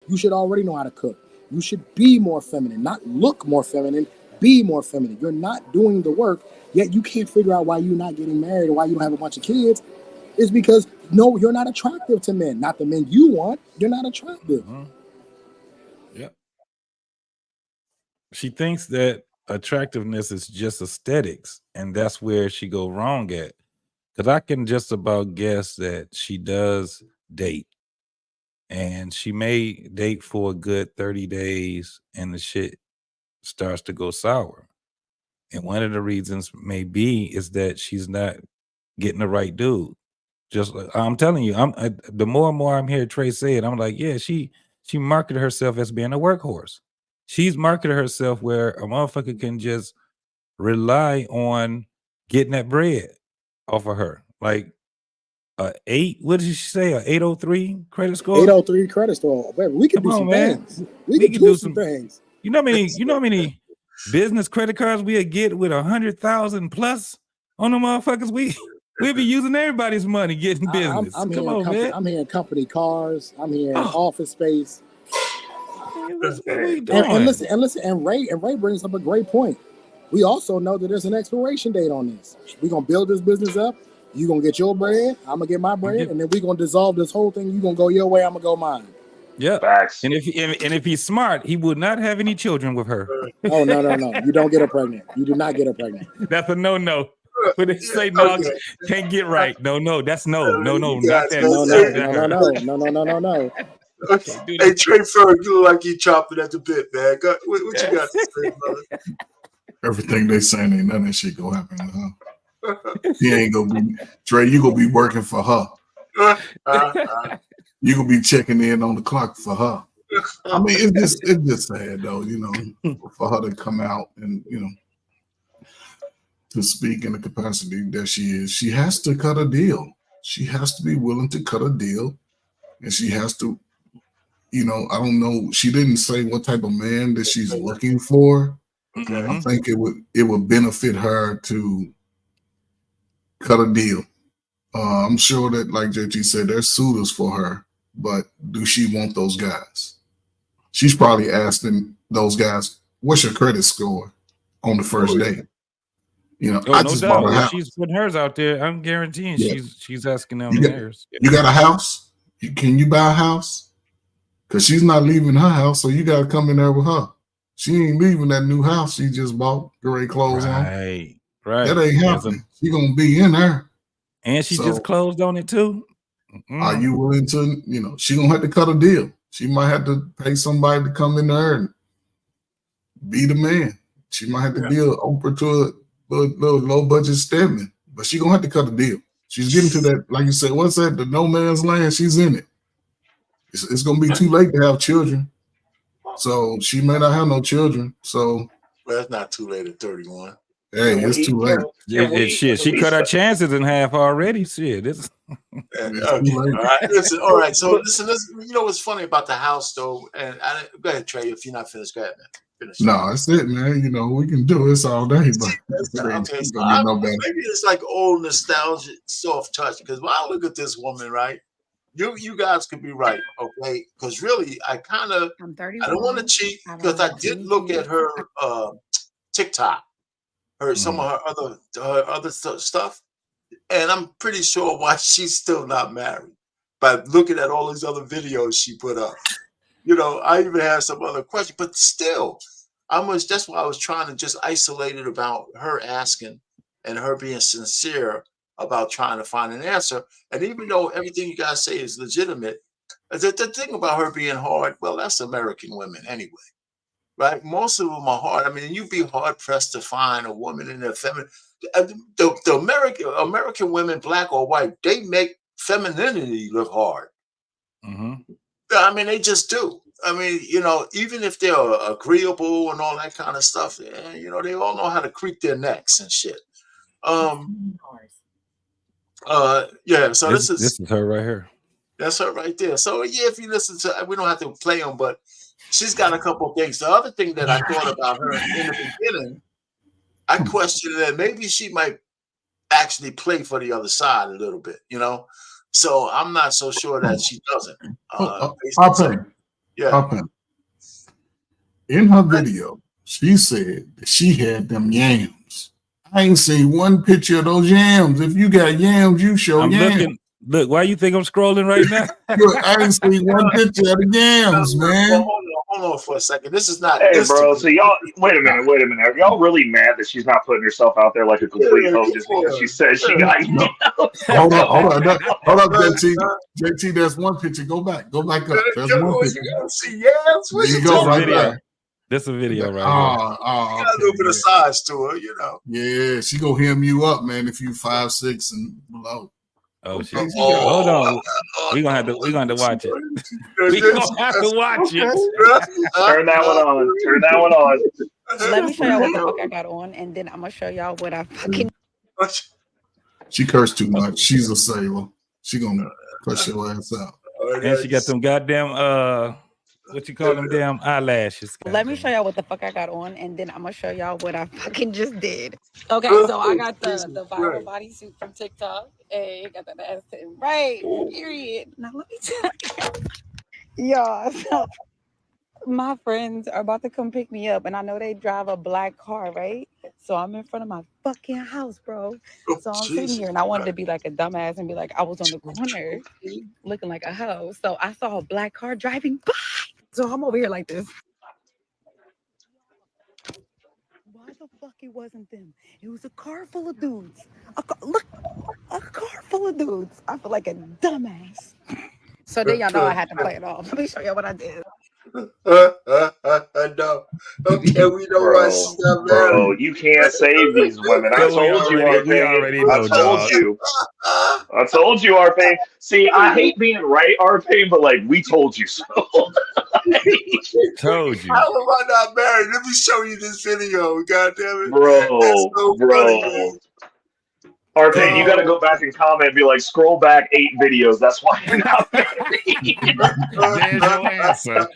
You should already know how to cook. You should be more feminine, not look more feminine, be more feminine. You're not doing the work, yet you can't figure out why you're not getting married or why you don't have a bunch of kids. It's because, no, you're not attractive to men. Not the men you want. You're not attractive. Yep. She thinks that attractiveness is just aesthetics, and that's where she go wrong at. Because I can just about guess that she does date, and she may date for a good 30 days, and the shit starts to go sour. And one of the reasons may be is that she's not getting the right dude. Just I'm telling you, the more and more I'm hearing Trey say it, I'm like, yeah, she marketed herself as being a workhorse. She's marketed herself where a motherfucker can just rely on getting that bread off of her. Like what did she say? A 803 credit score? 803 credit score. Baby, we can do some things. We can do some things. You know how many business credit cards we'll get with 100,000 plus on the motherfuckers? We'll be using everybody's money getting business. I'm hearing company cars. I'm hearing office space. What are we doing? And listen, and Ray brings up a great point. We also know that there's an expiration date on this. We're gonna build this business up. You're gonna get your bread, I'm gonna get my bread, and then we're gonna dissolve this whole thing. You're gonna go your way, I'm gonna go mine. Yeah. And if he's smart, he would not have any children with her. Oh no. You don't get her pregnant. You do not get her pregnant. That's a no. When they say no, can't get right. No, that's no, not that. No. Hey, Trey Ferg, you look like you chopping at the bit, man. What you got to say, brother? Everything they saying ain't none of that shit gonna happen to her. He ain't gonna be Trey. You gonna be working for her. You gonna be checking in on the clock for her. I mean, it's just sad though, for her to come out and to speak in the capacity that she is. She has to cut a deal. She has to be willing to cut a deal, and she has to. I don't know. She didn't say what type of man that she's looking for. Mm-hmm. I think it would benefit her to cut a deal. I'm sure that, like JT said, there's suitors for her, but do she want those guys? She's probably asking those guys, "What's your credit score on the first date?" I just bought a house. She's putting hers out there. I'm guaranteeing she's asking them theirs. You got a house? Can you buy a house? Because she's not leaving her house, so you got to come in there with her. She ain't leaving that new house she just bought, great clothes on. Right. That ain't happening. She gonna be in there. And she just closed on it too. Are you willing to, she gonna have to cut a deal. She might have to pay somebody to come in there and be the man. She might have to be open to a little low budget Stedman, but she gonna have to cut a deal. She's getting to that, like you said, what's that? The no man's land. She's in it. It's gonna be too late to have children. So she may not have no children. So it's not too late at 31. Hey, it's too late. Shit, she cut her chances in half already. Shit, All right. So listen. What's funny about the house though, and go ahead, Trey. If you're not finished, go ahead, man. Finish. No, that's it, man. We can do this all day, but maybe it's like old nostalgia, soft touch. Because when I look at this woman, right, you guys could be right, okay? Because really, I don't want to cheat because I did look at her TikTok, some of her other stuff, and I'm pretty sure why she's still not married. By looking at all these other videos she put up. I even have some other questions, but still, that's why I was trying to just isolate it about her asking and her being sincere about trying to find an answer. And even though everything you guys say is legitimate, the thing about her being hard, well, that's American women anyway, right? Most of them are hard. I mean, you'd be hard pressed to find a woman in their feminine. The American women, black or white, they make femininity look hard. Mm-hmm. I mean, they just do. I mean, even if they're agreeable and all that kind of stuff, they all know how to creep their necks and shit. So this is her right here. That's her right there. So if you listen to, we don't have to play them, but she's got a couple of things. The other thing that I thought about her in the beginning, I questioned that maybe she might actually play for the other side a little bit, So I'm not so sure that she doesn't. I'll play. Yeah. In her video, she said that she had them yams. I ain't seen one picture of those yams. If you got yams, you show I'm yams. looking. Look, why you think I'm scrolling right now? Look, I ain't seen one picture of the yams, man. Well, hold on for a second. This is not. Hey, bro. So y'all, wait a minute. Are y'all really mad that she's not putting herself out there like a complete hoe just because she says she got yams? Hold up, JT. There's one picture. Go back up. There's one picture. You gotta see yams. There you go, right there. This a video right here. Got a little bit of size to her, you know. Yeah, she gonna hem you up, man, if you 5'6" and below. Oh shit! Hold on, we're gonna have to watch it. We gonna have to watch it. Turn that one on. Let me show y'all what the fuck I got on, and then I'm gonna show y'all what I fucking. She cursed too much. She's a sailor. She gonna cuss your ass out. And she got them goddamn what you call them damn eyelashes. Let me show y'all what the fuck I got on, and then I'm gonna show y'all what I fucking just did. Okay, so I got the viral bodysuit from TikTok. Hey, got that ass sitting right. Period. Now let me tell you, y'all. So my friends are about to come pick me up, and I know they drive a black car, right? So I'm in front of my fucking house, bro. So I'm sitting here, and I wanted to be like a dumbass and be like, I was on the corner looking like a hoe. So I saw a black car driving by. So I'm over here like this. Why the fuck it wasn't them? It was a car full of dudes. A car full of dudes. I feel like a dumbass. So then y'all know I had to play it off. Let me show y'all what I did. No. Okay, we don't want stuff, bro. You can't save these women. I told you, R-Pain. I told you, R-Pain. See, I hate being right, R-Pain, but like we told you so. Told you. How am I not married? Let me show you this video. God damn it, bro. R-Pain, you got to go back and comment and be like, scroll back 8 videos. That's why you're not married. There's your answer.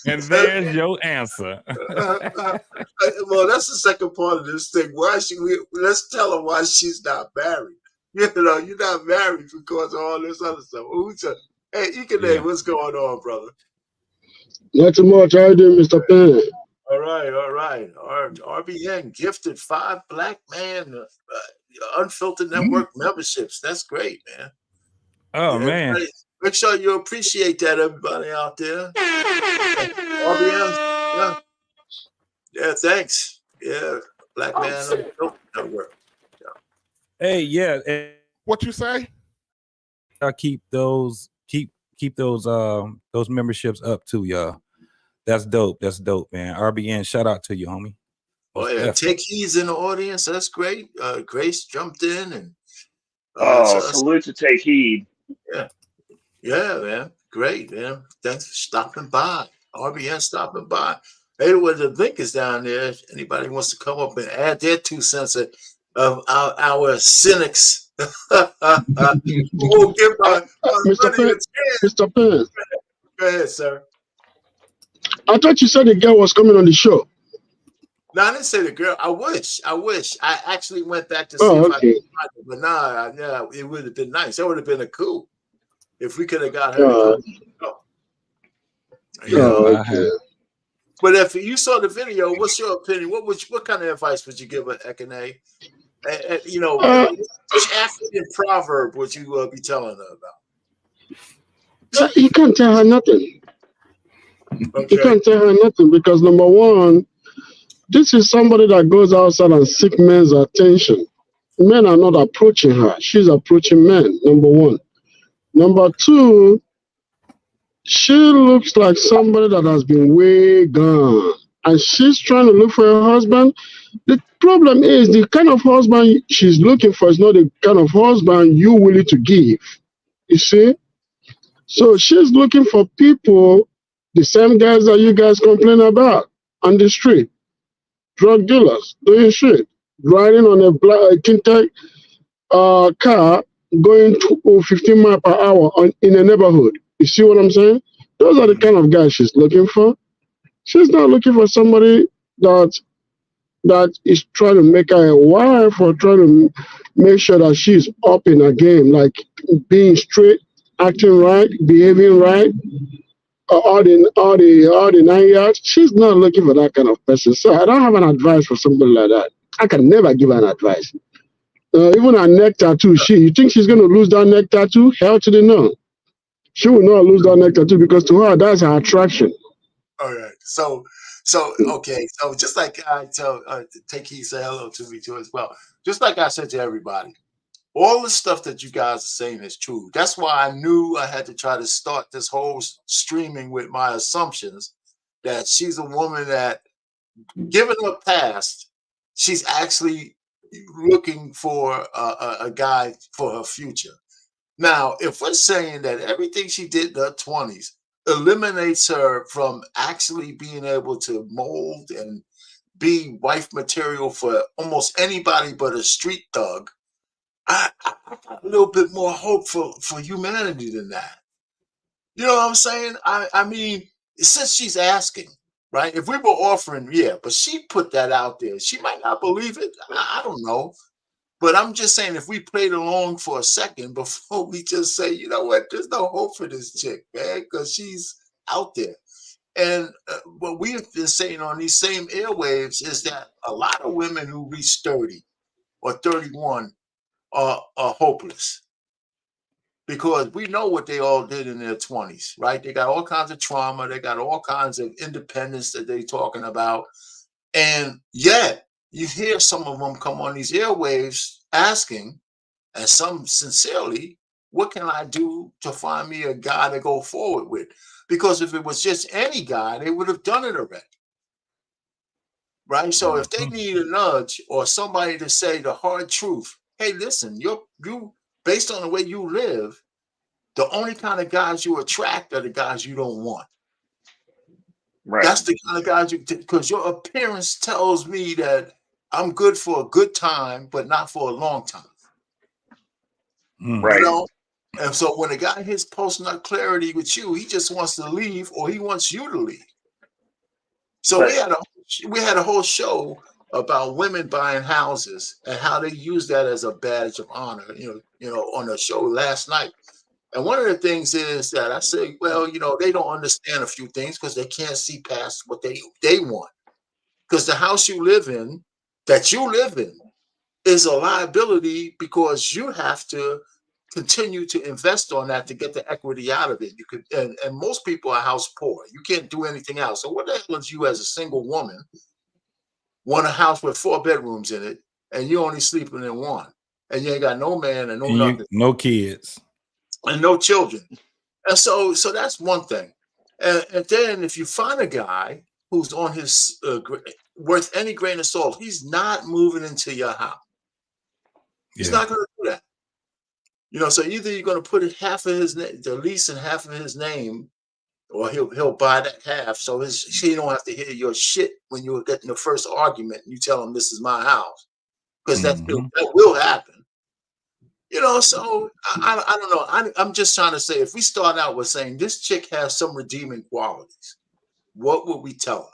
And there's your answer. Well, that's the second part of this thing. Let's tell her why she's not married. You know, you're not married because of all this other stuff. Hey, Ike, what's going on, brother? Not too much. How you doing, Mr. Penn? All right. RBN gifted 5 black man Unfiltered Network memberships. That's great, man. Oh, man. Make sure you appreciate that, everybody out there. RBN, yeah, thanks. Yeah, Black Man Unfiltered Network. Yeah. Hey, yeah. What you say? I keep those memberships up too, y'all. That's dope, man. RBN, shout out to you, homie. Oh yeah, Take Heed's in the audience. That's great. Grace jumped in and salute to Take Heed. Yeah, man. Great, man. Thanks for stopping by. RBN stopping by. Hey, the link is down there. If anybody wants to come up and add their 2 cents of our cynics. We'll give Mr. Penn. Go ahead, sir. I thought you said the girl was coming on the show. No, I didn't say the girl. I wish. I actually went back to see if I could find it, but it would have been nice. That would have been a coup if we could have got her. Okay. But if you saw the video, what's your opinion? What kind of advice would you give Ekene? Which African proverb would you be telling her about? You can't tell her nothing. Okay. You can't tell her nothing because number one, this is somebody that goes outside and seek men's attention. Men are not approaching her. She's approaching men, number one. Number two, she looks like somebody that has been way gone. And she's trying to look for a husband. The problem is the kind of husband she's looking for is not the kind of husband you're willing to give. You see? So she's looking for people, the same guys that you guys complain about on the street. Drug dealers doing shit, riding on a black tinted car going 15 miles per hour in a neighborhood. You see what I'm saying? Those are the kind of guys she's looking for. She's not looking for somebody that is trying to make her a wife or trying to make sure that she's up in her game, like being straight, acting right, behaving right. all the 9 yards. She's not looking for that kind of person. So I don't have an advice for somebody like that. I can never give her an advice. Even a neck tattoo, you think she's going to lose that neck tattoo? Hell to the no. She will not lose that neck tattoo because to her, that's her attraction. All right. So okay. So just like I tell, take heed, say hello to me too as well. Just like I said to everybody, all the stuff that you guys are saying is true. That's why I knew I had to try to start this whole streaming with my assumptions that she's a woman that, given her past, she's actually looking for a guy for her future. Now, if we're saying that everything she did in her 20s eliminates her from actually being able to mold and be wife material for almost anybody but a street thug, I got a little bit more hope for humanity than that. You know what I'm saying? I mean, since she's asking, right? If we were offering, yeah, but she put that out there. She might not believe it. I don't know. But I'm just saying, if we played along for a second before we just say, you know what, there's no hope for this chick, man, because she's out there. And what we've been saying on these same airwaves is that a lot of women who reach 30 or 31 are hopeless, because we know what they all did in their 20s, right? They got all kinds of trauma. They got all kinds of independence that they're talking about. And yet you hear some of them come on these airwaves asking, and some sincerely, what can I do to find me a guy to go forward with? Because if it was just any guy, they would have done it already. Right? So if they need a nudge or somebody to say the hard truth, hey, listen, you based on the way you live, the only kind of guys you attract are the guys you don't want. Right. That's the kind of guys because your appearance tells me that I'm good for a good time, but not for a long time. Right. You know? And so when a guy hits post-nut clarity with you, he just wants to leave, or he wants you to leave. So we had a whole show about women buying houses and how they use that as a badge of honor, you know, on a show last night. And one of the things is that I say, well, you know, they don't understand a few things because they can't see past what they want. Because the house you live in, is a liability, because you have to continue to invest on that to get the equity out of it. You could, and most people are house poor. You can't do anything else. So what the hell is you as a single woman want a house with 4 bedrooms in it, and you only sleeping in one, and you ain't got no man and nothing, no kids and no children? And so that's one thing. And then if you find a guy who's on his worth any grain of salt, he's not moving into your house. He's not going to do that. You know, so either you're going to put half of the lease in half of his name, or he'll buy that half, so she don't have to hear your shit when you're getting the first argument and you tell him this is my house, because that will happen. You know, so I don't know. I'm just trying to say, if we start out with saying this chick has some redeeming qualities, what would we tell her?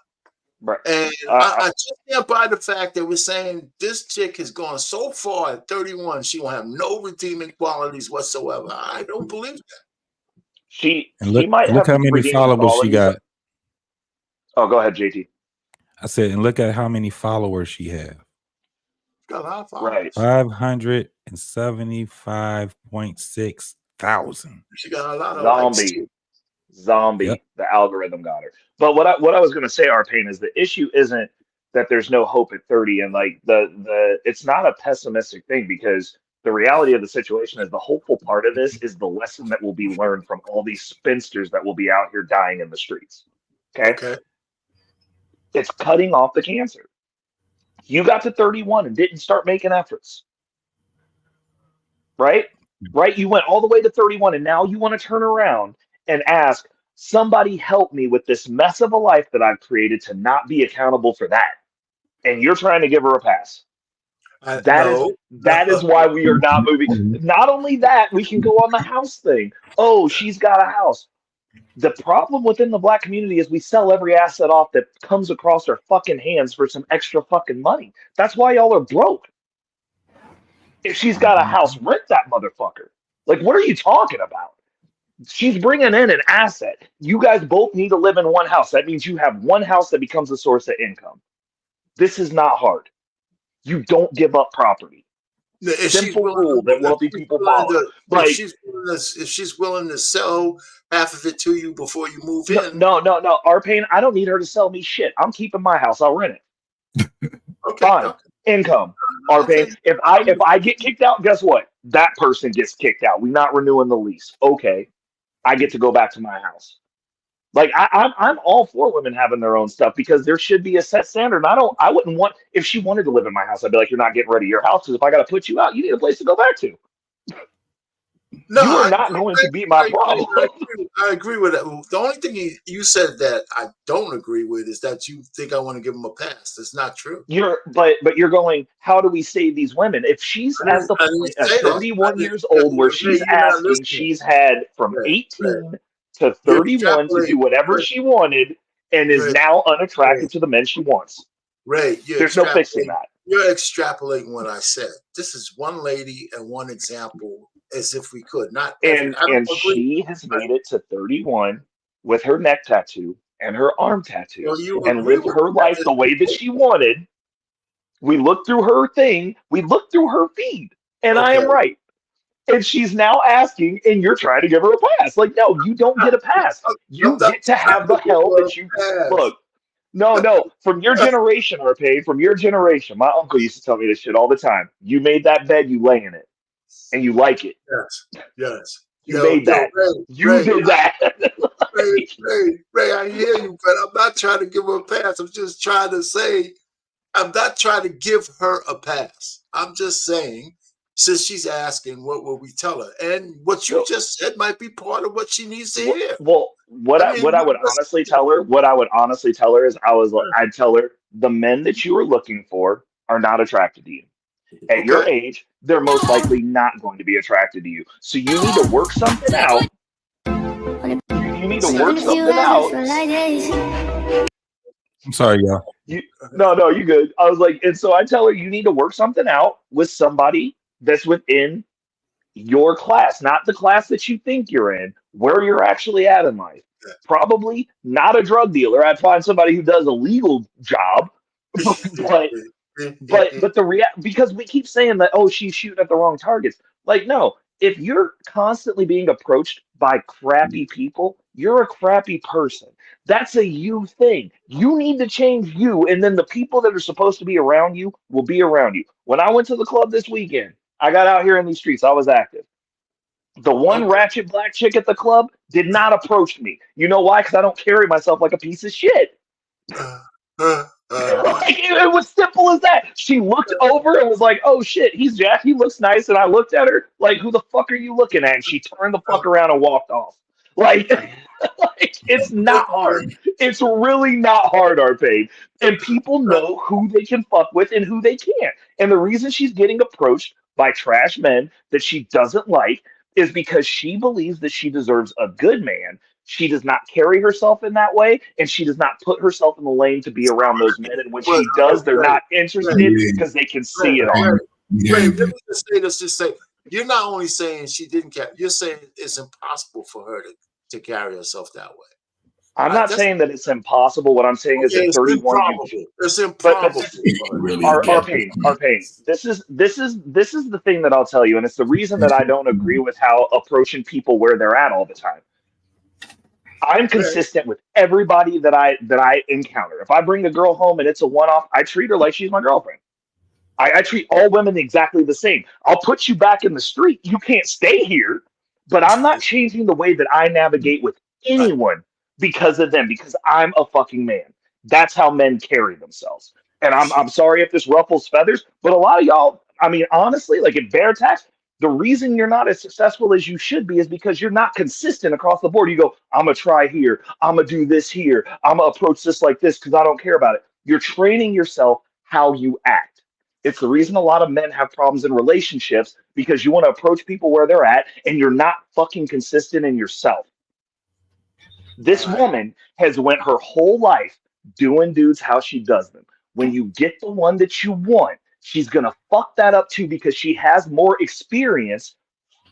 Right. And I just can't buy the fact that we're saying this chick has gone so far at 31, she will have no redeeming qualities whatsoever. I don't believe that. She might have how many followers she got. Oh, go ahead, JT. I said, and look at how many followers she has. Got a lot of followers. Right. 575.6 thousand. She got a lot of zombie. Yep. The algorithm got her. But what I was going to say, Arpain, is the issue isn't that there's no hope at 30, and like the it's not a pessimistic thing, because the reality of the situation is the hopeful part of this is the lesson that will be learned from all these spinsters that will be out here dying in the streets. Okay. It's cutting off the cancer. You got to 31 and didn't start making efforts. Right? You went all the way to 31, and now you want to turn around and ask, somebody help me with this mess of a life that I've created to not be accountable for that. And you're trying to give her a pass. That is why we are not moving. Not only that, we can go on the house thing. Oh, she's got a house. The problem within the Black community is we sell every asset off that comes across our fucking hands for some extra fucking money. That's why y'all are broke. If she's got a house, rent that motherfucker. Like, what are you talking about? She's bringing in an asset. You guys both need to live in one house. That means you have one house that becomes a source of income. This is not hard. You don't give up property. If Simple rule that wealthy people follow. If she's willing to sell half of it to you before you move in. No. Arpain, I don't need her to sell me shit. I'm keeping my house. I'll rent it. Okay. Fine. Okay. Income. Arpain. If I get kicked out, guess what? That person gets kicked out. We're not renewing the lease. Okay. I get to go back to my house. Like I'm all for women having their own stuff because there should be a set standard. And I wouldn't want, if she wanted to live in my house, I'd be like, you're not getting rid of your house because if I got to put you out, you need a place to go back to. No, you are not going to be my problem. I agree with that. The only thing you said that I don't agree with is that you think I want to give them a pass. That's not true. But you're going, how do we save these women? If she's at the point at 31 years old where she's asking, she's had from 18 to 31 to do whatever she wanted and is now unattracted to the men she wants. Right. There's no fixing that. You're extrapolating what I said. This is one lady and one example as if we could. And she has made it to 31 with her neck tattoo and her arm tattoo and lived her life the way that she wanted. We looked through her thing. We looked through her feed. And I am right. And she's now asking, and you're trying to give her a pass. Like, no, you don't get a pass. You get to have the hell that you look. No. From your generation, Arpain, from your generation, my uncle used to tell me this shit all the time. You made that bed, you lay in it, and you like it. Yes. You made that. You did that. Ray, I hear you, but I'm not trying to give her a pass. I'm just trying to say, I'm not trying to give her a pass. I'm just saying, since she's asking, what will we tell her? And what you just said might be part of what she needs to hear. Well, what I would honestly tell her is I'd tell her the men that you are looking for are not attracted to you. At your age, they're most likely not going to be attracted to you. So you need to work something out. You need to work something out. I'm sorry, y'all. No, you good. I was like, and so I tell her you need to work something out with somebody that's within your class, not the class that you think you're in, where you're actually at in life. Probably not a drug dealer. I'd find somebody who does a legal job, but because we keep saying that, oh, she's shooting at the wrong targets. Like, no, if you're constantly being approached by crappy people, you're a crappy person. That's a you thing. You need to change you, and then the people that are supposed to be around you will be around you. When I went to the club this weekend, I got out here in these streets. I was active. The one ratchet black chick at the club did not approach me. You know why? Because I don't carry myself like a piece of shit. Like, it was simple as that. She looked over and was like, oh shit, he's Jack. He looks nice. And I looked at her like, who the fuck are you looking at? And she turned the fuck around and walked off. Like, it's not hard. It's really not hard, Arpain. And people know who they can fuck with and who they can't. And the reason she's getting approached by trash men that she doesn't like is because she believes that she deserves a good man. She does not carry herself in that way, and she does not put herself in the lane to be around those men. And when she does, they're not interested because they can see it all. Let me just say, you're not only saying she didn't carry, you're saying it's impossible for her to carry herself that way. I'm not saying that it's impossible. What I'm saying is that 31. It's improbable. Arpain. This is the thing that I'll tell you, and it's the reason that I don't agree with how approaching people where they're at all the time. I'm consistent with everybody that I encounter. If I bring a girl home and it's a one-off, I treat her like she's my girlfriend. I treat all women exactly the same. I'll put you back in the street. You can't stay here, but I'm not changing the way that I navigate with anyone because of them, because I'm a fucking man. That's how men carry themselves. And I'm sorry if this ruffles feathers, but a lot of y'all, I mean, honestly, like at Bear Tax, the reason you're not as successful as you should be is because you're not consistent across the board. You go, I'm going to try here. I'm going to do this here. I'm going to approach this like this because I don't care about it. You're training yourself how you act. It's the reason a lot of men have problems in relationships because you want to approach people where they're at and you're not fucking consistent in yourself. This woman has went her whole life doing dudes how she does them. When you get the one that you want, she's going to fuck that up too because she has more experience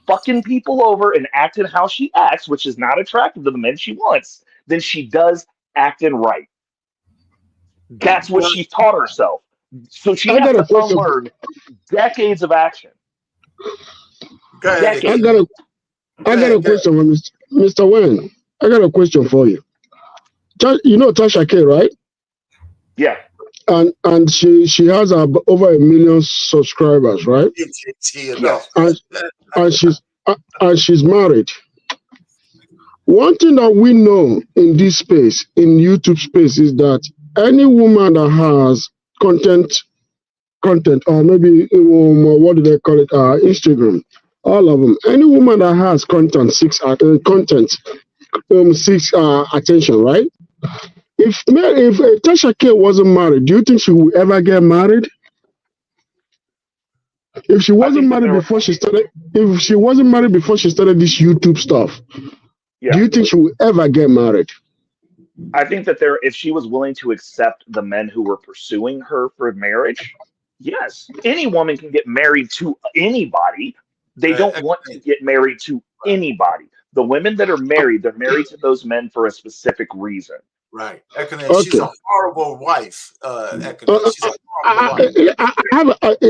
fucking people over and acting how she acts, which is not attractive to the men she wants, than she does acting right. That's what she taught herself. So she has to unlearn decades of action. I got a question for Mr. Wayne. I got a question for you. You know Tasha K, right? Yeah. And she has over 1 million subscribers, right? And she's married. One thing that we know in this space, in YouTube space, is that any woman that has content, or maybe what do they call it? Instagram, all of them. Any woman that has content seeks attention, right? If Tasha K wasn't married, do you think she would ever get married? If she wasn't married before she started, this YouTube stuff, do you think she would ever get married? I think that if she was willing to accept the men who were pursuing her for marriage, yes, any woman can get married to anybody. They don't want to get married to anybody. The women that are married, they're married to those men for a specific reason. Right. She's a horrible wife. She's a horrible wife.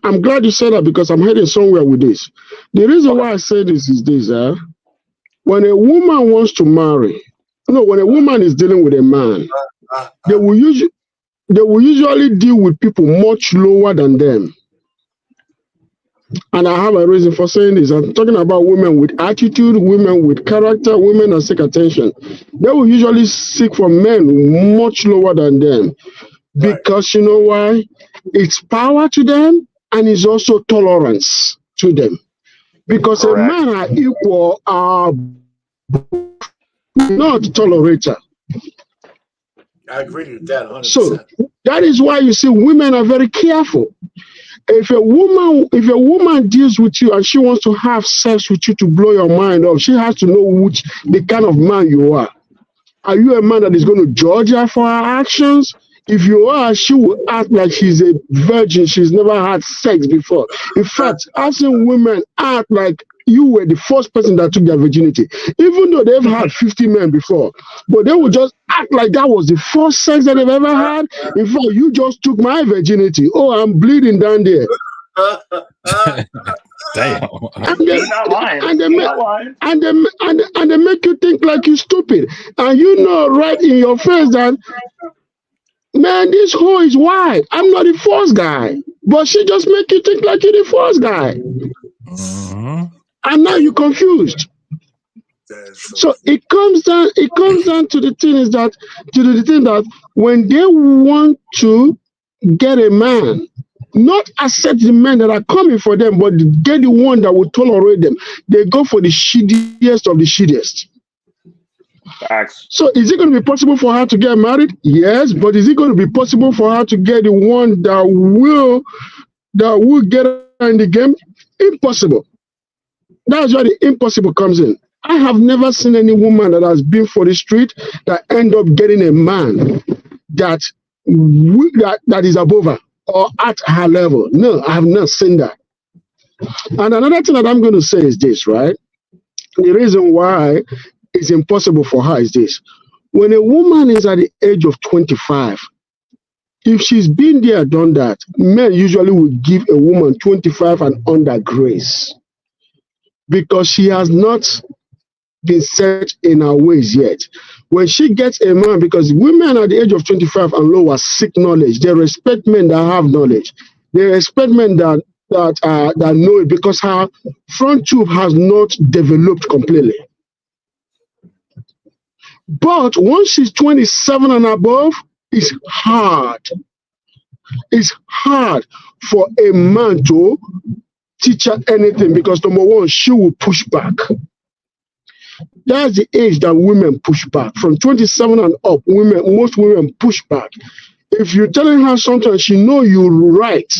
I'm glad you said that because I'm heading somewhere with this. The reason why I say this is this. When a woman wants to marry, when a woman is dealing with a man, they will usually deal with people much lower than them. And I have a reason for saying this. I'm talking about women with attitude, women with character, women that seek attention. They will usually seek for men much lower than them. Because you know why? It's power to them and it's also tolerance to them. Because a man are equal, not tolerator. I agree with that 100%. So that is why you see women are very careful. If a woman deals with you and she wants to have sex with you to blow your mind off, she has to know the kind of man you are. Are you a man that is going to judge her for her actions? If you are, she will act like she's a virgin. She's never had sex before. In fact, I've seen women act like you were the first person that took their virginity, even though they've had 50 men before. But they would just act like that was the first sex that they've ever had. In fact, you just took my virginity. Oh, I'm bleeding down there. Damn. And they make you think like you're stupid. And you know right in your face that, man, this hoe is white. I'm not the first guy. But she just make you think like you're the first guy. Mm-hmm. And now you're confused. So it comes down to the thing that when they want to get a man, not accept the men that are coming for them, but get the one that will tolerate them, they go for the shittiest of the shittiest. Facts. So is it going to be possible for her to get married? Yes, but is it going to be possible for her to get the one that will get her in the game? Impossible. That's why the impossible comes in. I have never seen any woman that has been for the street that end up getting a man that is above her or at her level. No, I have not seen that. And another thing that I'm going to say is this, right? The reason why it's impossible for her is this. When a woman is at the age of 25, if she's been there, done that, men usually will give a woman 25 and under grace. Because she has not been set in her ways yet. When she gets a man, because women at the age of 25 and lower seek knowledge, they respect men that have knowledge. They respect men that know it because her front tube has not developed completely. But once she's 27 and above, it's hard. It's hard for a man to teach her anything because number one, she will push back. That's the age that women push back. From 27 and up, most women push back. If you're telling her something, she know you're right,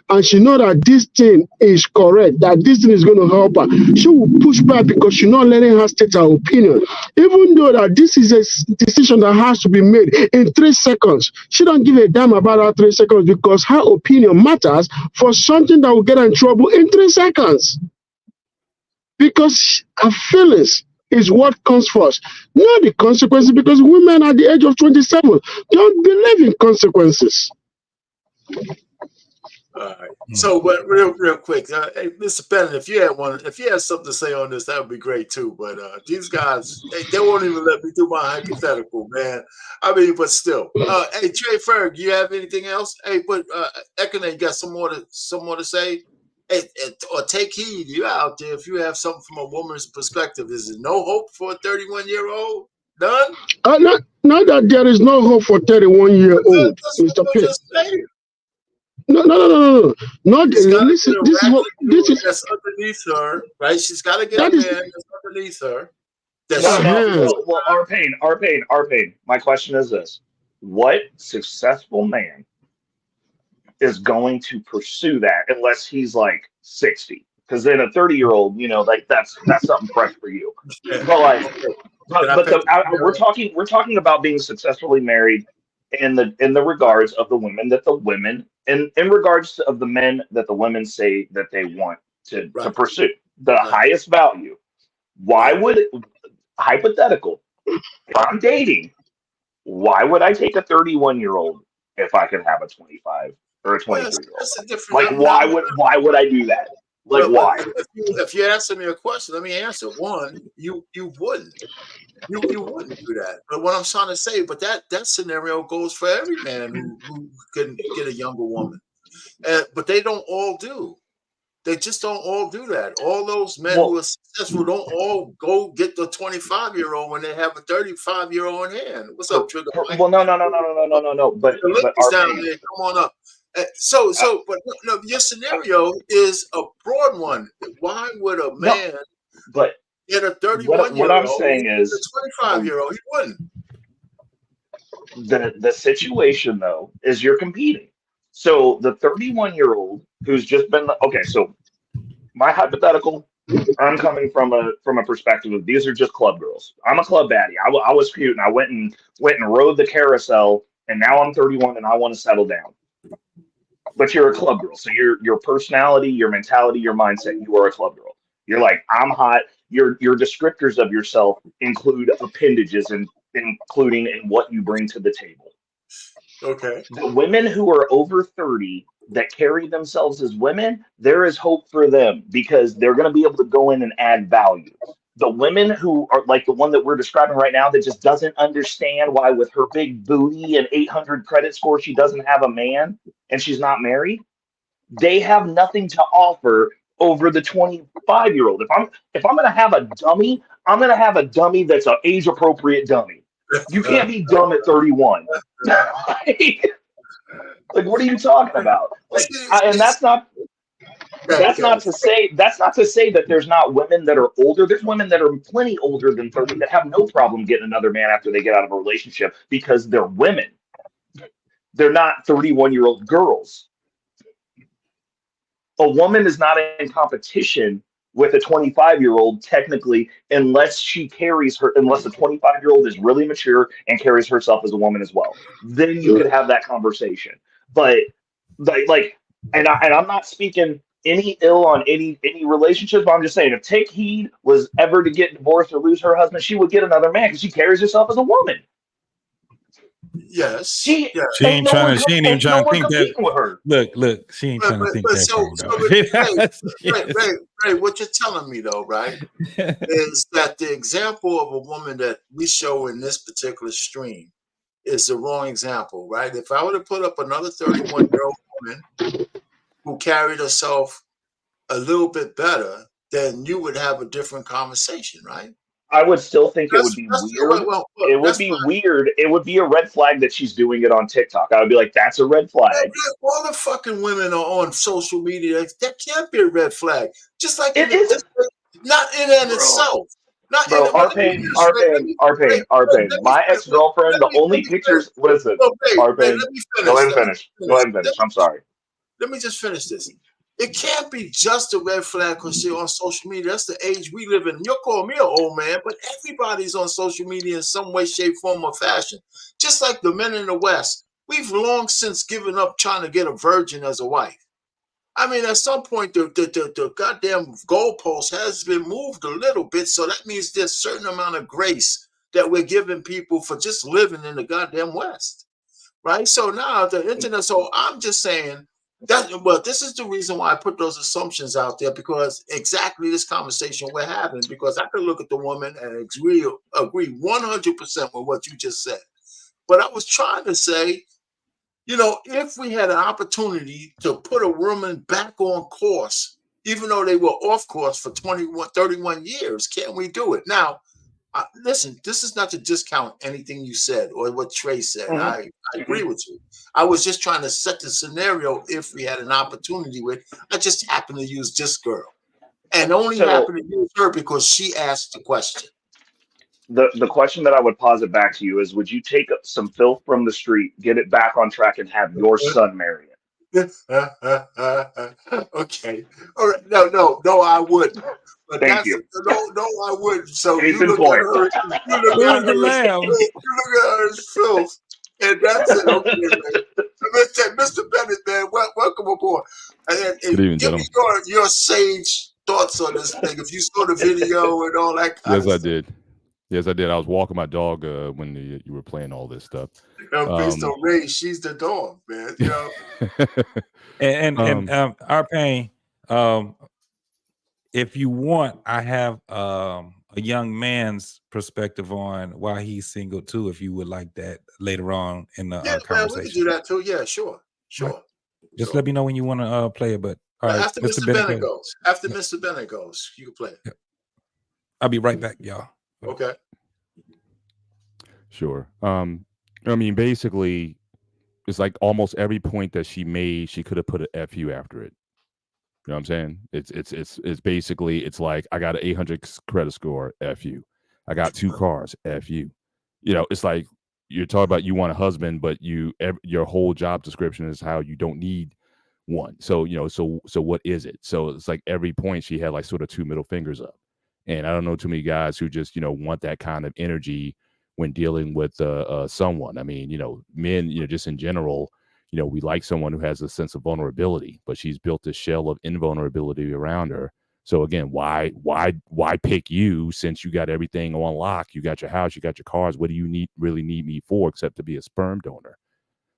and she know that this thing is correct, that this thing is going to help her, she will push back because she's not letting her state her opinion. Even though that this is a decision that has to be made in 3 seconds, she don't give a damn about her 3 seconds because her opinion matters for something that will get her in trouble in 3 seconds. because her feelings is what comes first, not the consequences, because women at the age of 27 don't believe in consequences. All right. So, but real quick, hey, Mr. Bennett, if you had something to say on this, that would be great too. But these guys, they won't even let me do my hypothetical, man. I mean, but still, hey, Trey Ferg, you have anything else? Hey, but Ekene, you got some more to say? Hey, or take heed, you out there. If you have something from a woman's perspective, is there no hope for a 31-year-old? None. Not that there is no hope for 31-year-old, Mr. Pitt. No. Not listen. This is that's underneath her, right? She's got to get a man that's underneath her. Well, our pain. My question is this: what successful man is going to pursue that unless he's like 60? Because then a 30-year-old, like that's something fresh for you. But we're talking about being successfully married in the regards of the women that the women in regards of the men that the women say that they want to pursue the highest value. Why would hypothetical, if I'm dating, why would I take a 31-year-old if I could have a 25 or a 23-year-old? Like, why would I do that? Like, why? If you answer me a question, let me answer. One, you wouldn't. You wouldn't do that. But what I'm trying to say, but that scenario goes for every man who can get a younger woman. But they don't all do. They just don't all do that. All those men who are successful don't all go get the 25-year-old when they have a 35-year-old in hand. What's up, Trigger? Well, no. But down there, come on up. But no, your scenario is a broad one. Why would a man get a 31-year-old? What I'm saying is a 25-year-old. He wouldn't. The situation though is you're competing. So the 31-year-old who's just been so my hypothetical, I'm coming from a perspective of these are just club girls. I'm a club baddie. I was cute and I went and rode the carousel, and now I'm 31 and I want to settle down. But you're a club girl, so your personality, your mentality, your mindset, you are a club girl. You're like, I'm hot. Your descriptors of yourself include appendages and including in what you bring to the table. Okay. The women who are over 30 that carry themselves as women, there is hope for them because they're going to be able to go in and add value. The women who are like the one that we're describing right now that just doesn't understand why with her big booty and 800 credit score, she doesn't have a man and she's not married. They have nothing to offer over the 25-year-old. If I'm going to have a dummy, I'm going to have a dummy that's an age appropriate dummy. You can't be dumb at 31. Like, what are you talking about? And that's not to say that there's not women that are older. There's women that are plenty older than 30 that have no problem getting another man after they get out of a relationship because they're women. They're not 31-year-old girls. A woman is not in competition with a 25-year-old technically unless the 25-year-old is really mature and carries herself as a woman as well. Then you could have that conversation. But and I'm not speaking any ill on any relationships, but I'm just saying if Take Heed was ever to get divorced or lose her husband, she would get another man because she carries herself as a woman. Yes. She ain't even trying to think that. Look, she ain't trying to think that. Ray, what you're telling me though, right, is that the example of a woman that we show in this particular stream is the wrong example, right? If I were to put up another 31-year-old woman who carried herself a little bit better, then you would have a different conversation, right? I would still think it would be weird. It would be weird. It would be a red flag that she's doing it on TikTok. I would be like, that's a red flag. All the fucking women are on social media. That can't be a red flag. Just like it is not in and itself. Not bro, our pain. My ex-girlfriend, the only pictures. Listen, our pain. Go ahead and finish. I'm sorry. Let me just finish this. It can't be just a red flag because you're on social media. That's the age we live in. You'll call me an old man, but everybody's on social media in some way, shape, form, or fashion. Just like the men in the West. We've long since given up trying to get a virgin as a wife. I mean, at some point, the goddamn goalpost has been moved a little bit. So that means there's a certain amount of grace that we're giving people for just living in the goddamn West. Right? So now the internet, so I'm just saying that, well, this is the reason why I put those assumptions out there, because exactly this conversation we're having, because I could look at the woman and agree 100% with what you just said. But I was trying to say, you know, if we had an opportunity to put a woman back on course, even though they were off course for 31 years, can we do it? Now, listen, this is not to discount anything you said or what Trey said. I agree with you. I was just trying to set the scenario if we had an opportunity with. I just happened to use this girl, and only happened to use her because she asked the question. The question that I would posit back to you is: would you take some filth from the street, get it back on track, and have your son marry it? Okay. All right. No, I wouldn't. But Thank you. No, I wouldn't. So Case you in look point. at her, you look at her as filth, and that's it. Okay, man. Mr. Bennett, man, welcome aboard. And Good evening, give me your sage thoughts on this thing. If you saw the video and all that kind of stuff. Yes, I did. I was walking my dog when you were playing all this stuff. Based on Ray, she's the dog, man. You know. and our pain. If you want, I have a young man's perspective on why he's single too. If you would like that later on in the conversation, we can do that too. Yeah, sure. Just let me know when you want to play it. But all right, after Mr. Bennett goes, Mr. Bennett goes, you can play it. Yeah. I'll be right back, y'all. Okay. Sure. I mean, basically, it's like almost every point that she made, she could have put an FU after it. You know what I'm saying? It's basically, it's like, I got an 800 credit score, FU. I got 2 cars, FU. You know, it's like you're talking about you want a husband, but your whole job description is how you don't need one. So, you know, so what is it? So it's like every point she had like sort of 2 middle fingers up. And I don't know too many guys who just, you know, want that kind of energy when dealing with someone. I mean, you know, men, you know, just in general, you know, we like someone who has a sense of vulnerability, but she's built this shell of invulnerability around her. So again, why pick you since you got everything on lock? You got your house, you got your cars. What do you really need me for except to be a sperm donor?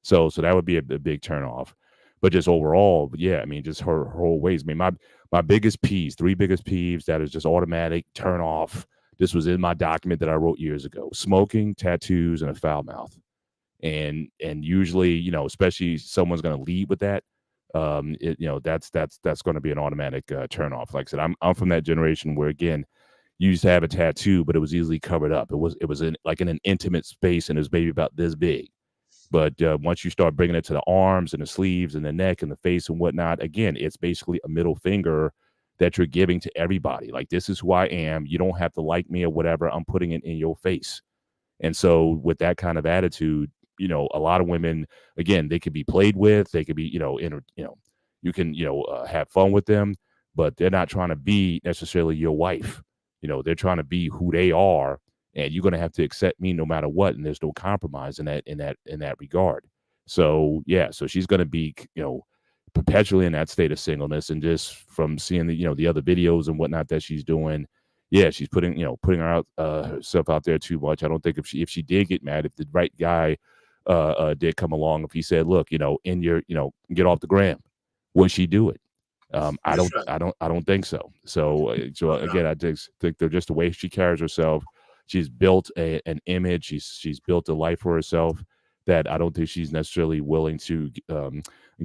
So that would be a big turnoff. But just overall, yeah, I mean, just her whole ways. I mean, my biggest peeves, 3 biggest peeves that is just automatic turn off. This was in my document that I wrote years ago: smoking, tattoos, and a foul mouth. And usually, you know, especially someone's going to lead with that. You know, that's going to be an automatic turn off. Like I said, I'm from that generation where, again, you used to have a tattoo, but it was easily covered up. It was in an intimate space, and it was maybe about this big. But once you start bringing it to the arms and the sleeves and the neck and the face and whatnot, again, it's basically a middle finger that you're giving to everybody. Like, this is who I am. You don't have to like me or whatever. I'm putting it in your face. And so with that kind of attitude, you know, a lot of women, again, they could be played with. They could be, you know, you can, you know, have fun with them, but they're not trying to be necessarily your wife. You know, they're trying to be who they are. And you're going to have to accept me no matter what. And there's no compromise in that regard. So, yeah, so she's going to be, you know, perpetually in that state of singleness. And just from seeing the, you know, the other videos and whatnot that she's doing, yeah, she's putting herself out there too much. I don't think if she did get mad, if the right guy did come along, if he said, look, you know, get off the gram, would she do it? I don't think so. So again, I just think they're just the way she carries herself. She's built an image. She's built a life for herself that I don't think she's necessarily willing to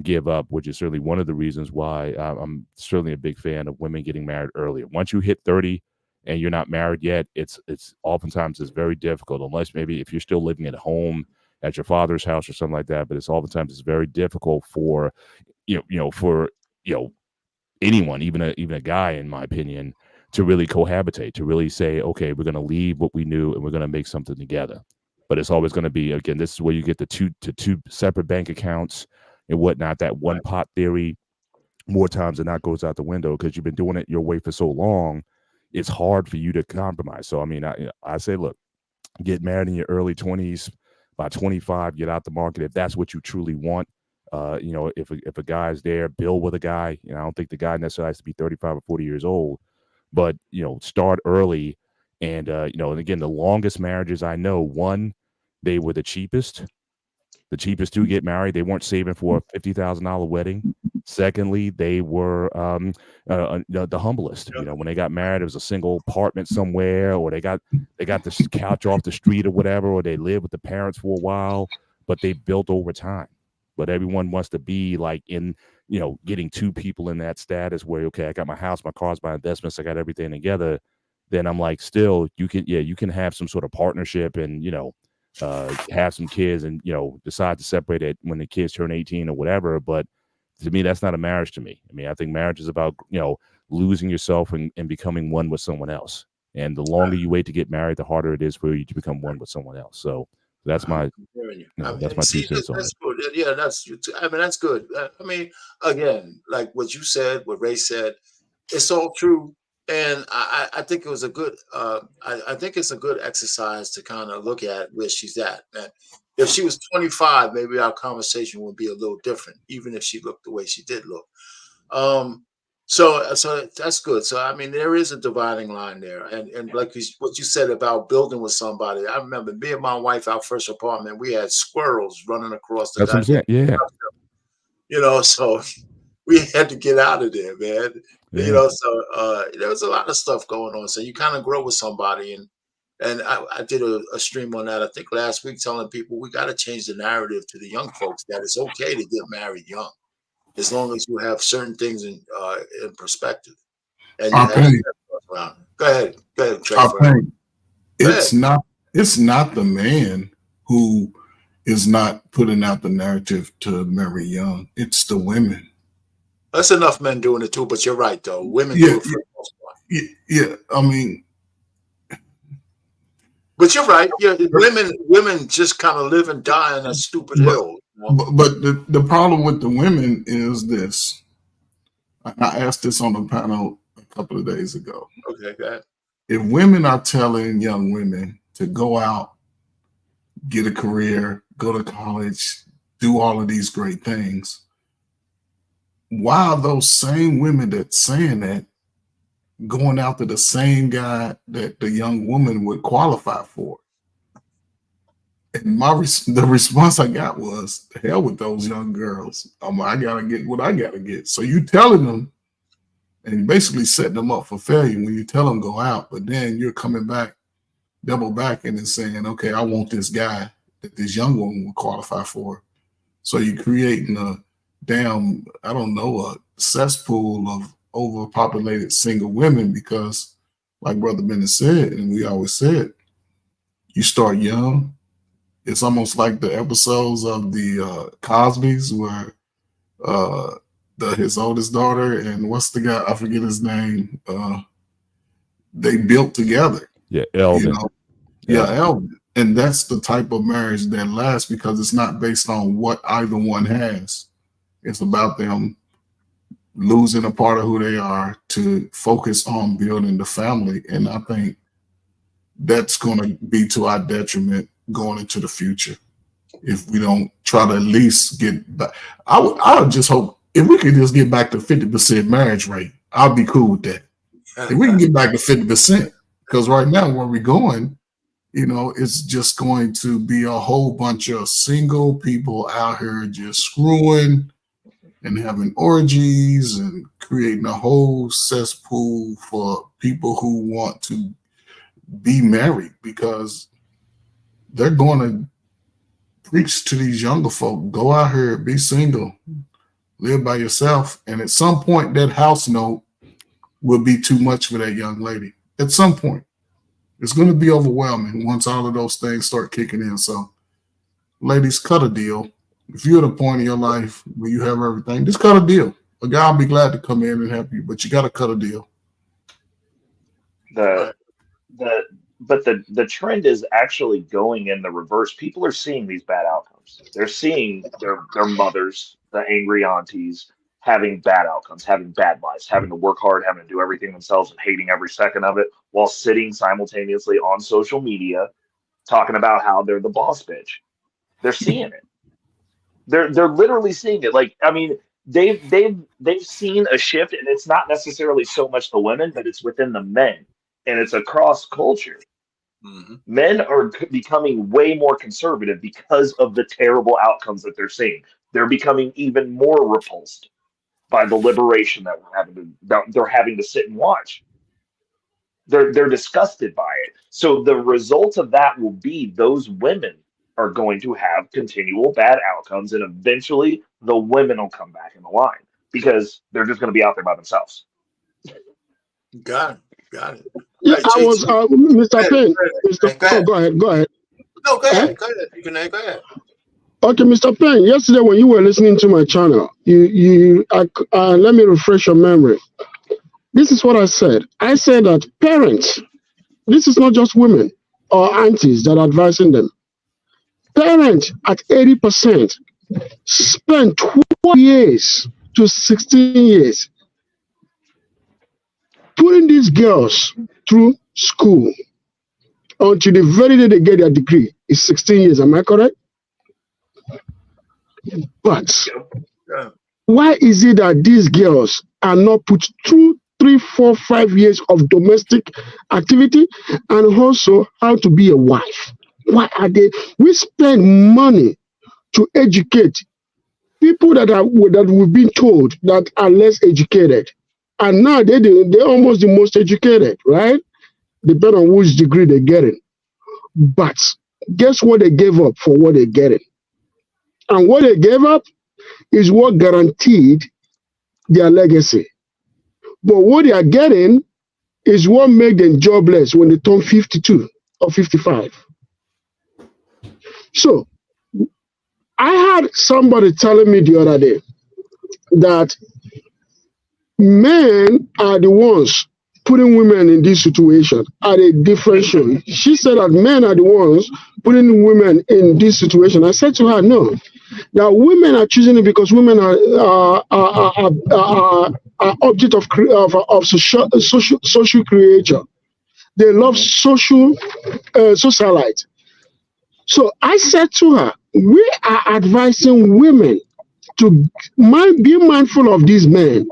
give up, which is certainly one of the reasons why I'm certainly a big fan of women getting married earlier. Once you hit 30 and you're not married yet, it's oftentimes it's very difficult, unless maybe if you're still living at home at your father's house or something like that. But it's oftentimes it's very difficult for anyone, even a guy, in my opinion, to really cohabitate, to really say, okay, we're going to leave what we knew and we're going to make something together. But it's always going to be, again, this is where you get the two separate bank accounts and whatnot. That one pot theory, more times than not, goes out the window because you've been doing it your way for so long. It's hard for you to compromise. So, I mean, I say, look, get married in your early 20s. By 25, get out the market if that's what you truly want. You know, if a guy's there, build with a guy. You know, I don't think the guy necessarily has to be 35 or 40 years old, but you know, start early. And you know, and again, the longest marriages I know, one, they were the cheapest to get married. They weren't saving for a $50,000 wedding. Secondly, they were the humblest. You know, when they got married, it was a single apartment somewhere, or they got this couch off the street or whatever, or they lived with the parents for a while, but they built over time. But everyone wants to be like in, you know, getting two people in that status where, okay, I got my house, my cars, my investments, I got everything together. Then I'm like, still, you can have some sort of partnership and, you know, have some kids and, you know, decide to separate it when the kids turn 18 or whatever. But to me, that's not a marriage to me. I mean, I think marriage is about, you know, losing yourself and becoming one with someone else. And the longer you wait to get married, the harder it is for you to become one with someone else. So that's my, that's my 2 cents on it. Good. Yeah, I mean, that's good. I mean, again, like what you said, what Ray said, it's all true. And I think it was a good, I think it's a good exercise to kind of look at where she's at. Man. If she was 25, maybe our conversation would be a little different, even if she looked the way she did look. So that's good. So I mean, there is a dividing line there, and like what you said about building with somebody. I remember me and my wife, our first apartment, we had squirrels running across the. That's what I'm saying. Yeah. You know, so we had to get out of there, man. Yeah. You know, so there was a lot of stuff going on. So you kind of grow with somebody, and I did a stream on that, I think last week, telling people we got to change the narrative to the young folks that it's okay to get married young, as long as you have certain things in perspective. And you have go ahead, Trey. It's not the man who is not putting out the narrative to marry young. It's the women. That's enough men doing it too, but you're right though. Women do it for the most part. Yeah, I mean, but you're right. Yeah, women just kind of live and die on a stupid hill. You know? But the problem with the women is this. I asked this on the panel a couple of days ago. Okay, go ahead. If women are telling young women to go out, get a career, go to college, do all of these great things, why are those same women that's saying that going after the same guy that the young woman would qualify for? And the response I got was, the hell with those young girls. I gotta get what I gotta get. So you telling them and basically setting them up for failure when you tell them go out, but then you're coming back, double backing and saying, okay, I want this guy that this young woman will qualify for. So you're creating a damn, I don't know, a cesspool of overpopulated single women because, like Brother Bennett said, and we always said, you start young. It's almost like the episodes of the Cosbys where his oldest daughter and what's the guy, I forget his name, they built together. Yeah, Elvin. You know? Yeah, Elvin. And that's the type of marriage that lasts because it's not based on what either one has. It's about them losing a part of who they are to focus on building the family. And I think that's going to be to our detriment going into the future if we don't try to at least get back. I would just hope if we could just get back to 50% marriage rate, I'll be cool with that. If we can get back to 50%, because right now where we're going, you know, it's just going to be a whole bunch of single people out here just screwing and having orgies and creating a whole cesspool for people who want to be married because they're going to preach to these younger folk, go out here, be single, live by yourself. And at some point, that house note will be too much for that young lady. At some point, it's going to be overwhelming once all of those things start kicking in. So, ladies, cut a deal. If you're at a point in your life where you have everything, just cut a deal. A guy will be glad to come in and help you, but you got to cut a deal. But the trend is actually going in the reverse. People are seeing these bad outcomes. They're seeing their mothers, the angry aunties, having bad outcomes, having bad lives, having to work hard, having to do everything themselves and hating every second of it while sitting simultaneously on social media talking about how they're the boss bitch. They're seeing it. They're literally seeing it. Like, I mean, they've seen a shift, and it's not necessarily so much the women, but it's within the men, and it's across culture. Mm-hmm. Men are becoming way more conservative because of the terrible outcomes that they're seeing. They're becoming even more repulsed by the liberation that they're having to sit and watch. They're disgusted by it. So the result of that will be those women are going to have continual bad outcomes, and eventually the women will come back in the line because they're just going to be out there by themselves. Got it. Yeah, right, I was Mr. Payne. Go ahead. No, go ahead. You can go ahead. Okay, Mr. Payne. Yesterday, when you were listening to my channel, let me refresh your memory. This is what I said. I said that parents, this is not just women or aunties that are advising them. Parents at 80% spend 12 years to 16 years putting these girls through school until the very day they get their degree is 16 years. Am I correct? But why is it that these girls are not put through 3, 4, 5 years of domestic activity and also how to be a wife? Why are they? We spend money to educate people that we've been told that are less educated, and now they're almost the most educated, right? Depending on which degree they're getting. But guess what they gave up for what they're getting? And what they gave up is what guaranteed their legacy. But what they are getting is what made them jobless when they turn 52 or 55. So I had somebody telling me the other day that men are the ones putting women in this situation at a different show. She said that men are the ones putting women in this situation. I said to her, no, that women are choosing it because women are object of social creature. They love socialite. So I said to her, we are advising women to be mindful of these men.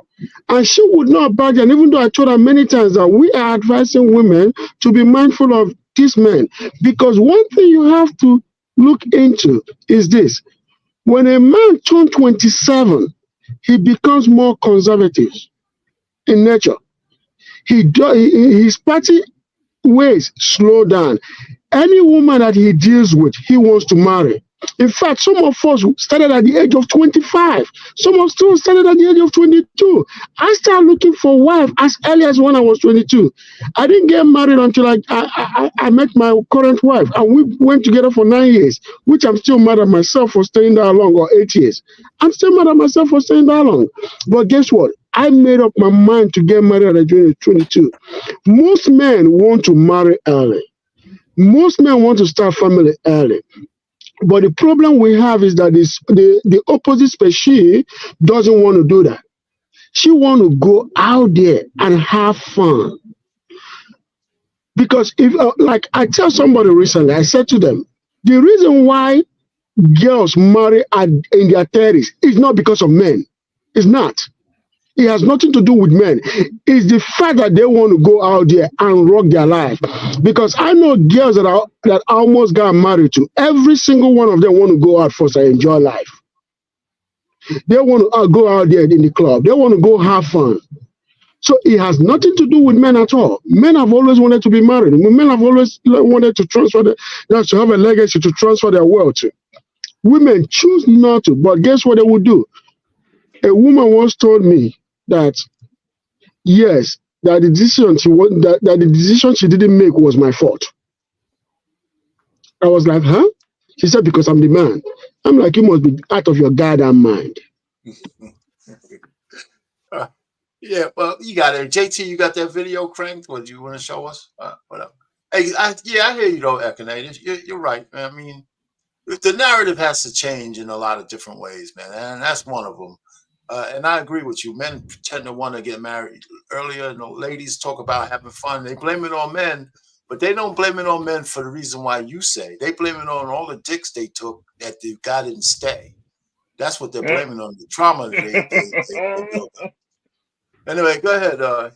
And she would not budge. And even though I told her many times that we are advising women to be mindful of these men, because one thing you have to look into is this. When a man turns 27, he becomes more conservative in nature. His party ways slow down. Any woman that he deals with, he wants to marry. In fact, some of us started at the age of 25. Some of us started at the age of 22. I started looking for a wife as early as when I was 22. I didn't get married until I met my current wife, and we went together for 9 years, which I'm still mad at myself for staying that long, or 8 years. I'm still mad at myself for staying that long. But guess what? I made up my mind to get married at the age of 22. Most men want to marry early. Most men want to start family early. But the problem we have is that the opposite species doesn't want to do that. She want to go out there and have fun. Because if, like I tell somebody recently, I said to them, the reason why girls marry in their 30s is not because of men. It's not. It has nothing to do with men. It's the fact that they want to go out there and rock their life. Because I know girls that almost got married to. Every single one of them want to go out first and enjoy life. They want to go out there in the club. They want to go have fun. So it has nothing to do with men at all. Men have always wanted to be married. Men have always wanted to transfer to have a legacy to transfer their wealth to. Women choose not to. But guess what they would do? A woman once told me that yes, that the decision she didn't make was my fault. I was like, huh? She said, because I'm the man. I'm like, you must be out of your goddamn mind. Yeah, well, you got it. JT, you got that video cranked? What do you want to show us? Whatever. Hey, I hear you though, Ekene. You're right, man. I mean, the narrative has to change in a lot of different ways, man, and that's one of them. And I agree with you. Men tend to want to get married earlier. Ladies talk about having fun. They blame it on men, but they don't blame it on men for the reason why you say. They blame it on all the dicks they took that the guy didn't stay. That's what they're blaming on, the trauma that they built up. Anyway, go ahead. Go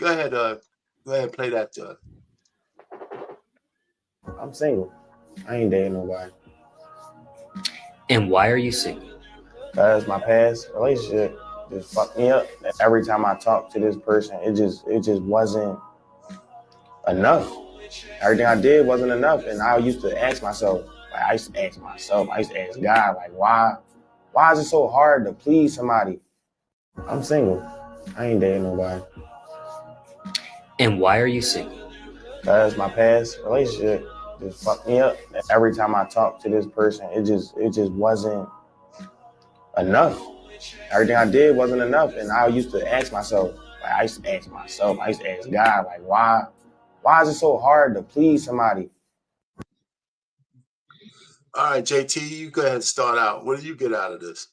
ahead. Play that. I'm single. I ain't dating nobody. And why are you single? Because my past relationship just fucked me up. Every time I talk to this person, it just wasn't enough. Everything I did wasn't enough. And I used to ask myself, I used to ask God, like, why is it so hard to please somebody? I'm single. I ain't dating nobody. And why are you single? Because my past relationship just fucked me up. Every time I talk to this person, it just wasn't enough. Everything I did wasn't enough. And I used to ask myself, I used to ask God, like, why is it so hard to please somebody? All right, JT, you go ahead and start out. What do you get out of this?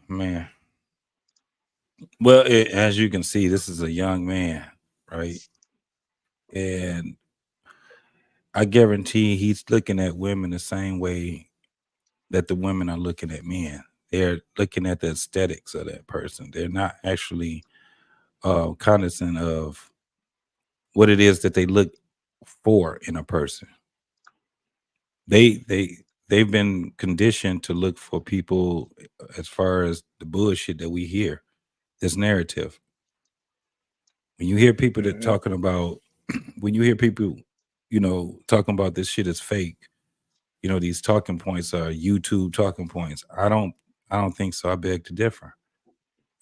Man. Well, as you can see, this is a young man, right? And I guarantee he's looking at women the same way that the women are looking at men. They're looking at the aesthetics of that person. They're not actually cognizant of what it is that they look for in a person. They've been conditioned to look for people as far as the bullshit that we hear, this narrative. When you hear people that talking about, when you hear people, talking about this shit is fake, these talking points are YouTube talking points. I don't think so. I beg to differ.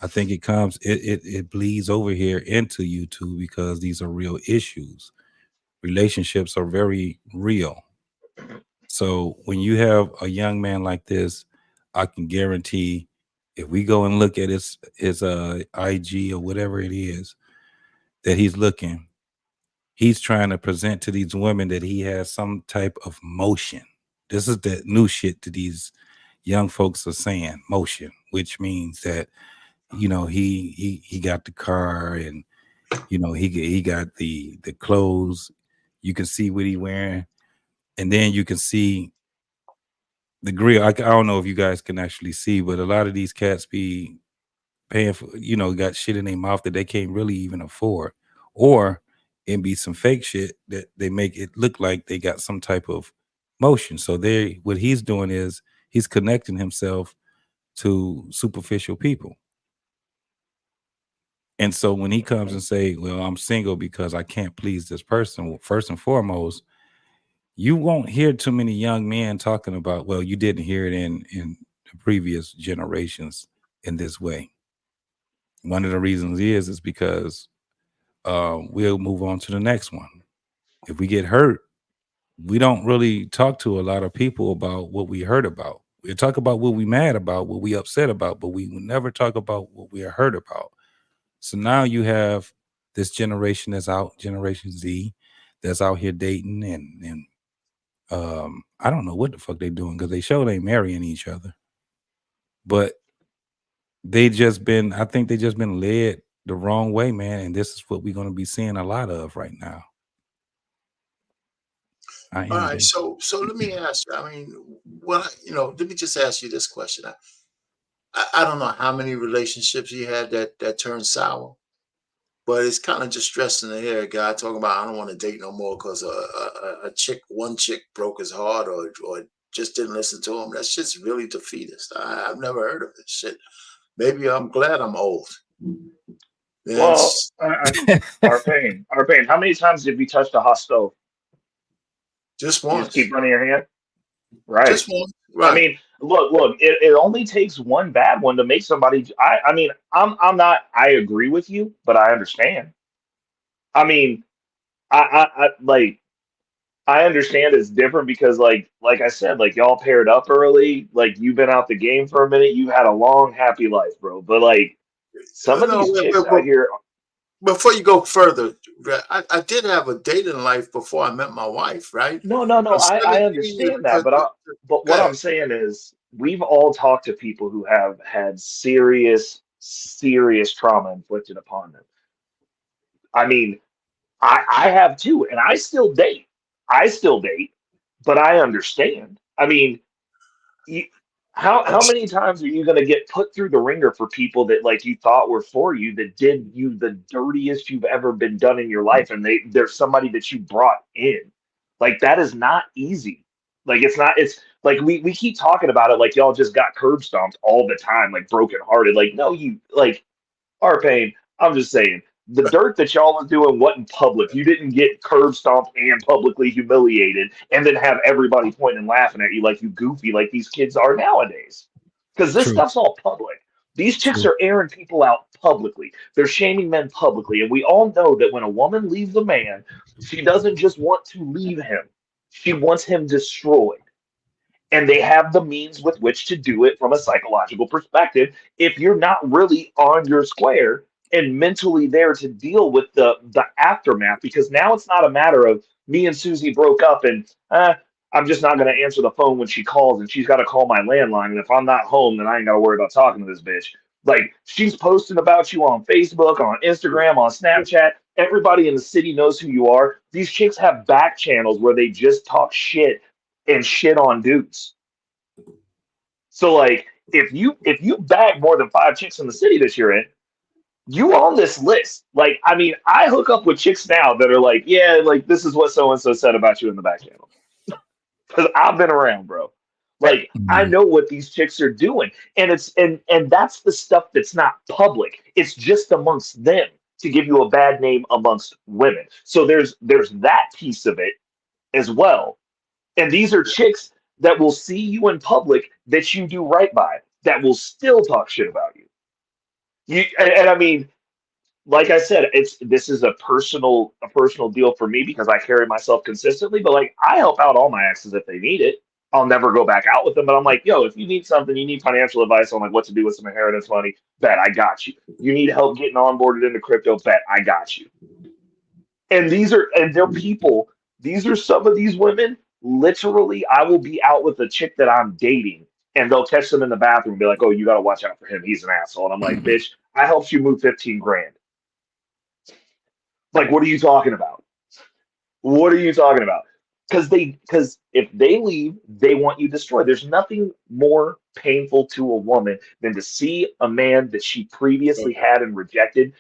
I think it bleeds over here into YouTube because these are real issues. Relationships are very real. So when you have a young man like this, I can guarantee if we go and look at his IG or whatever it is that he's looking, he's trying to present to these women that he has some type of motion. This is the new shit that these young folks are saying, motion, which means that, he got the car and, he got the clothes. You can see what he wearing. And then you can see the grill. I don't know if you guys can actually see, but a lot of these cats be paying for, got shit in their mouth that they can't really even afford. Or it be some fake shit that they make it look like they got some type of motion. So what he's doing is he's connecting himself to superficial people. And so when he comes and say, well, I'm single because I can't please this person, first and foremost, you won't hear too many young men talking about, well, you didn't hear it in the previous generations in this way. One of the reasons is because we'll move on to the next one. If we get hurt, we don't really talk to a lot of people about what we heard about. We talk about what we mad about, what we upset about, but we will never talk about what we are hurt about. So now you have this generation that's out, Generation Z, that's out here dating and I don't know what the fuck they doing because they show they marrying each other. But I think they just been led the wrong way, man. And this is what we're going to be seeing a lot of right now. All right. So let me ask you, I mean, let me just ask you this question. I don't know how many relationships you had that turned sour, but it's kind of distressing to hear a guy talking about, I don't want to date no more because one chick broke his heart or just didn't listen to him. That's just really defeatist. I've never heard of this shit. Maybe I'm glad I'm old. Well, Arpain, how many times have you touched a hot stove? Just once. You just keep running your hand? Right. Just once. Right. I mean, look, it only takes one bad one to make somebody. I mean, I'm not. I agree with you, but I understand. I mean, I understand it's different because, like I said, like y'all paired up early. Like you've been out the game for a minute. You had a long, happy life, bro. But like some of these chicks out here. Before you go further, I did have a dating life before I met my wife, right? No. I understand that, but what I'm saying is we've all talked to people who have had serious trauma inflicted upon them. I mean, I have too, and I still date, but I understand. I mean, how many times are you going to get put through the ringer for people that like you thought were for you, that did you the dirtiest you've ever been done in your life, and there's somebody that you brought in? Like, that is not easy. Like, it's not. It's like we keep talking about it like y'all just got curb stomped all the time, like brokenhearted. Like, no, you like R-Pain. I'm just saying, the dirt that y'all was doing wasn't public. You didn't get curb stomped and publicly humiliated and then have everybody pointing and laughing at you like you goofy, like these kids are nowadays. Because this True. stuff's all public. These chicks True. are airing people out publicly. They're shaming men publicly. And we all know that when a woman leaves a man, she doesn't just want to leave him. She wants him destroyed. And they have the means with which to do it from a psychological perspective if you're not really on your square and mentally there to deal with the aftermath. Because now it's not a matter of me and Susie broke up and I'm just not going to answer the phone when she calls, and she's got to call my landline, and if I'm not home, then I ain't got to worry about talking to this bitch. Like, she's posting about you on Facebook, on Instagram, on Snapchat. Everybody in the city knows who you are. These chicks have back channels where they just talk shit and shit on dudes. So like, if you bag more than 5 chicks in the city that you're in, you on this list. Like, I mean, I hook up with chicks now that are like, yeah, like, this is what so and so said about you in the back channel. Because I've been around, bro. Like, I know what these chicks are doing. And it's and that's the stuff that's not public. It's just amongst them to give you a bad name amongst women. So there's that piece of it as well. And these are chicks that will see you in public that you do right by, that will still talk shit about you. And I mean, like I said, this is a personal deal for me because I carry myself consistently. But like, I help out all my exes if they need it. I'll never go back out with them. But I'm like, yo, if you need something, you need financial advice on like what to do with some inheritance money, bet I got you. You need help getting onboarded into crypto, bet I got you. And they're people. These are some of these women. Literally, I will be out with a chick that I'm dating, and they'll catch them in the bathroom and be like, "Oh, you got to watch out for him. He's an asshole." And I'm like, "Bitch, I helped you move 15 grand. Like, what are you talking about? What are you talking about?" Because if they leave, they want you destroyed. There's nothing more painful to a woman than to see a man that she previously had and rejected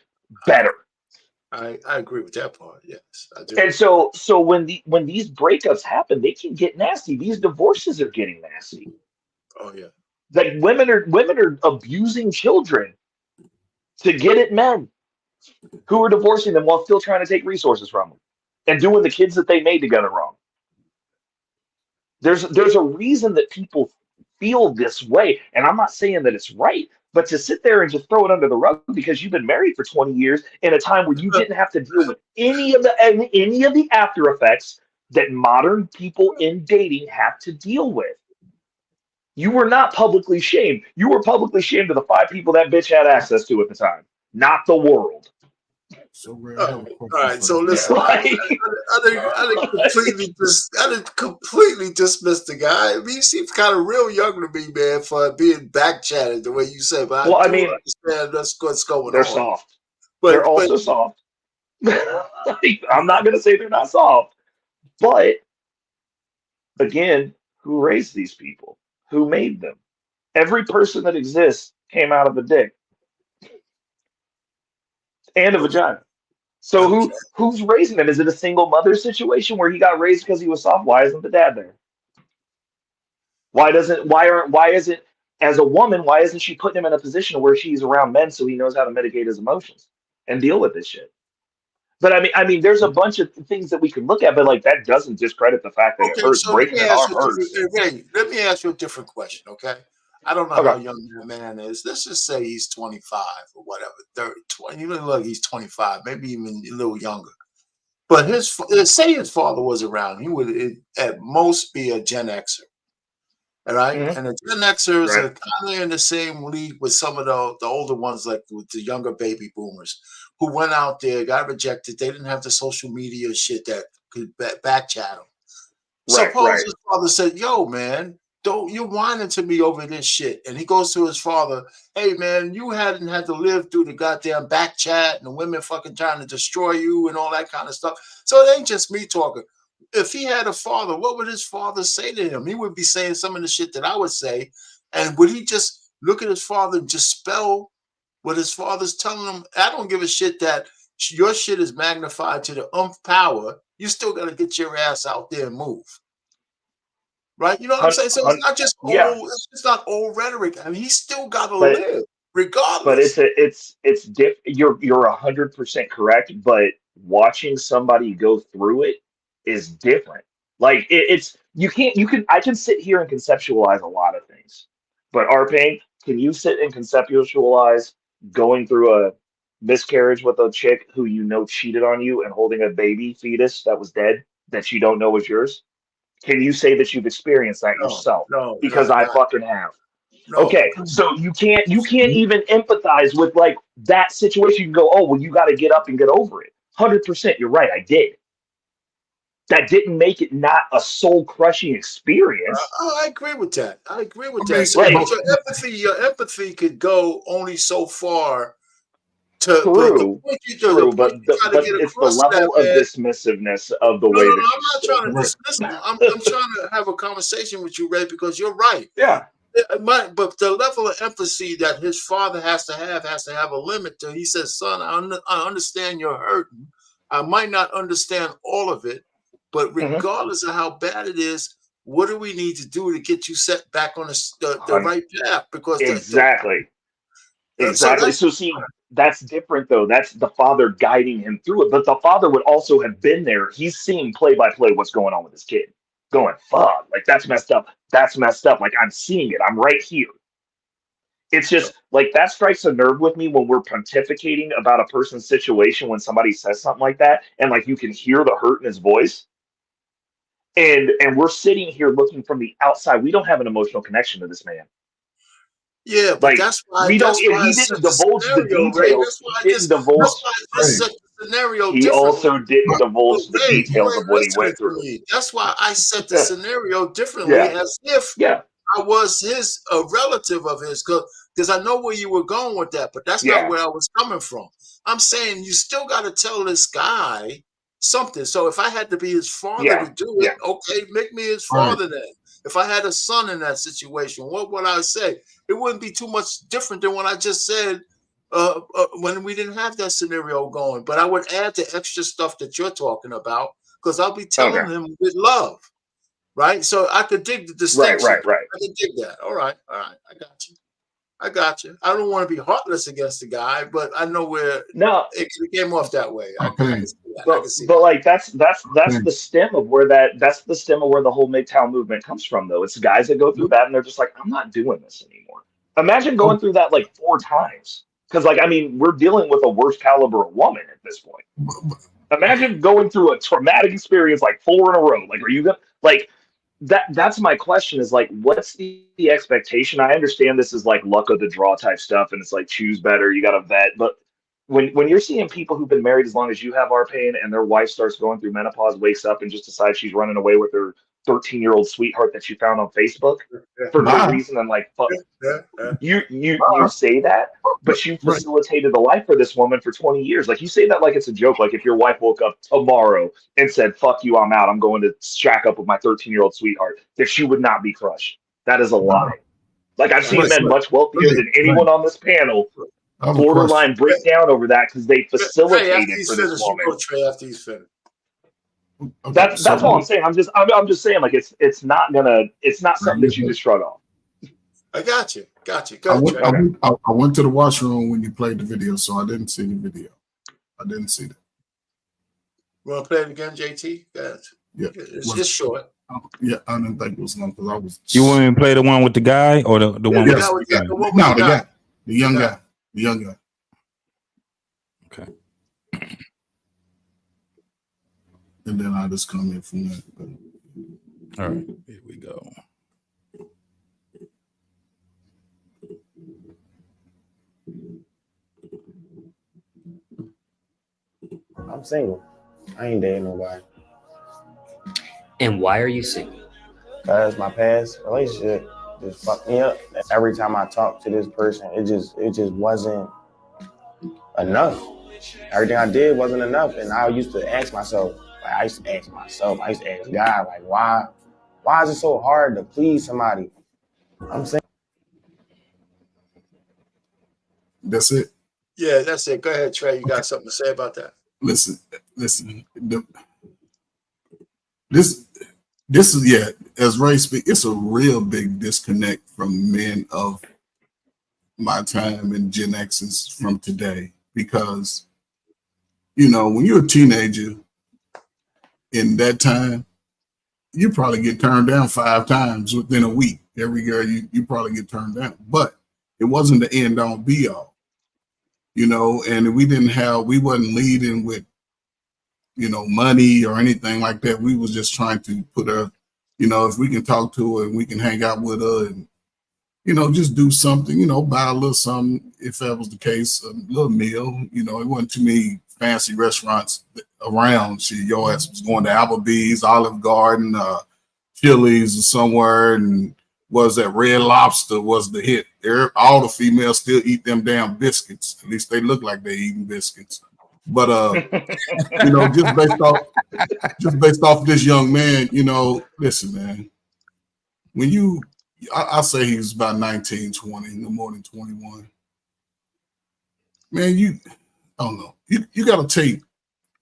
better. I agree with that part. Yes, I do. And so when these breakups happen, they can get nasty. These divorces are getting nasty. Oh yeah. Like, women are abusing children to get at men who are divorcing them while still trying to take resources from them and doing the kids that they made together wrong. There's a reason that people feel this way, and I'm not saying that it's right. But to sit there and just throw it under the rug because you've been married for 20 years in a time where you didn't have to deal with any of the after effects that modern people in dating have to deal with. You were not publicly shamed. You were publicly shamed to the 5 people that bitch had access to at the time, not the world. So all right, so listen, I didn't completely dismiss the guy. I mean, he seems kind of real young to me, man, for being back chatted the way you said. But I mean, understand that's what's going on. They're soft. But they're also soft. I'm not going to say they're not soft, but again, who raised these people? Who made them? Every person that exists came out of a dick and a vagina. So who's raising them? Is it a single mother situation where he got raised because he was soft? Why isn't the dad there? Why isn't as a woman, why isn't she putting him in a position where she's around men so he knows how to mitigate his emotions and deal with this shit? But I mean, there's a bunch of things that we can look at, but like, that doesn't discredit the fact that it hurts. Breaking an arm hurts. Let me ask you a different question, okay? I don't know how young that man is. Let's just say he's 25 or whatever, 30, 20. Even look, he's 25, maybe even a little younger. But say his father was around, he would at most be a Gen Xer, all right? Mm-hmm. And the Gen Xers are kind of in the same league with some of the older ones, like with the younger baby boomers, who went out there, got rejected. They didn't have the social media shit that could back chat them. Suppose his father said, "Yo, man, you're whining to me over this shit." And he goes to his father, "Hey, man, you hadn't had to live through the goddamn back chat and the women fucking trying to destroy you and all that kind of stuff. So it ain't just me talking. if he had a father, what would his father say to him? He would be saying some of the shit that I would say. And would he just look at his father and just spell what his father's telling him? I don't give a shit that your shit is magnified to the power. You still got to get your ass out there and move. Right? You know what I'm saying? So it's not just it's just not old rhetoric. I mean, he's still got to live, regardless. But it's different. You're 100% correct. But watching somebody go through it is different. Like I can sit here and conceptualize a lot of things. But Arpain, can you sit and conceptualize going through a miscarriage with a chick who you know cheated on you and holding a baby fetus that was dead that you don't know was yours? Can you say that you've experienced that yourself? No, because I fucking have. No. Okay, so you can't even empathize with like that situation. You can go, oh well, you got to get up and get over it. 100%, you're right. I did. That didn't make it not a soul crushing experience. I agree with that. So your empathy could go only so far. True, but it's the level of dismissiveness of the way that I'm not trying to dismiss it. I'm trying to have a conversation with you, Ray, because you're right. Yeah. But the level of empathy that his father has to have a limit to. He says, son, I understand you're hurting. I might not understand all of it, but regardless of how bad it is, what do we need to do to get you set back on the right path? Because exactly. So see, that's different though. That's the father guiding him through it. But the father would also have been there. He's seeing play by play what's going on with his kid. Going, fuck, like that's messed up. That's messed up. Like I'm seeing it. I'm right here. It's just like that strikes a nerve with me when we're pontificating about a person's situation when somebody says something like that, and like you can hear the hurt in his voice. And we're sitting here looking from the outside. We don't have an emotional connection to this man. Yeah, but like, that's why he didn't divulge the details. He didn't divulge the scenario. He also didn't divulge the details of what he went through. That's why I set the scenario differently, as if I was a relative of his, because I know where you were going with that, but that's not where I was coming from. I'm saying you still got to tell this guy something. So if I had to be his father to do it, okay, make me his father then. If I had a son in that situation, what would I say? It wouldn't be too much different than what I just said when we didn't have that scenario going. But I would add the extra stuff that you're talking about because I'll be telling him with love, right? So I could dig the distinction. Right. I could dig that. All right. I got you. I don't want to be heartless against the guy, but I know where it came off that way. Okay. But like that's the stem of where that's the stem of where the whole MGTOW movement comes from, though. It's guys that go through that and they're just like, I'm not doing this anymore. Imagine going through that like 4 times. Because like, I mean, we're dealing with a worse caliber of woman at this point. Imagine going through a traumatic experience like 4 in a row. Like, are you gonna like that's my question is like, what's the expectation? I understand this is like luck of the draw type stuff, and it's like choose better, you gotta vet, but when you're seeing people who've been married as long as you have, Arpain, and their wife starts going through menopause, wakes up and just decides she's running away with her 13-year-old sweetheart that she found on Facebook for no reason, and like, fuck, you say that, but you facilitated the life for this woman for 20 years. Like you say that like it's a joke. Like if your wife woke up tomorrow and said, "Fuck you, I'm out. I'm going to shack up with my 13-year-old sweetheart," that she would not be crushed. That is a lie. Like I've seen men much wealthier than anyone on this panel borderline break down over that because they facilitated for this woman. After he's finished. That's all I'm saying. I'm just saying like it's not something that you just shrug off. I got you. I went to the washroom when you played the video, so I didn't see the video. I didn't see that. You want to play it again, JT? Yeah, it's just short. Yeah, I didn't think it was long because I was. You want me to play the one with the guy or the one with the guy? No, the guy, the young guy. The young guy. Okay. And then I just come in from that. All right, here we go. I'm single. I ain't dating nobody. And why are you single? Because my past relationship just fucked me up. Every time I talk to this person, it just wasn't enough. Everything I did wasn't enough. And I used to ask myself, Like I used to ask myself, I used to ask God, like, why is it so hard to please somebody? I'm saying that's it. Yeah, that's it. Go ahead, Trey. You got something to say about that? Listen. This is as Ray speak, it's a real big disconnect from men of my time and Gen X's from today, because when you're a teenager in that time, you probably get turned down 5 times within a week. Every girl you probably get turned down, but it wasn't the end all be all, and we wasn't leading with money or anything like that. We was just trying to put her, if we can talk to her and we can hang out with her and just do something, buy a little something, if that was the case, a little meal. It wasn't too many fancy restaurants around. Your ass was going to Applebee's, Olive Garden, Chili's or somewhere, and was that Red Lobster was the hit. All the females still eat them damn biscuits. At least they look like they eating biscuits. But just based off this young man, listen, man, when I say he was about 19, 20, no more than 21. Man, I don't know. You got to take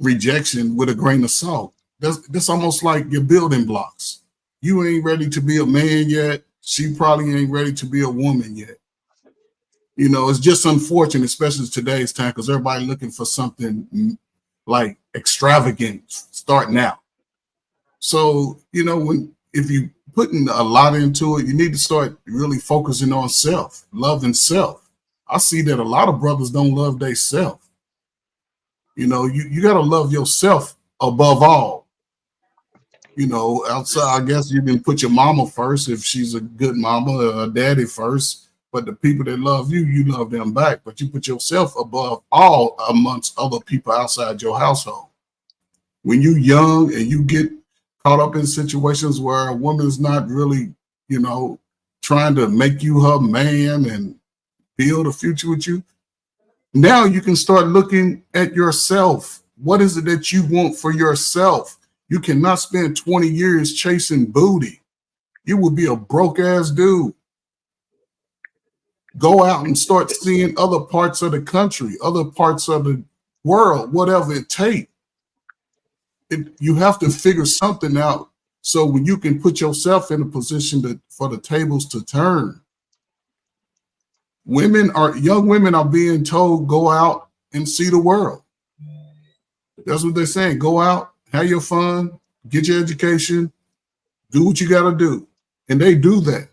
rejection with a grain of salt. That's almost like your building blocks. You ain't ready to be a man yet. She probably ain't ready to be a woman yet. It's just unfortunate, especially today's time, because everybody looking for something like extravagant starting out. So, if you putting a lot into it, you need to start really focusing on self, loving self. I see that a lot of brothers don't love their self. You got to love yourself above all. Outside, I guess you can put your mama first if she's a good mama, or daddy first. But the people that love you, you love them back. But you put yourself above all amongst other people outside your household. When you're young and you get caught up in situations where a woman's not really, trying to make you her man and build a future with you, now you can start looking at yourself. What is it that you want for yourself? You cannot spend 20 years chasing booty. You will be a broke ass dude. Go out and start seeing other parts of the country, other parts of the world, whatever it takes. You have to figure something out so when you can put yourself in a position for the tables to turn. Young women are being told, go out and see the world. That's what they're saying. Go out, have your fun, get your education, do what you got to do. And they do that.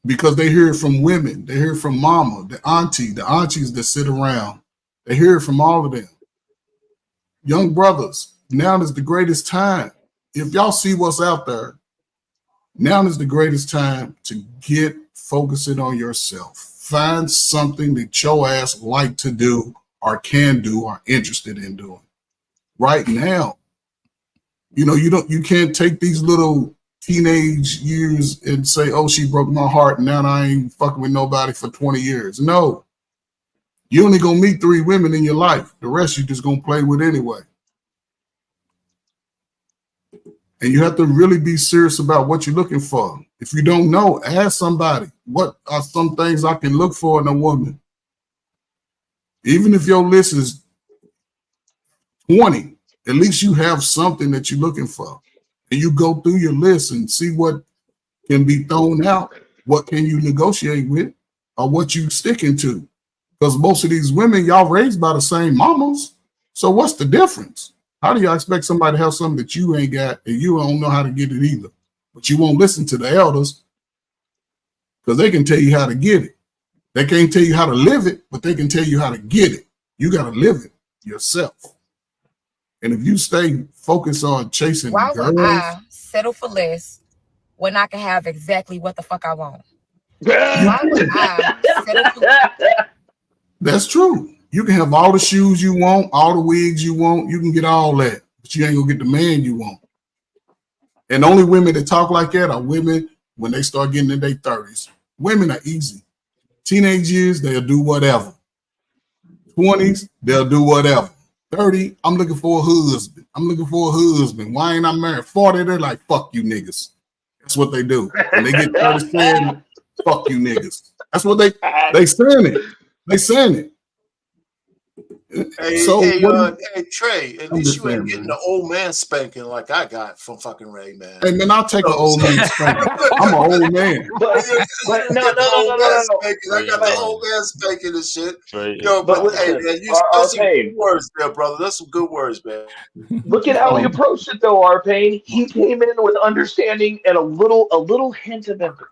Because they hear it from women, they hear it from mama, the aunties that sit around. They hear it from all of them. Young brothers, now is the greatest time. If y'all see what's out there, now is the greatest time to get focusing on yourself. Find something that your ass like to do or can do or interested in doing. Right now, you can't take these little teenage years and say, oh, she broke my heart and now I ain't fucking with nobody for 20 years. No. You only gonna meet 3 women in your life. The rest you just gonna play with anyway. And you have to really be serious about what you're looking for. If you don't know, ask somebody, what are some things I can look for in a woman? Even if your list is 20, at least you have something that you're looking for. And you go through your list and see what can be thrown out, what can you negotiate with, or what you sticking to. Because most of these women, y'all raised by the same mamas. So what's the difference? How do y'all expect somebody to have something that you ain't got and you don't know how to get it either? But you won't listen to the elders because they can tell you how to get it. They can't tell you how to live it, but they can tell you how to get it. You got to live it yourself. And if you stay focused on chasing Why girls, would I settle for less when I can have exactly what the fuck I want? Why would I settle for? That's true. You can have all the shoes you want, all the wigs you want. You can get all that, but you ain't gonna get the man you want. And only women that talk like that are women when they start getting in their 30s. Women are easy. Teenage years, they'll do whatever. 20s, they'll do whatever. 30, I'm looking for a husband. Why ain't I married? 40, they're like, fuck you niggas. That's what they do. When they get 37, fuck you niggas. That's what they saying it. They saying it. Hey, So hey, Trey, at I'm least just you ain't saying, getting man. the old man spanking like I got from fucking Ray, man. Hey man, I'll take an old man spanking. I'm an old man. But no. Spanking. I got the old man spanking and shit. Yo, but hey listen, man, you those some good R-Pain, words there, brother. That's some good words, man. look at how he approached it though, R-Pain. He came in with understanding and a little hint of empathy.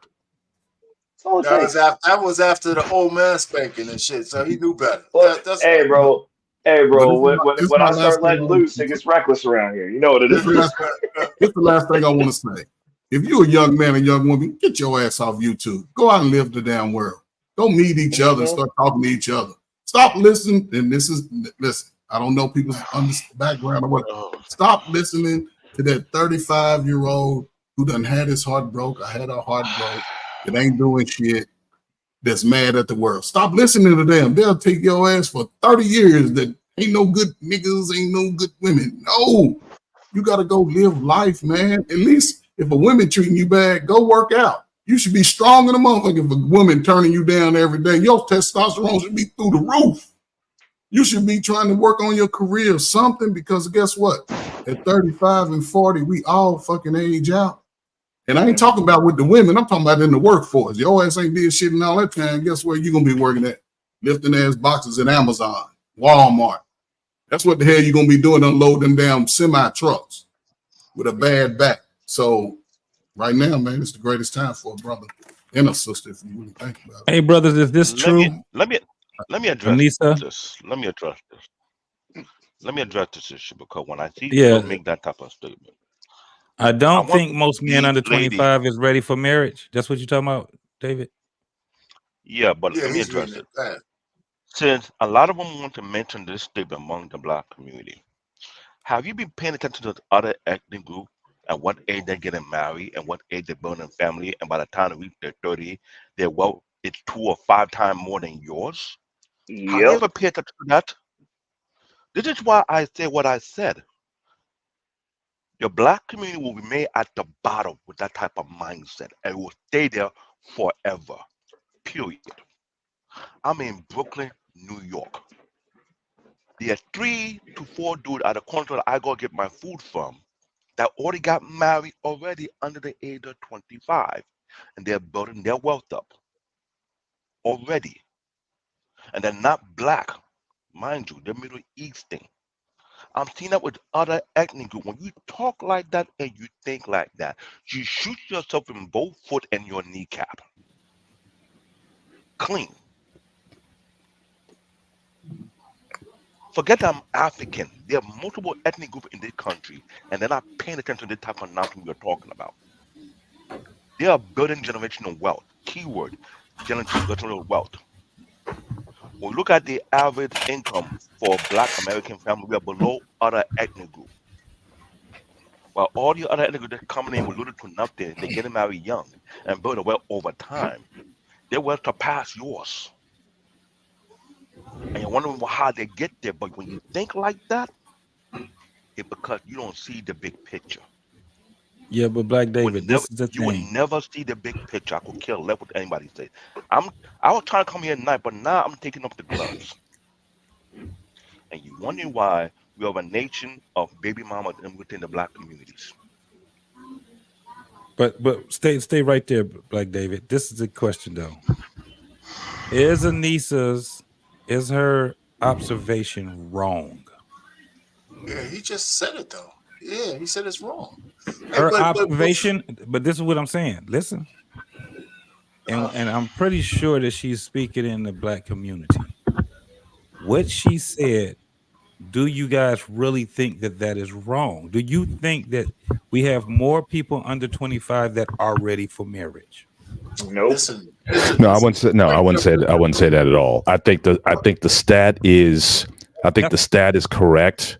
That's all it takes. That was after the old man spanking and shit, so he knew better. Well, That's hey, bro. But When my I last start thing. letting loose, it gets reckless around here. You know what it is. Here's the last thing I want to say. If you're a young man and young woman, get your ass off YouTube. Go out and live the damn world. Go meet each other and start talking to each other. Stop listening. And listen. I don't know people's background or what. Stop listening to that 35-year-old who done had his heart broke or had her heart broke. That ain't doing shit. That's mad at the world. Stop listening to them. They'll take your ass for 30 years. That ain't no good niggas, ain't no good women. No, you got to go live life, man. At least if a woman treating you bad, go work out. You should be strong in a motherfucker. If a woman turning you down every day, your testosterone should be through the roof. You should be trying to work on your career or something, because guess what? At 35 and 40, we all fucking age out. And I ain't talking about with the women. I'm talking about in the workforce. Your ass ain't did shit in all that time. Guess where you going to be working at? Lifting ass boxes at Amazon, Walmart. That's what the hell you going to be doing, unload them damn semi-trucks with a bad back. So right now, man, it's the greatest time for a brother and a sister, if you really think about it. Hey, brothers, is this true? Let me address Anissa? this. Let me address this issue, because when I see people make that type of statement, I don't think want most men these under ladies- 25 is ready for marriage. That's what you're talking about, David? Yeah, but let me he's address reading it. it. Since a lot of them want to mention this statement among the Black community, have you been paying attention to the other ethnic group and what age they're getting married and what age they're building a family, and by the time they reach their 30, their wealth is 2 or 5 times more than yours? Have you ever paid attention to that? This is why I say what I said. The Black community will remain at the bottom with that type of mindset, and will stay there forever. Period. I'm in Brooklyn, New York. There are 3 to 4 dudes at the corner that I go get my food from that already got married already under the age of 25, and they're building their wealth up already. And they're not Black, mind you, they're Middle Eastern. I'm seeing that with other ethnic groups. When you talk like that and you think like that, you shoot yourself in both foot and your kneecap. Clean. Forget I'm African. There are multiple ethnic groups in this country, and they're not paying attention to the type of nonsense we're talking about. They are building generational wealth. Keyword, generational wealth. When we look at the average income for Black American family, we are below other ethnic groups. While all the other ethnic groups are coming in with little to nothing, they're getting married young and building wealth over time. Their wealth surpass yours. And you're wondering how they get there. But when you think like that, it's because you don't see the big picture. Yeah, but Black David, this is the you would thing. never see the big picture. I could care less what anybody says. I was trying to come here tonight, but now I'm taking off the gloves. And you're wondering why we have a nation of baby mamas within the Black communities. But stay right there, Black David. This is the question though. Is her observation wrong? Yeah, he just said it though. Yeah, he said it's wrong. Her observation, but this is what I'm saying. Listen. And I'm pretty sure that she's speaking in the Black community. What she said, do you guys really think that is wrong? Do you think that we have more people under 25 that are ready for marriage? Nope. No, I wouldn't say. No, I wouldn't say. I wouldn't say that at all. I think the stat is. I think the stat is correct,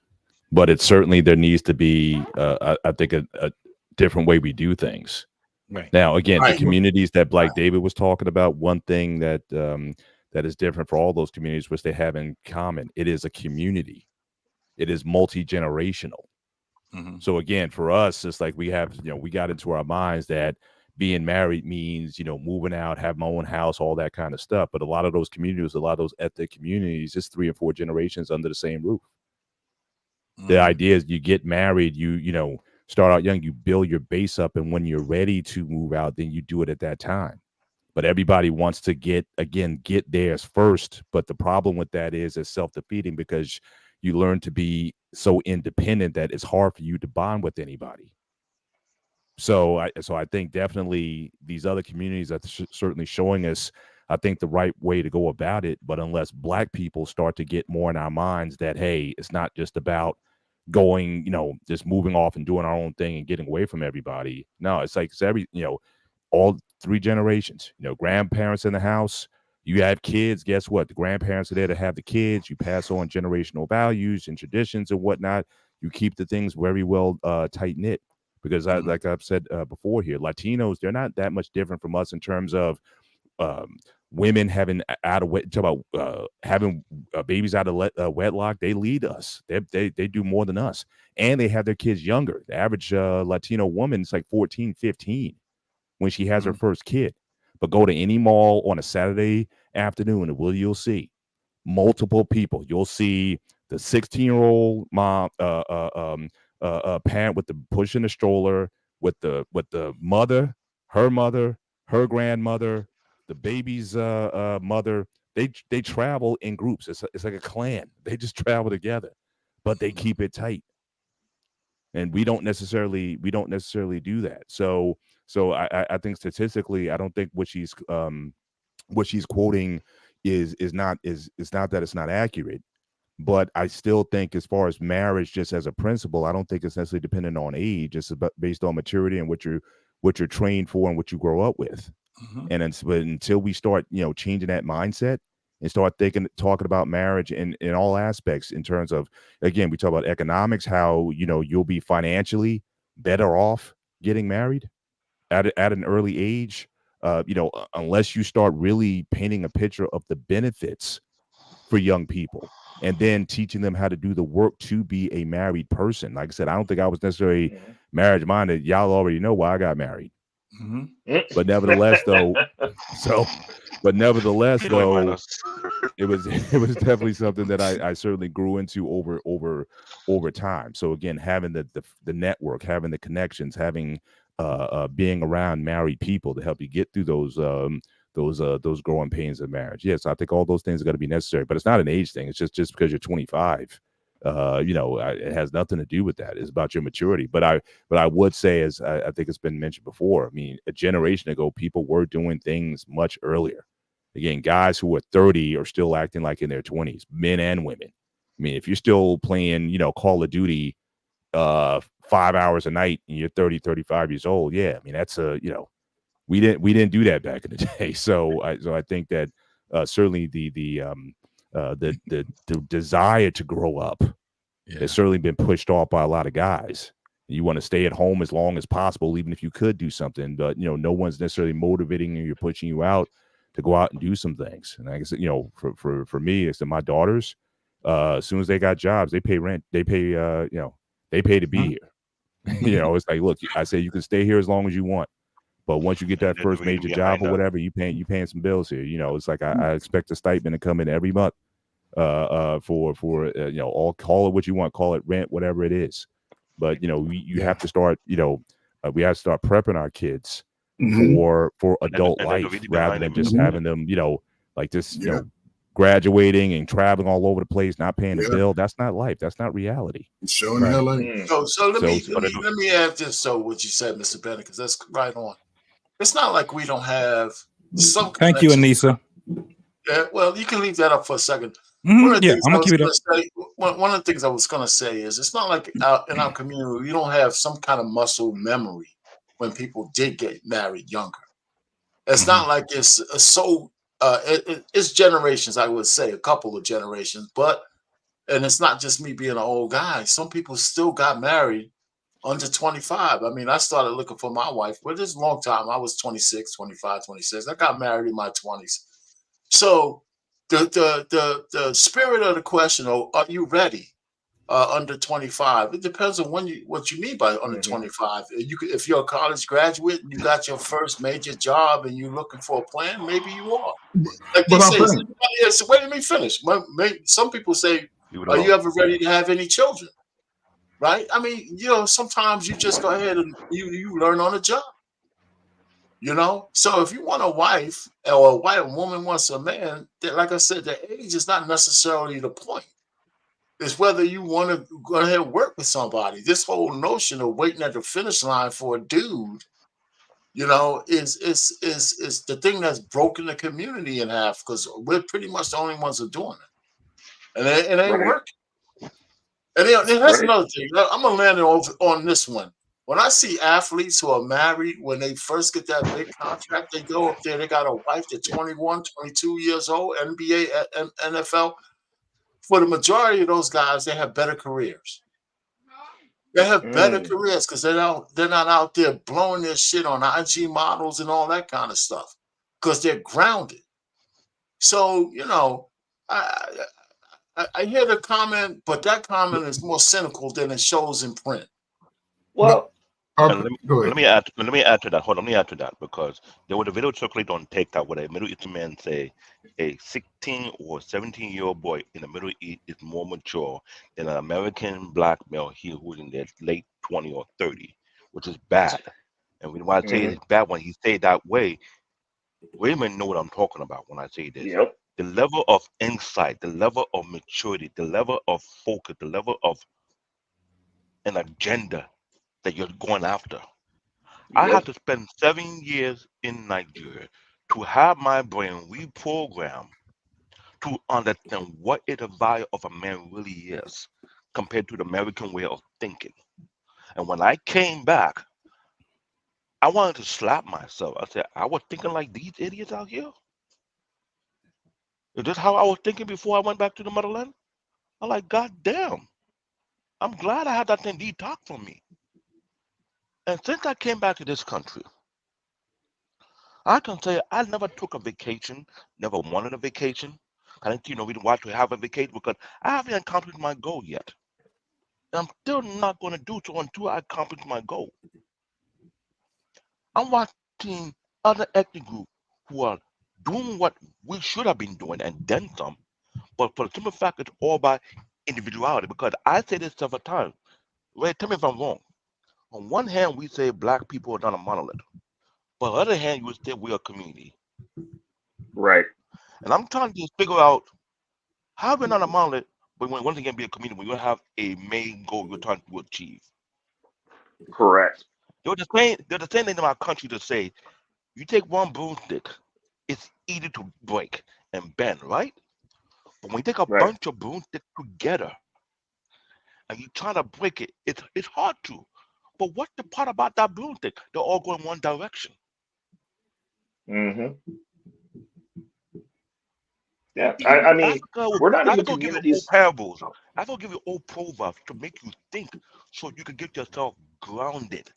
but it certainly there needs to be. I think a different way we do things. Right. Now, again, the communities that Black David was talking about. One thing that that is different for all those communities, which they have in common, it is a community. It is multi-generational. So again, for us, it's like we have, we got into our minds that being married means, moving out, have my own house, all that kind of stuff. But a lot of those communities, a lot of those ethnic communities, it's 3 and 4 generations under the same roof. The idea is you get married, you start out young, you build your base up, and when you're ready to move out, then you do it at that time. But everybody wants to get theirs first. But the problem with that is it's self-defeating, because you learn to be so independent that it's hard for you to bond with anybody. So I think definitely these other communities are certainly showing us, I think, the right way to go about it. But unless Black people start to get more in our minds that, hey, it's not just about going, just moving off and doing our own thing and getting away from everybody. No, it's like all 3 generations, grandparents in the house, you have kids, guess what? The grandparents are there to have the kids. You pass on generational values and traditions and whatnot. You keep the things very well tight knit, because like I've said before here, Latinos, they're not that much different from us in terms of women having having babies out of wedlock. They lead us. They do more than us, and they have their kids younger. The average Latino woman is like 14, 15 when she has her first kid. But go to any mall on a Saturday afternoon, and you'll see multiple people. You'll see the 16-year-old mom, parent with the pushing the stroller, with the mother, her grandmother, the baby's mother. They travel in groups. It's like a clan. They just travel together, but they keep it tight. And we don't necessarily do that. So I think statistically, I don't think what she's quoting is not that it's not accurate, but I still think as far as marriage, just as a principle, I don't think it's necessarily dependent on age. It's based on maturity and what you're trained for and what you grow up with. And until we start, changing that mindset and start talking about marriage in all aspects, in terms of, again, we talk about economics, how, you'll be financially better off getting married at an early age, unless you start really painting a picture of the benefits for young people and then teaching them how to do the work to be a married person. Like I said, I don't think I was necessarily marriage minded. Y'all already know why I got married. But nevertheless, though, it was definitely something that I certainly grew into over time. So again, having the network, having the connections, having being around married people to help you get through those growing pains of marriage. Yes, I think all those things are going to be necessary, but it's not an age thing. It's just because you're 25. It has nothing to do with that. It's about your maturity. But I would say, as I think it's been mentioned before, I mean, a generation ago, people were doing things much earlier. Again, guys who are 30 are still acting like in their 20s, men and women. I mean, if you're still playing, Call of Duty 5 hours a night and you're 30, 35 years old, yeah, I mean, that's we didn't do that back in the day. So I think that certainly the desire to grow up has certainly been pushed off by a lot of guys. You want to stay at home as long as possible, even if you could do something, but no one's necessarily motivating you or pushing you out to go out and do some things. And like I said, for me, it's that my daughters, as soon as they got jobs, they pay rent, they pay to be here. It's like, look, I say you can stay here as long as you want, but once you get that first major job or whatever, you paying some bills here. It's like I expect a stipend to come in every month for all, call it what you want, call it rent, whatever it is. But you have to start, we have to start prepping our kids for adult life, rather than just having them, like this, graduating and traveling all over the place, not paying the bill. That's not life. That's not reality. Showing LA. So let me add this. So what you said, Mr. Bennett, because that's right on. It's not like we don't have some. Thank you, Anissa. Yeah, well, you can leave that up for a second. I'm gonna keep it up. One of the things I was going to say is it's not like in our community we don't have some kind of muscle memory when people did get married younger. It's not like it's it's generations. I would say a couple of generations, and it's not just me being an old guy. Some people still got married under 25. I mean, I started looking for my wife, but this is a long time. I was 26, 25, 26. I got married in my 20s. So the spirit of the question, are you ready? under 25. It depends on what you mean by under 25. You could, if you're a college graduate and you got your first major job and you're looking for a plan, maybe you are. Like they say, so wait, let me finish. Some people say, are you ever ready to have any children? Right? I mean, sometimes you just go ahead and you learn on the job. So if you want a wife or a woman wants a man, like I said, the age is not necessarily the point. It's whether you want to go ahead and work with somebody. This whole notion of waiting at the finish line for a dude, is the thing that's broken the community in half, because we're pretty much the only ones who are doing it, and it ain't working. And that's another thing. I'm gonna land on this one. When I see athletes who are married, when they first get that big contract, they go up there, they got a wife that's 21, 22 years old, NBA, NFL. For the majority of those guys, they have better careers. They have better careers because they're not out there blowing their shit on IG models and all that kind of stuff, because they're grounded. So, I hear the comment, but that comment is more cynical than it shows in print. Well, let me add to that. Hold on, let me add to that, because there was a video circulated on TikTok where a Middle Eastern man say a 16 or 17-year-old boy in the Middle East is more mature than an American black male here who's in their late 20 or 30, which is bad. And when I say it's bad, when he say that way, women know what I'm talking about when I say this. Yep. The level of insight, the level of maturity, the level of focus, the level of an agenda that you're going after. I had to spend 7 years in Nigeria to have my brain reprogrammed to understand what the value of a man really is compared to the American way of thinking. And when I came back, I wanted to slap myself. I said, I was thinking like these idiots out here. Is this how I was thinking before I went back to the motherland? I'm like, God damn. I'm glad I had that thing detox from me. And since I came back to this country, I can say I never took a vacation, never wanted a vacation. I didn't see no reason why to have a vacation, because I haven't accomplished my goal yet. And I'm still not going to do so until I accomplish my goal. I'm watching other ethnic groups who are doing what we should have been doing and then some, but for the simple fact it's all about individuality. Because I say this several times. Ray, tell me if I'm wrong. On one hand, we say black people are not a monolith. But on the other hand, you would say we're a community. Right. And I'm trying to figure out how we're not a monolith, but when once again be a community, we're going to have a main goal we're trying to achieve. Correct. They're the same thing in our country to say, you take one broomstick, it's easy to break and bend, right? But when you take a bunch of broomsticks together and you try to break it, it's hard to. But what's the part about that broomstick? They're all going one direction. Yeah, I mean, we're not even communities. Parables. I will give you old proverbs to make you think, so you can get yourself grounded.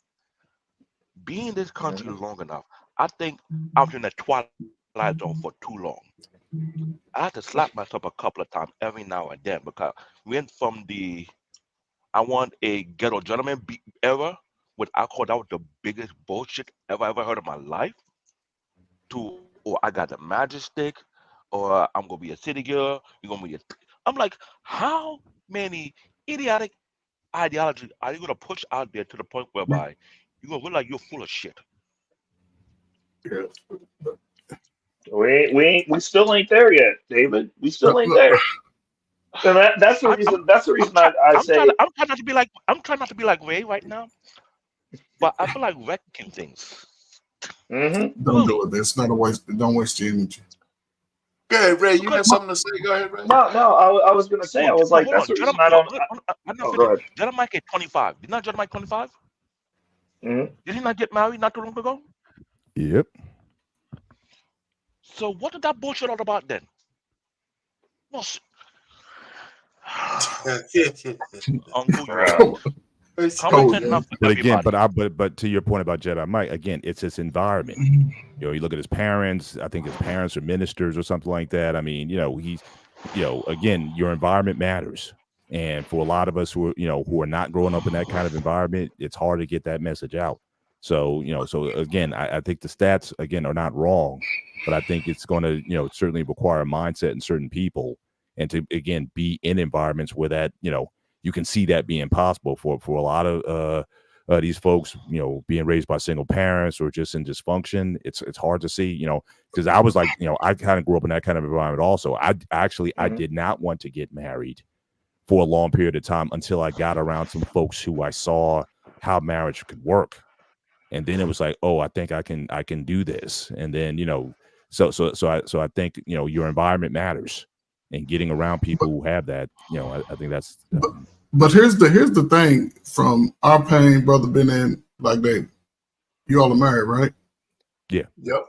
Being in this country long enough, I think I was in the twilight zone for too long. I had to slap myself a couple of times every now and then, because we went from the I want a ghetto gentleman era, which I call that was the biggest bullshit ever heard of my life, to, or I got the magic stick, or I'm gonna be a city girl, you're gonna be I'm like, how many idiotic ideologies are you gonna push out there to the point whereby you're gonna realize you're full of shit? We still ain't there yet, David. We still ain't there. And that's the reason. That's the reason I say I'm trying not to be like Ray right now, but I feel like wrecking things. Don't do it. It's not a waste. Don't waste your energy. Go ahead, Ray. You have something to say? Go ahead, Ray. No. I was gonna say. I was like, that's the reason I don't. Go ahead. Jordan Mike at 25. Did not Jordan Mike 25? Did he not get married not too long ago? Yep. So what is that bullshit all about then? Well, But again, but to your point about Jedi Mike, again, it's his environment. You know, you look at his parents. I think his parents are ministers or something like that. I mean, he's, again, your environment matters. And for a lot of us who are not growing up in that kind of environment, it's hard to get that message out. So, so again, I think the stats again are not wrong, but I think it's going to, certainly require a mindset in certain people, and to again be in environments where that, you can see that being possible for a lot of these folks, being raised by single parents or just in dysfunction. It's hard to see, because I was like, I kind of grew up in that kind of environment also. I did not want to get married for a long period of time until I got around some folks who I saw how marriage could work. And then it was like, oh, I think I can do this. And then, so I think, your environment matters, and getting around people who have that, I think that's. But here's the thing from our pain, Brother Ben and Black David. You all are married, right? Yeah. Yep.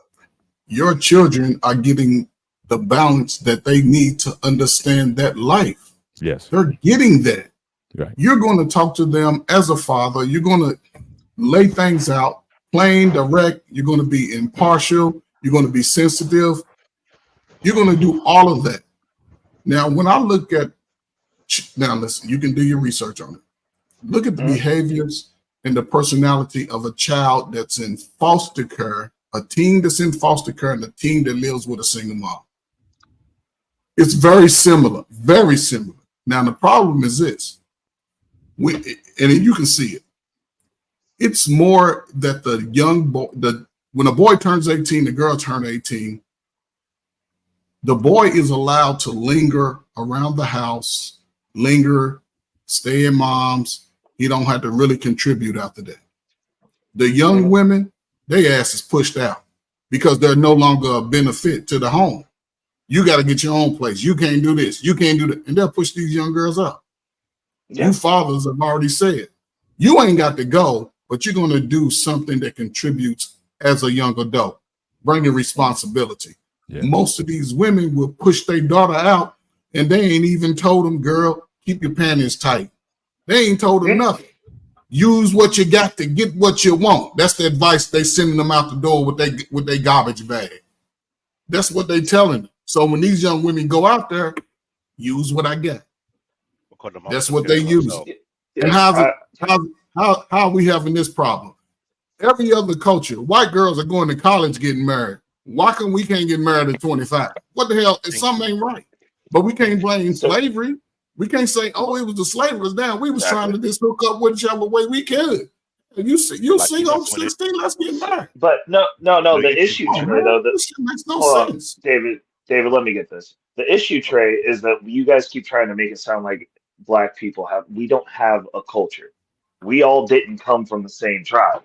Your children are getting the balance that they need to understand that life. Yes. They're getting that. Right. You're going to talk to them as a father. You're going to lay things out, plain, direct. You're going to be impartial. You're going to be sensitive. You're going to do all of that. Now, when I look at, now listen, you can do your research on it. Look at the behaviors and the personality of a child that's in foster care, a teen that's in foster care, and a teen that lives with a single mom. It's very similar, very similar. Now, the problem is this, and you can see it. It's more that the young boy, when a boy turns 18, the girl turns 18, the boy is allowed to linger around the house, stay in mom's. He don't have to really contribute after that. The young women, their ass is pushed out because they're no longer a benefit to the home. You got to get your own place. You can't do this. You can't do that. And they'll push these young girls up. Yeah. You fathers have already said, you ain't got to go, but you're going to do something that contributes as a young adult, bringing responsibility. Yeah. Most of these women will push their daughter out, and they ain't even told them, girl, keep your panties tight. They ain't told them nothing. Use what you got to get what you want. That's the advice they sending them out the door with their garbage bag. That's what they telling them. So when these young women go out there, use what I got. That's what they use. And how are we having this problem? Every other culture, white girls are going to college getting married. Why come we can't get married at 25? What the hell? Something ain't right. But we can't blame slavery. We can't say, oh, it was the slavers down. We was trying to just hook up whichever way we could. You sing on 16, let's get married. But no. The issue, Trey, though, this makes no sense. David, let me get this. The issue, Trey, is that you guys keep trying to make it sound like Black people we don't have a culture. We all didn't come from the same tribe.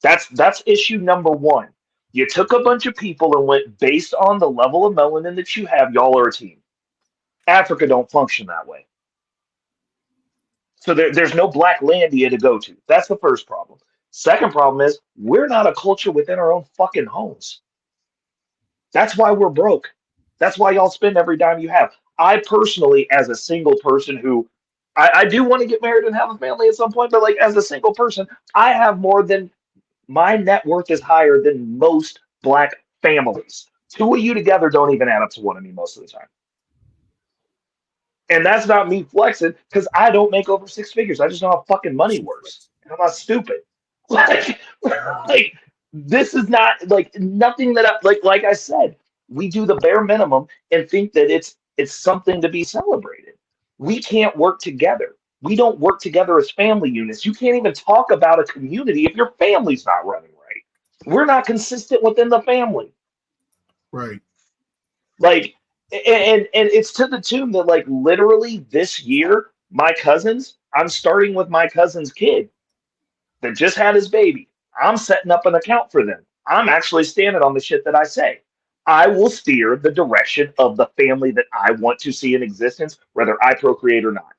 That's issue number one. You took a bunch of people and went based on the level of melanin that you have, y'all are a team. Africa don't function that way. So there's no Black Landia to go to. That's the first problem. Second problem is we're not a culture within our own fucking homes. That's why we're broke. That's why y'all spend every dime you have. I personally, as a single person who, I do want to get married and have a family at some point, but like as a single person, I have more than, my net worth is higher than most Black families. Two of you together don't even add up to one of me most of the time. And that's not me flexing because I don't make over six figures. I just know how fucking money works. And I'm not stupid. Like this is not like nothing that like I said, we do the bare minimum and think that it's something to be celebrated. We can't work together. We don't work together as family units. You can't even talk about a community if your family's not running right. We're not consistent within the family. Right. Like, and it's to the tune that like literally this year, my cousins, I'm starting with my cousin's kid that just had his baby. I'm setting up an account for them. I'm actually standing on the shit that I say. I will steer the direction of the family that I want to see in existence, whether I procreate or not.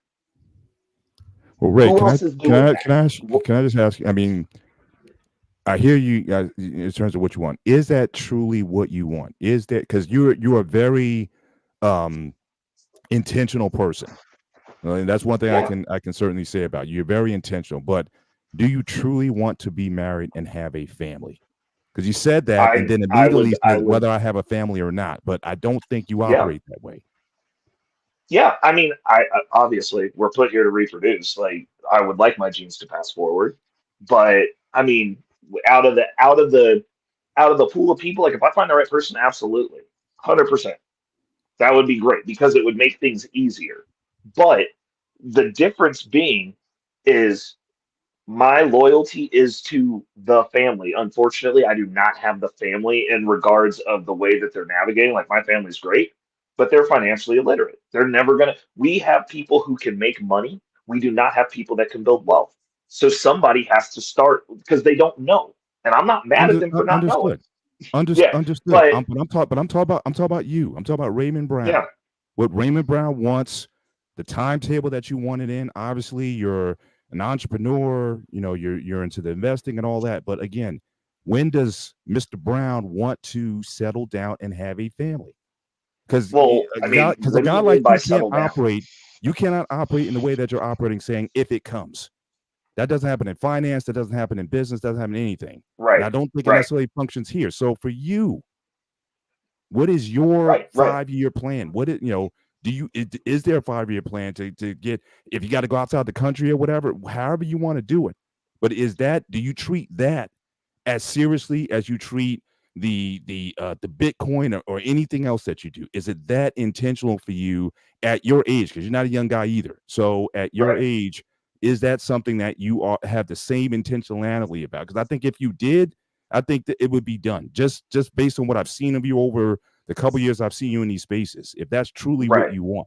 Well, Ray, can I just ask? I mean, I hear you guys in terms of what you want. Is that truly what you want? Is that because you're a very intentional person, and that's one thing I can certainly say about you. You're very intentional, but do you truly want to be married and have a family? Because you said that, and then immediately said whether I have a family or not. But I don't think you operate that way. Yeah, I mean, obviously we're put here to reproduce. Like, I would like my genes to pass forward, but I mean, out of the pool of people, like if I find the right person, absolutely, 100%, that would be great because it would make things easier. But the difference being is my loyalty is to the family. Unfortunately, I do not have the family in regards of the way that they're navigating. Like my family's great, but they're financially illiterate. They're never gonna. We have people who can make money. We do not have people that can build wealth. So somebody has to start because they don't know. And I'm not mad at them for not knowing. Understood. Yeah, Understood. but I'm talking about you. I'm talking about Raymond Brown. yeah, What Raymond Brown wants, the timetable that you wanted in. Obviously, you're an entrepreneur. You know, you're into the investing and all that. But again, when does Mr. Brown want to settle down and have a family? Because well, I mean, a what do guy you like mean by you settle can't down? operate. You cannot operate in the way that you're operating, saying if it comes. That doesn't happen in finance. That doesn't happen in business. Doesn't happen in anything. And I Right, don't think it right, necessarily functions here. So for you, what is your right. 5-year plan? What is, is there a 5-year plan to get, if you got to go outside the country or whatever, however you want to do it? But do you treat that as seriously as you treat the Bitcoin or anything else that you do? Is it that intentional for you at your age? Because you're not a young guy either. So at your Right. age, is that something that you have the same intentionality about? Because I think if you did, I think that it would be done just based on what I've seen of you over the couple years I've seen you in these spaces. If that's truly what Right. you want.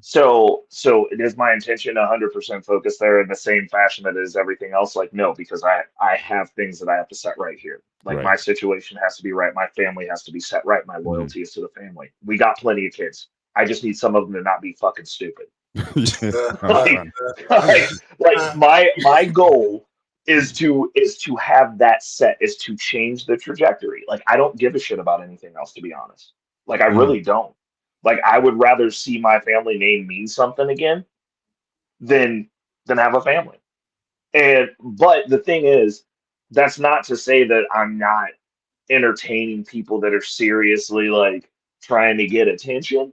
So it is my intention 100% focus there in the same fashion that it is everything else. Like, no, because I have things that I have to set right here. Like Right. my situation has to be right. My family has to be set right. My loyalty is to the family. We got plenty of kids. I just need some of them to not be fucking stupid. like my goal is to have that set, is to change the trajectory. Like I don't give a shit about anything else, to be honest. Like I really don't. Like I would rather see my family name mean something again than have a family. But the thing is, that's not to say that I'm not entertaining people that are seriously like trying to get attention.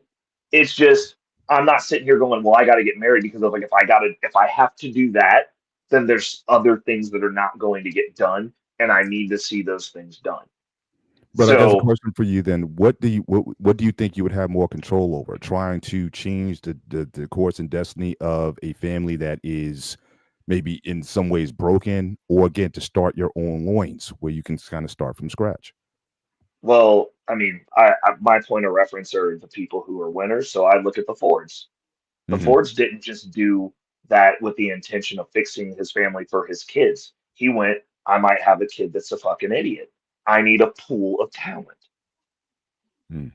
It's just I'm not sitting here going, well, I got to get married because of like if I have to do that, then there's other things that are not going to get done, and I need to see those things done. But I guess a So question for you then: what do you think you would have more control over? Trying to change the course and destiny of a family that is maybe in some ways broken, or again to start your own loins where you can kind of start from scratch? well, I mean, my point of reference are the people who are winners. So I look at the Fords. The Mhm. Fords didn't just do that with the intention of fixing his family for his kids. He went, I might have a kid that's a fucking idiot. I need a pool of talent. Mm.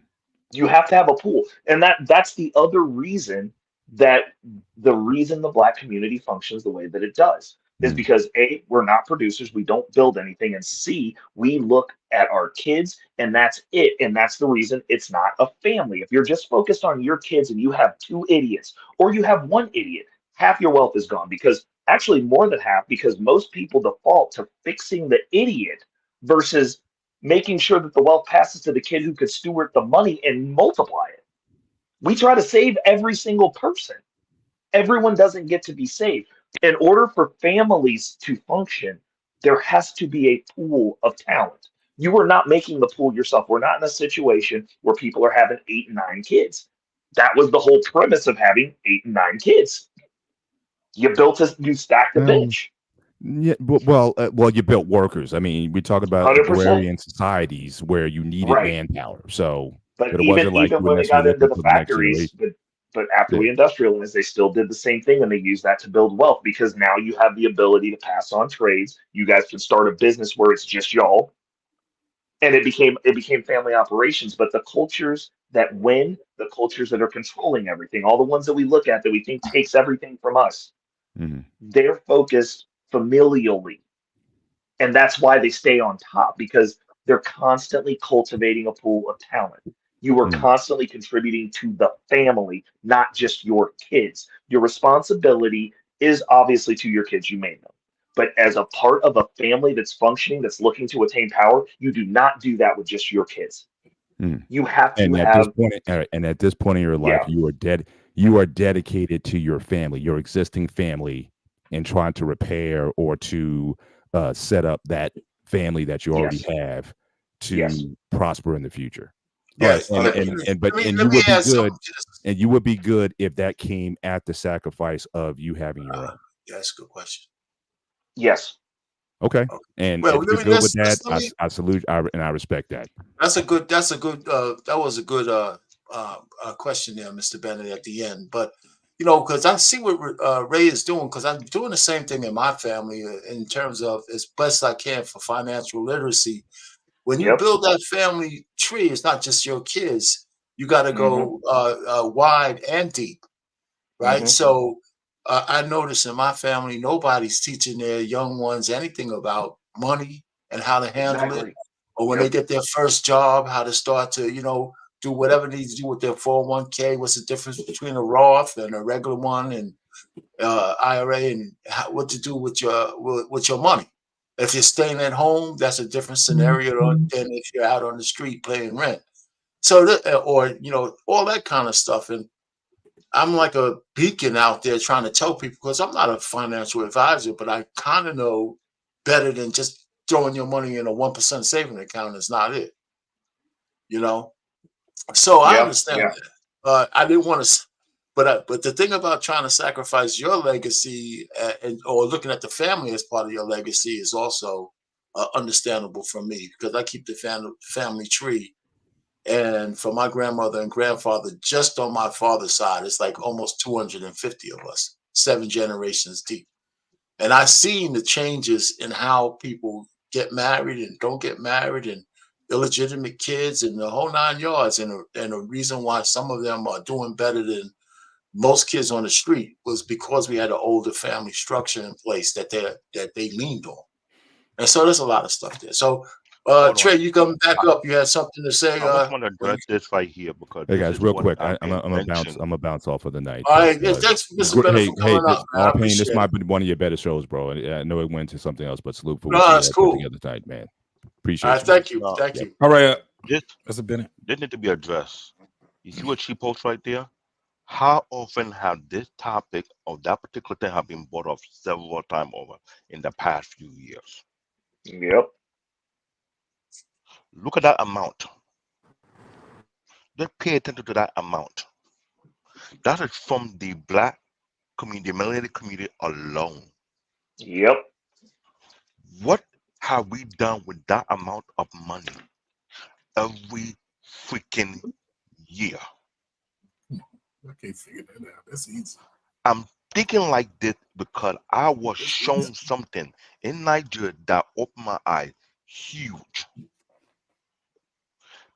You have to have a pool. And that's the other reason that the black community functions the way that it does is Mm. because A, we're not producers, we don't build anything, and C, we look at our kids and that's it. And that's the reason it's not a family. If you're just focused on your kids and you have 2 idiots or you have 1 idiot, half your wealth is gone, because actually more than half, because most people default to fixing the idiot versus making sure that the wealth passes to the kid who could steward the money and multiply it. We try to save every single person. Everyone doesn't get to be saved. In order for families to function, there has to be a pool of talent. You are not making the pool yourself. We're not in a situation where people are having 8 and 9 kids. That was the whole premise of having 8 and 9 kids. You stacked the bench. Yeah, well, you built workers. I mean, we talk about 100%. agrarian societies where you needed Right. manpower. So, But it even wasn't like you when were they got necessarily into looking the for the next factories, generation. but after Yeah. we industrialized, they still did the same thing, and they used that to build wealth because now you have the ability to pass on trades. You guys can start a business where it's just y'all, and it became family operations. But the cultures that win, the cultures that are controlling everything, all the ones that we look at that we think takes everything from us, Mhm. they're focused familially. And that's why they stay on top, because they're constantly cultivating a pool of talent. You are Mm. constantly contributing to the family, not just your kids. Your responsibility is obviously to your kids, you made them. But as a part of a family that's functioning, that's looking to attain power, you do not do that with just your kids. You have to And at have, this point in your life, yeah, you are dedicated to your family, your existing family, and trying to repair or to set up that family that you already yes, have yes, to prosper in the future. Yes. And Let you me would be add something good, to this. and you would be good if that came at the sacrifice of you having your own. Yeah, that's a good question. yes. Okay. And Well, if you're let good with that, me, I salute and I respect that. That's a good. That was a good question there, Mr. Bennett, at the end. But because I see what Ray is doing, because I'm doing the same thing in my family in terms of as best I can for financial literacy. When you Yep. build that family tree, it's not just your kids. You got to Mm-hmm. go wide and deep, right? Mm-hmm. So I notice in my family, nobody's teaching their young ones anything about money and how to handle it, Exactly. or when they get their first job, how to start to, do whatever they need to do with their 401k. What's the difference between a Roth and a regular one, and IRA, and what to do with your money. If you're staying at home, that's a different scenario than if you're out on the street paying rent. So, or all that kind of stuff. And I'm like a beacon out there trying to tell people, because I'm not a financial advisor, but I kind of know better than just throwing your money in a 1% saving account is not it. So I Yeah. understand Yeah. that. I didn't want to, but the thing about trying to sacrifice your legacy or looking at the family as part of your legacy is also understandable for me, because I keep the family tree. And for my grandmother and grandfather, just on my father's side, it's like almost 250 of us, 7 generations deep. And I've seen the changes in how people get married and don't get married, and illegitimate kids, and the whole 9 yards. And the reason why some of them are doing better than most kids on the street was because we had an older family structure in place that they leaned on. And so there's a lot of stuff there. So Hold on. Trey, you coming back up? You had something to say? I just want to address this right here, because Hey this guys, is real what quick, I've I'm been gonna bounce. mentioning. I'm gonna bounce off for the night. All right, thanks, Mr. Bennett, Hey, for coming up, man. I All-Pain, this appreciate might it. be one of your better shows, bro. And I know it went to something else, but salute for what No, you it's put cool. together tonight, man. All Appreciate right, you. thank you. No, Thank Yep. you. All right, this Mr. Bennett. this need to be addressed. You see what she posts right there? How often have this topic of that particular thing have been brought up several times over in the past few years? Yep. Look at that amount. Just pay attention to that amount. That is from the black community, the melanated community alone. Yep. What have we done with that amount of money every freaking year? I can't figure that out. That's easy. I'm thinking like this because I was shown something in Nigeria that opened my eyes huge.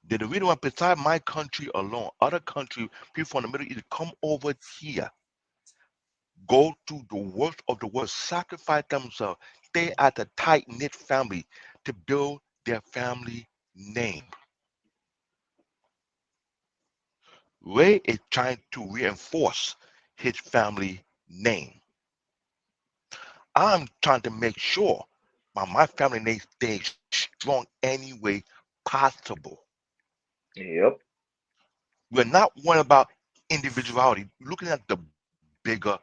The reason why, beside my country alone, other countries, people from the Middle East come over here, go to the worst of the worst, sacrifice themselves, stay at a tight-knit family to build their family name. Ray is trying to reinforce his family name. I'm trying to make sure my family name stays strong any way possible. Yep. We're not worrying about individuality, we're looking at the bigger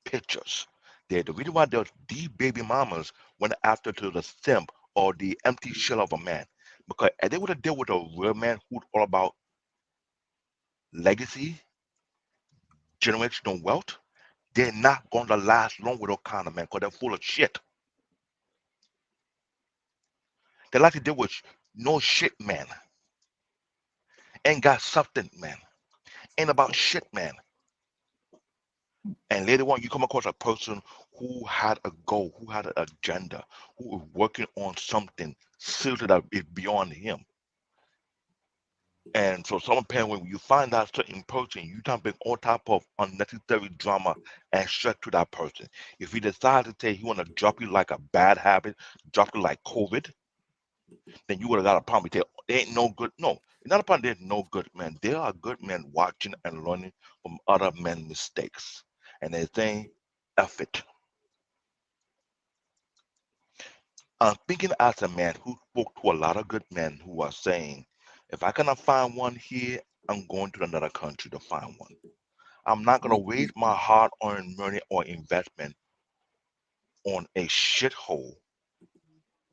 pictures. The reason why those baby mamas went after to the simp or the empty shell of a man, because if they would have dealt with a real man who's all about legacy, generational wealth, they're not going to last long with those kind of men, because they're full of shit. They like to deal with no shit man, ain't got substance man, ain't about shit man. And later on, you come across a person who had a goal, who had an agenda, who was working on something seriously that is beyond him. And so, some parent, when you find that certain person, you don't bring all type of unnecessary drama and stress to that person. If he decides to say he want to drop you like a bad habit, drop you like COVID, then you would have got a problem. You say, they ain't no good. No, it's not a problem. There's no good men. There are good men watching and learning from other men's mistakes. And they're saying, F it. I'm thinking as a man who spoke to a lot of good men who are saying If I cannot find one here, I'm going to another country to find one. I'm not gonna waste my hard-earned money or investment on a shithole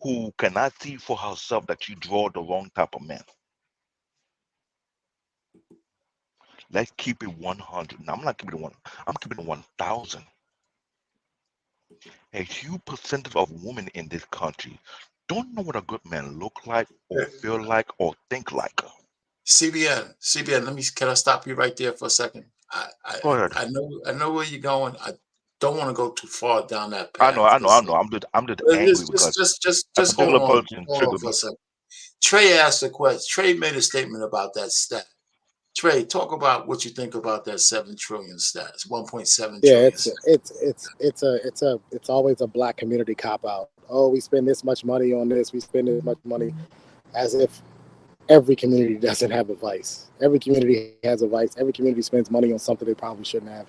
who cannot see for herself that you draw the wrong type of man. Let's keep it 100. Now, I'm not keeping it 1. I'm keeping it 1,000. A huge percentage of women in this country don't know what a good man look like or feel like or think like. CBN, can I stop you right there for a second? Go ahead. I know where you're going. I don't want to go too far down that path. I know. I'm just angry because just hold on for a second. Trey asked a question. Trey made a statement about that stat. Trey, talk about what you think about that 7 trillion stats, 1.7 Yeah, trillion. it's always a black community cop out. Oh, we spend this much money on this, we spend this much money, as if every community doesn't have a vice. Every community has a vice. Every community spends money on something they probably shouldn't have.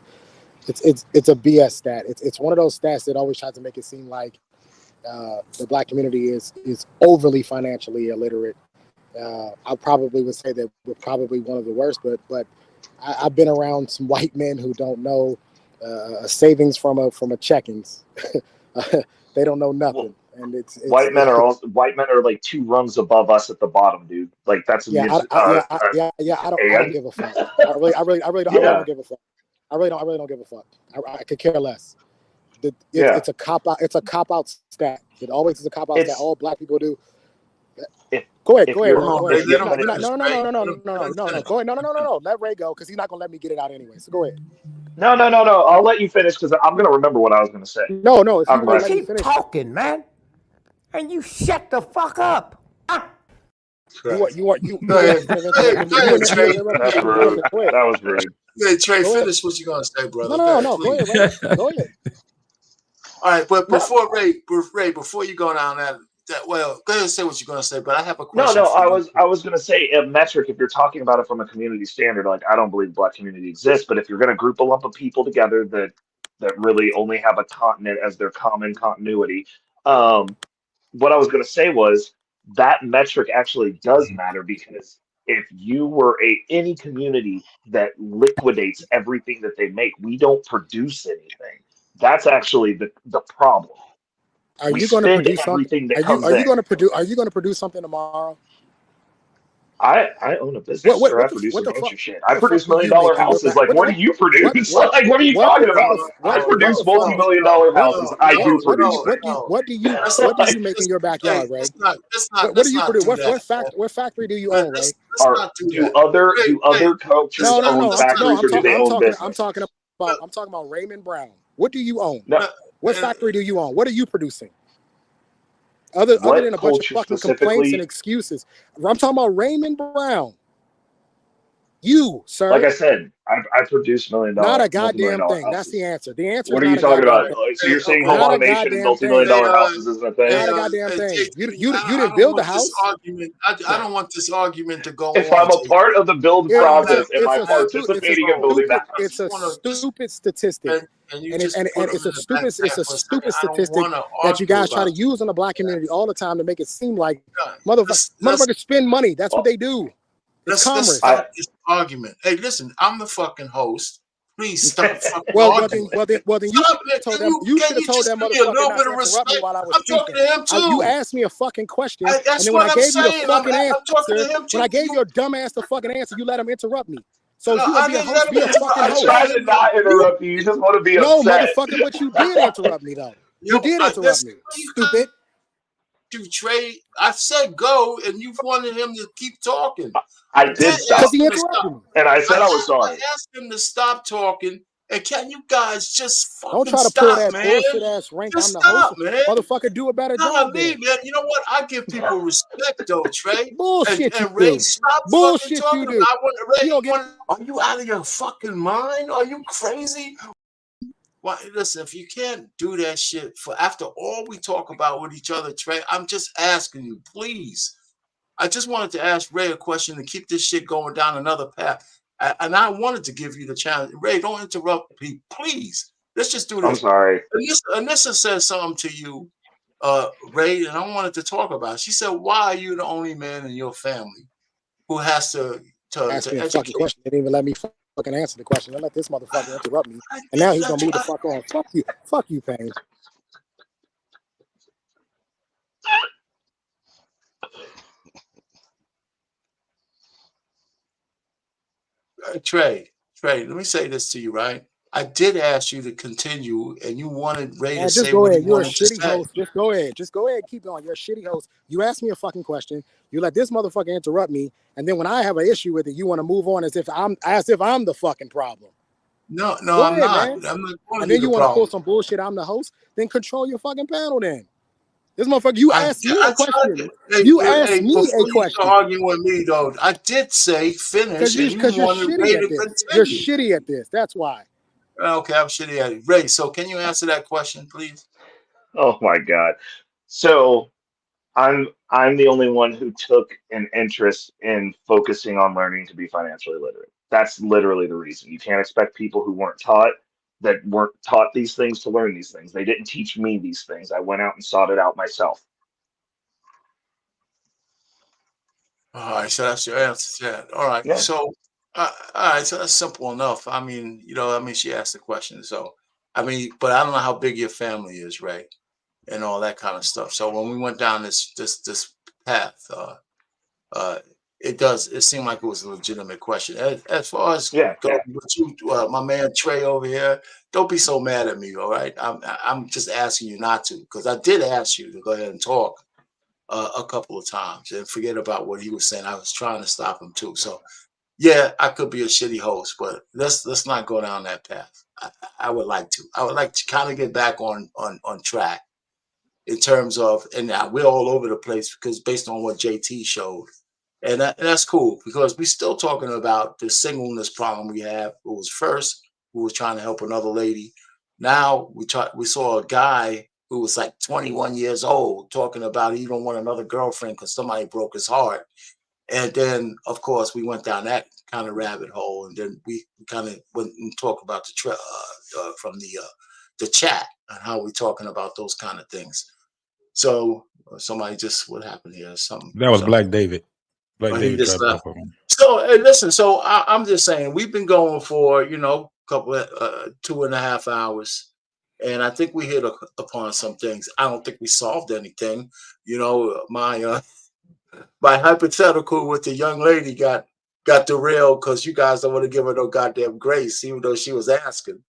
It's a BS stat. It's one of those stats that always tries to make it seem like the black community is overly financially illiterate. I probably would say that we're probably one of the worst, but I've been around some white men who don't know savings from a checkings. They don't know nothing, and it's white men are like 2 rungs above us at the bottom, dude. Like that's I don't give a fuck. I really don't give a fuck. I really don't give a fuck. I could care less. It's a cop out. It's a cop out stat. It always is a cop out stat. All black people do. Go ahead. No. Go ahead. Let Ray go because he's not gonna let me get it out anyway. So go ahead. No. I'll let you finish because I'm gonna remember what I was gonna say. No. If you want to keep talking, man, and you shut the fuck up. You want. That was rude. Hey, Trey, finish what you're gonna say, brother. No. Go ahead, Ray. Go ahead. All right, but before Ray, before you go down that, well, go ahead and say what you're going to say. But I have a question. No, I was going to say a metric. If you're talking about it from a community standard, like I don't believe the black community exists, but if you're going to group a lump of people together that really only have a continent as their common continuity, what I was going to say was that metric actually does matter because if you were any community that liquidates everything that they make, we don't produce anything. That's actually the problem. Are you going to produce something? Are you going to produce something tomorrow? I own a business. I produce a bunch of shit. I produce $1 million houses. Like, what do you produce? Like, what are you talking about? I produce multi-million-dollar houses. I do produce. What do you make in your backyard, Ray? What do you produce? What factory do you own, Ray? Do other cultures own factories or do they own business? I'm talking about Raymond Brown. What do you own? What factory do you own? What are you producing? Other than a bunch of fucking complaints and excuses. I'm talking about Raymond Brown. You, sir. Like I said, I produce $1 million. Not a goddamn thing. That's the answer. The answer. What are you talking about? So you're saying home automation and multi-million-dollar houses isn't a thing? Not a goddamn thing. You didn't build the house. I don't want this argument to go. If I'm a part of the build process, am I participating in building the house? It's a stupid statistic. And it's a stupid statistic that you guys try to use on the black community all the time to make it seem like motherfuckers spend money. That's what they do. It's commerce. This argument. Hey, listen, I'm the fucking host. Please stop fucking well, then you should have told them. You should have told that motherfucker not to interrupt me while I was speaking. I'm talking to him too. You asked me a fucking question, and then when I gave you the fucking answer, when I gave your dumb ass the fucking answer, you let him interrupt me. So if you would be a host, be a fucking host. I tried to not interrupt you. You just want to be upset. No, motherfucker, but you did interrupt me though. You did interrupt me. Stupid. Dude, Trey, I said go, and you wanted him to keep talking. I did stop. And I said I was sorry. I asked him to stop talking, and can you guys just fucking don't try to stop, pull that man? bullshit ass rank. Just I'm the stop, host. Man. Motherfucker, do a better job. Me, man. You know what? I give people respect, though, Trey. Bullshit and you Ray, do. Stop Bullshit fucking you talking. do. Ray, you don't get. Are you out of your fucking mind? Are you crazy? Well, listen, if you can't do that shit for after all we talk about with each other, Trey, I'm just asking you, please. I just wanted to ask Ray a question to keep this shit going down another path. And I wanted to give you the challenge. Ray, don't interrupt me, please. Let's just do this. I'm sorry. Anissa said something to you, Ray, and I wanted to talk about it. She said, why are you the only man in your family? who has to Ask me a fucking educate. question. They didn't even let me fucking answer the question. I let this motherfucker interrupt me, and now he's gonna move the fuck on. Fuck you, Pain. Trey, let me say this to you, right? I did ask you to continue, and you wanted Ray to say what he You're a wanted to shitty say. host. Just go ahead. Keep going. You're a shitty host. You asked me a fucking question. You let this motherfucker interrupt me, and then when I have an issue with it, you want to move on as if I'm the fucking problem. No, Go I'm ahead, not. man. I'm not going And to be then you the want to pull problem. some bullshit. I'm the host. Then control your fucking panel. Then this motherfucker, you asked me a question. You asked me before a you start question. arguing with me, though, I did say finish, and you You're wanted shitty Ray at to this. You're continue. shitty at this. That's why. Okay, I'm shitty at it. Ray, so can you answer that question, please? Oh my God. So I'm the only one who took an interest in focusing on learning to be financially literate. That's literally the reason. You can't expect people who weren't taught these things to learn these things. They didn't teach me these things. I went out and sought it out myself. All right, so that's your answer to that. All right, Yeah. so all right, so that's simple enough. I mean, she asked the question, so but I don't know how big your family is, Ray, and all that kind of stuff. So when we went down this path, it seemed like it was a legitimate question. As far as with you, my man Trey over here, don't be so mad at me, all right? I'm just asking you not to, because I did ask you to go ahead and talk a couple of times and forget about what he was saying. I was trying to stop him too. So yeah, I could be a shitty host, but let's not go down that path. I would like to. I would like to kind of get back on track in terms of, and now we're all over the place because based on what JT showed. And that's cool because we're still talking about the singleness problem we have. It was first who was trying to help another lady. Now we saw a guy who was like 21 years old talking about he don't want another girlfriend because somebody broke his heart. And then, of course, we went down that kind of rabbit hole, and then we kind of went and talked about from the chat and how we're talking about those kind of things. So somebody just what happened here? Something that was Black David. Black David tried to pop up. So hey, listen. So I'm just saying we've been going for a couple of 2.5 hours, and I think we hit upon some things. I don't think we solved anything. My hypothetical with the young lady got derailed because you guys don't want to give her no goddamn grace, even though she was asking,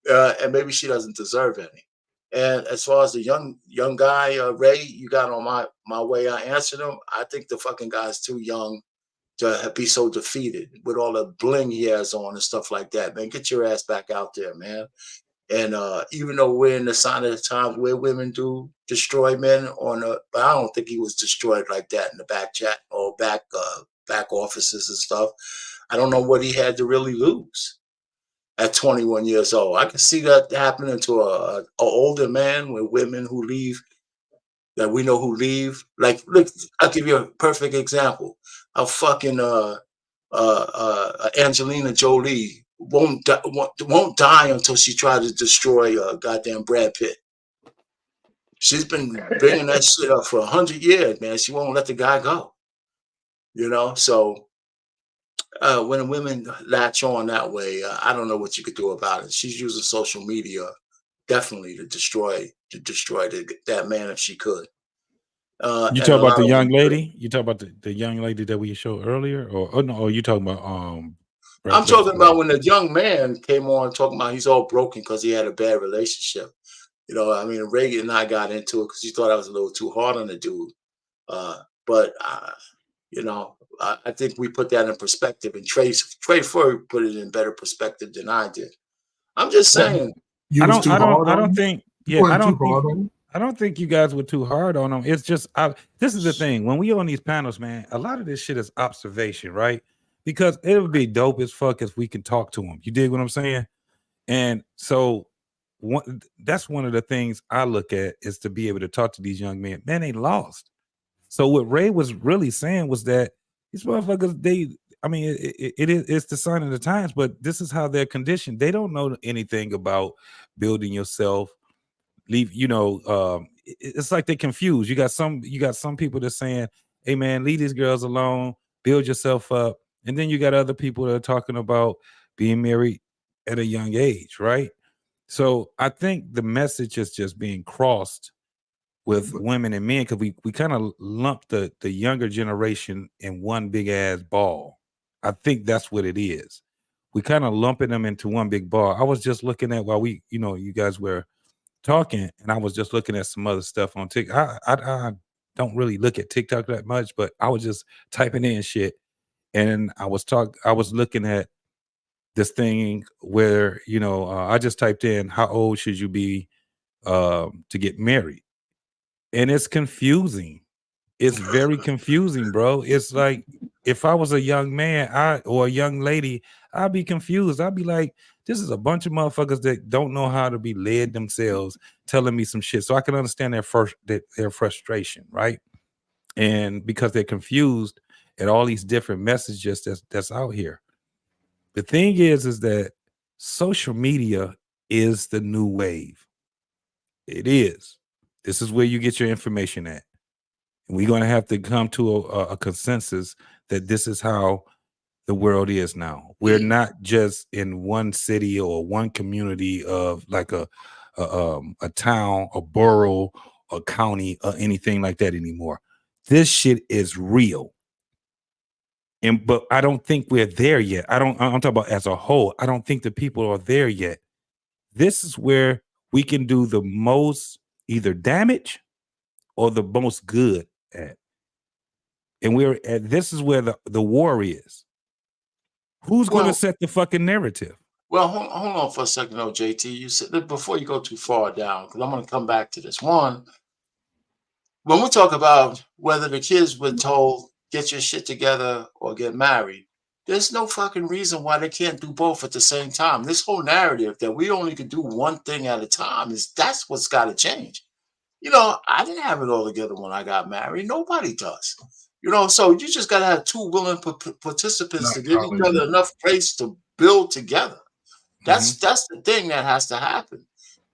and maybe she doesn't deserve any. And as far as the young guy, Ray, you got on my way. I answered him. I think the fucking guy's too young to be so defeated with all the bling he has on and stuff like that. Man, get your ass back out there, man. And even though we're in the sign of the times where women do destroy men but I don't think he was destroyed like that in the back chat or back offices and stuff. I don't know what he had to really lose at 21 years old. I can see that happening to a older man with women who leave, that we know who leave. Like, look, I'll give you a perfect example. A fucking Angelina Jolie won't die until she tries to destroy goddamn Brad Pitt. She's been bringing that shit up for 100 years, man. She won't let the guy go. So when women latch on that way, I don't know what you could do about it. She's using social media definitely to destroy that man if she could. You talk about the young lady? You talk about the young lady that we showed earlier, or you talking about I'm talking about when the young man came on talking about he's all broken because he had a bad relationship. Reagan and I got into it because he thought I was a little too hard on the dude. But I think we put that in perspective, and Trey Furry put it in better perspective than I did. I'm just saying. I don't think you guys were too hard on them. It's just this is the thing. When we on these panels, man, a lot of this shit is observation, right? Because it would be dope as fuck if we can talk to them. You dig what I'm saying? And so that's one of the things I look at is to be able to talk to these young men. Man, they lost. So what Ray was really saying was that these motherfuckers, it's the sign of the times, but this is how they're conditioned. They don't know anything about building yourself. It's like they're confused. You got some people that's saying, hey man, leave these girls alone. build yourself up. And then you got other people that are talking about being married at a young age, right? So I think the message is just being crossed with women and men, because we kind of lump the younger generation in one big ass ball. I think that's what it is. We kind of lumping them into one big ball. I was just looking at while you guys were talking, and I was just looking at some other stuff on TikTok. I don't really look at TikTok that much, but I was just typing in shit, and I was looking at this thing where I just typed in how old should you be to get married, and it's confusing. It's very confusing, bro. It's like if I was a young man or a young lady, I'd be confused. I'd be like, this is a bunch of motherfuckers that don't know how to be led themselves, telling me some shit. So I can understand their frustration, right? And because they're confused at all these different messages that's out here. The thing is that social media is the new wave. It is. This is where you get your information at. And we're going to have to come to a consensus that this is how the world is now. We're not just in one city or one community of like a town, a borough, a county, or anything like that anymore. This shit is real. But I don't think we're there yet. I'm talking about as a whole. I don't think the people are there yet. This is where we can do the most either damage or the most good at. And this is where the war is. Who's going to set the fucking narrative? Well, hold on for a second, though, JT. You said before you go too far down, because I'm going to come back to this. One, when we talk about whether the kids were told, get your shit together or get married, there's no fucking reason why they can't do both at the same time. This whole narrative that we only can do one thing at a time that's what's got to change. I didn't have it all together when I got married. Nobody does. So you just got to have two willing participants to give each other enough grace to build together. That's the thing that has to happen,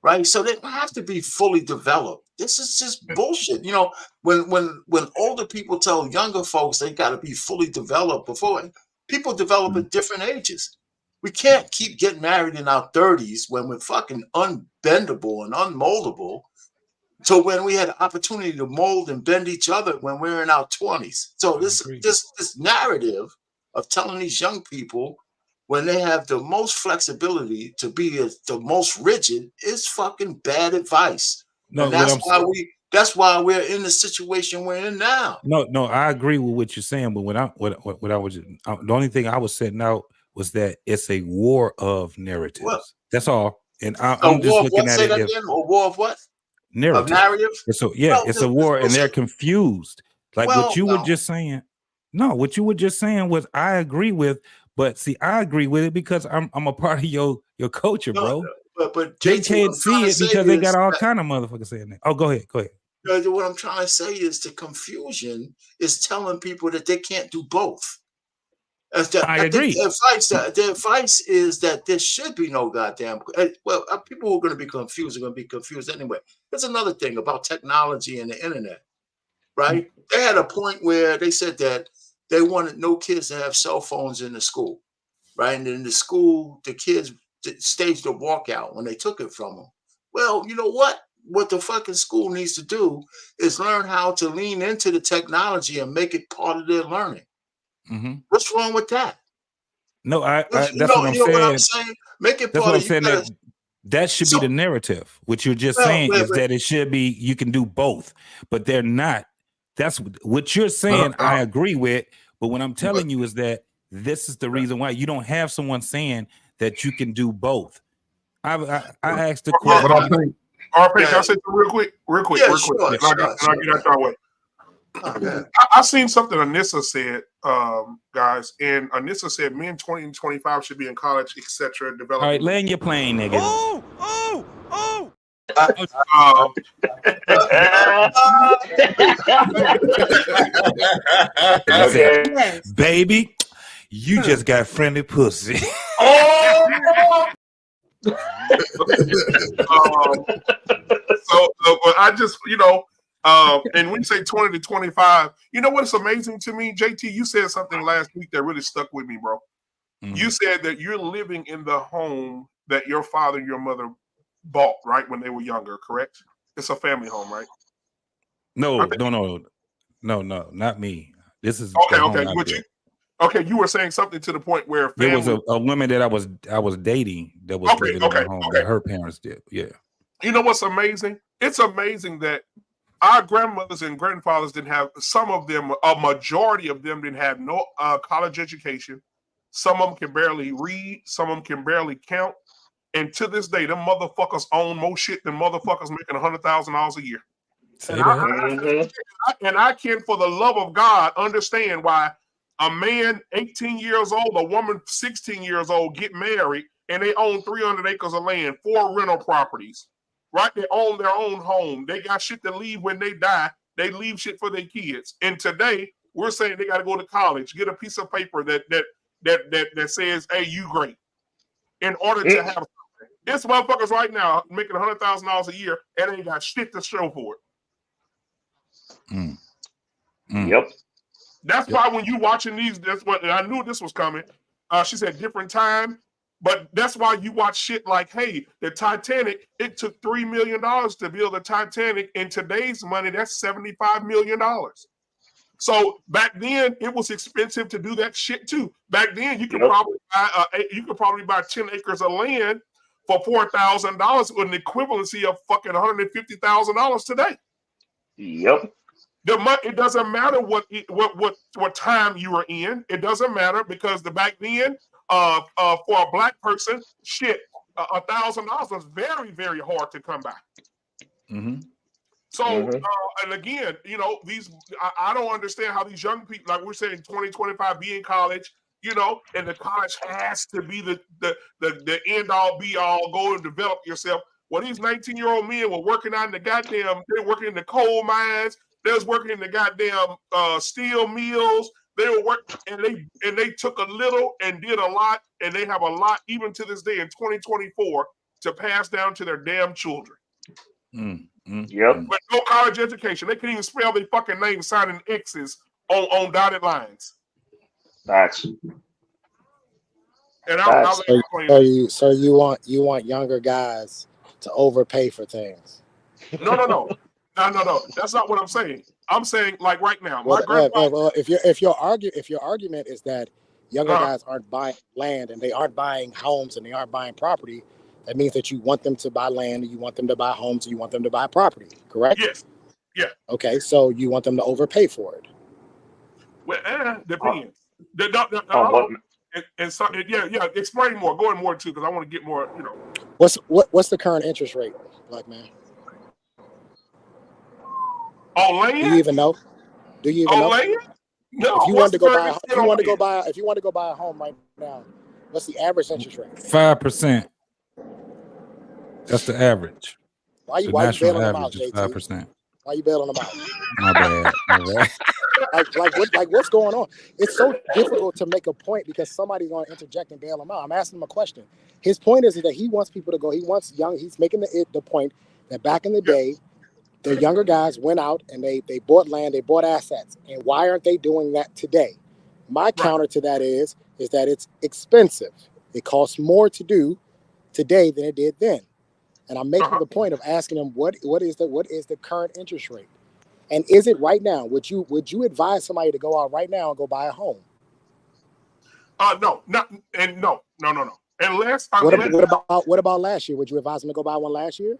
right? So they don't have to be fully developed. This is just bullshit. When older people tell younger folks they got to be fully developed before, people develop at different ages. We can't keep getting married in our 30s when we're fucking unbendable and unmoldable. So when we had the opportunity to mold and bend each other when we're in our 20s. So this narrative of telling these young people when they have the most flexibility to be the most rigid is fucking bad advice. No, and that's why we're in the situation we're in now. No, I agree with what you're saying, but the only thing I was setting out was that it's a war of narratives. Well, that's all. And I'm just looking at it. A war of what? Narrative. It's a war, and they're confused. Like what you were just saying. No, what you were just saying was I agree with, but see, I agree with it because I'm a part of your culture, bro. But they can't see it because they got all kind of motherfuckers saying that. Oh, go ahead. What I'm trying to say is the confusion is telling people that they can't do both. I agree. The advice is that there should be no goddamn. People who are going to be confused are going to be confused anyway. There's another thing about technology and the internet, right? They had a point where they said that they wanted no kids to have cell phones in the school, right? And in the school, the kids staged a walkout when they took it from them. Well, you know what? What the fucking school needs to do is learn how to lean into the technology and make it part of their learning. Mm-hmm. What's wrong with that? No, that's what I'm saying. Make it that's part what I'm saying. That should be the narrative. What you're just saying is that it should be you can do both, but they're not. That's what you're saying. I agree with, but what I'm telling you is that this is the reason why you don't have someone saying that you can do both. I asked the question. But I think, RP, can I say something real quick? Real quick. And I get out your way. I seen something Anissa said, guys, and Anissa said men 20 and 25 should be in college, etc. All right, land your plane, nigga. Baby, you just got friendly pussy. So I just, And when you say 20 to 25, you know what's amazing to me, JT? You said something last week that really stuck with me, bro. You said that you're living in the home that your father and your mother bought, right, when they were younger, correct? It's a family home, right? No, not me. This is okay. the home Okay, I but built. you were saying something to the point where family... There was a woman that I was dating that was living in the home that her parents did. Yeah. You know what's amazing? It's amazing that our grandmothers and grandfathers didn't have, some of them, a majority of them didn't have no college education. Some of them can barely read. Some of them can barely count. And to this day, them motherfuckers own more shit than motherfuckers making $100,000 a year. Say that. I can, for the love of God, understand why a man 18 years old, a woman 16 years old get married and they own 300 acres of land, 4 rental properties, right? They own their own home. They got shit to leave when they die. They leave shit for their kids. And today, we're saying they got to go to college, get a piece of paper that says, hey, you great, in order to have something. This motherfuckers right now making $100,000 a year and ain't got shit to show for it. Yep. That's why when you watching these, that's what, and I knew this was coming. She said different time, but that's why you watch shit like, hey, the Titanic, it took $3 million to build the Titanic. In today's money, that's $75 million. So back then, it was expensive to do that shit too. Back then, you could probably buy 10 acres of land for $4,000 with an equivalency of fucking $150,000 today. Yep. It doesn't matter what time you are in. It doesn't matter because back then, for a black person, shit, $1,000 was very, very hard to come by. So, and again, you know, I don't understand how these young people, like we're saying, 20, 25, be in college, you know, and the college has to be the end all be all, go and develop yourself. Well, these 19-year-old men were working on they're working in the coal mines. They was working in the goddamn steel mills. They were working, and they took a little and did a lot, and they have a lot even to this day in 2024 to pass down to their damn children. Yep. But no college education. They can't even spell their fucking name signing X's on dotted lines. Facts. And so you want younger guys to overpay for things? No. That's not what I'm saying. I'm saying like right now. If your argument is that younger guys aren't buying land and they aren't buying homes and they aren't buying property, that means that you want them to buy land, and you want them to buy homes, and you want them to buy property, correct? Yes. Yeah. Okay, so you want them to overpay for it. Well, depends. Explain more. Go in more too, because I want to get more. You know. What's the current interest rate, black man? On land? Do you even know? Land? No. If you wanted to go buy a home right now, what's the average interest rate? 5%. That's the average. Why you bailing them out, JT? 5%. Why you bailing them out? My bad. What's going on? It's so difficult to make a point because somebody's going to interject and bail him out. I'm asking him a question. His point is that he wants people to go. He's making the point that back in the day, the younger guys went out and they bought land, they bought assets. And why aren't they doing that today? My counter to that is that it's expensive. It costs more to do today than it did then. And I'm making the point of asking them what is the current interest rate, and is it right now? Would you advise somebody to go out right now and go buy a home? No. Unless what about last year? Would you advise them to go buy one last year?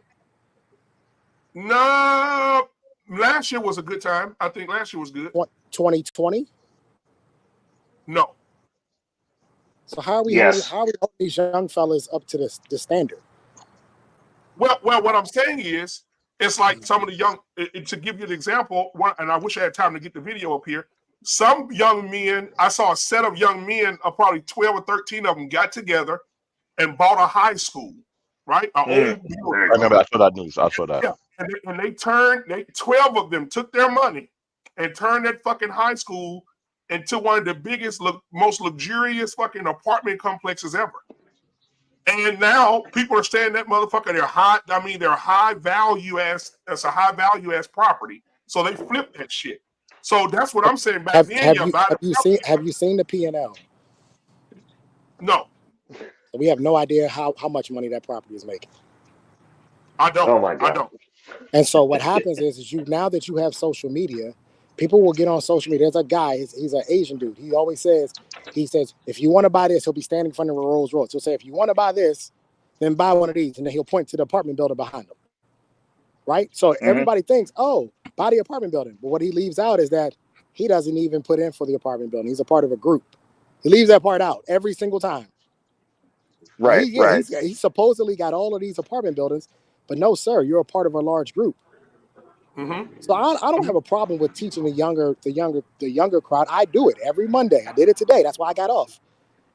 No, last year was a good time. I think last year was good. 2020? No. So how are we holding these young fellas up to the standard? Well, what I'm saying is, it's like some of the young, to give you an example, and I wish I had time to get the video up here. Some young men, I saw a set of young men, probably 12 or 13 of them got together and bought a high school, right? I remember, I saw that news. I saw that. Yeah, and they 12 of them took their money and turned that fucking high school into one of the biggest, most luxurious fucking apartment complexes ever. And now people are staying in that motherfucker. They're high value as property. So they flipped that shit. So that's what I'm saying. Back Have then, you seen the P&L? No. So we have no idea how much money that property is making. I don't. Oh my God. I don't. And so what happens is now that you have social media, people will get on social media. There's a guy, he's an Asian dude. He always says, if you want to buy this, he'll be standing in front of a Rolls Royce. He'll say, if you want to buy this, then buy one of these. And then he'll point to the apartment building behind him. Right? So everybody thinks, oh, buy the apartment building. But what he leaves out is that he doesn't even put in for the apartment building. He's a part of a group. He leaves that part out every single time. Right, He supposedly got all of these apartment buildings, but no, sir, you're a part of a large group. So I don't have a problem with teaching the younger crowd. I do it every Monday. I did it today. That's why I got off.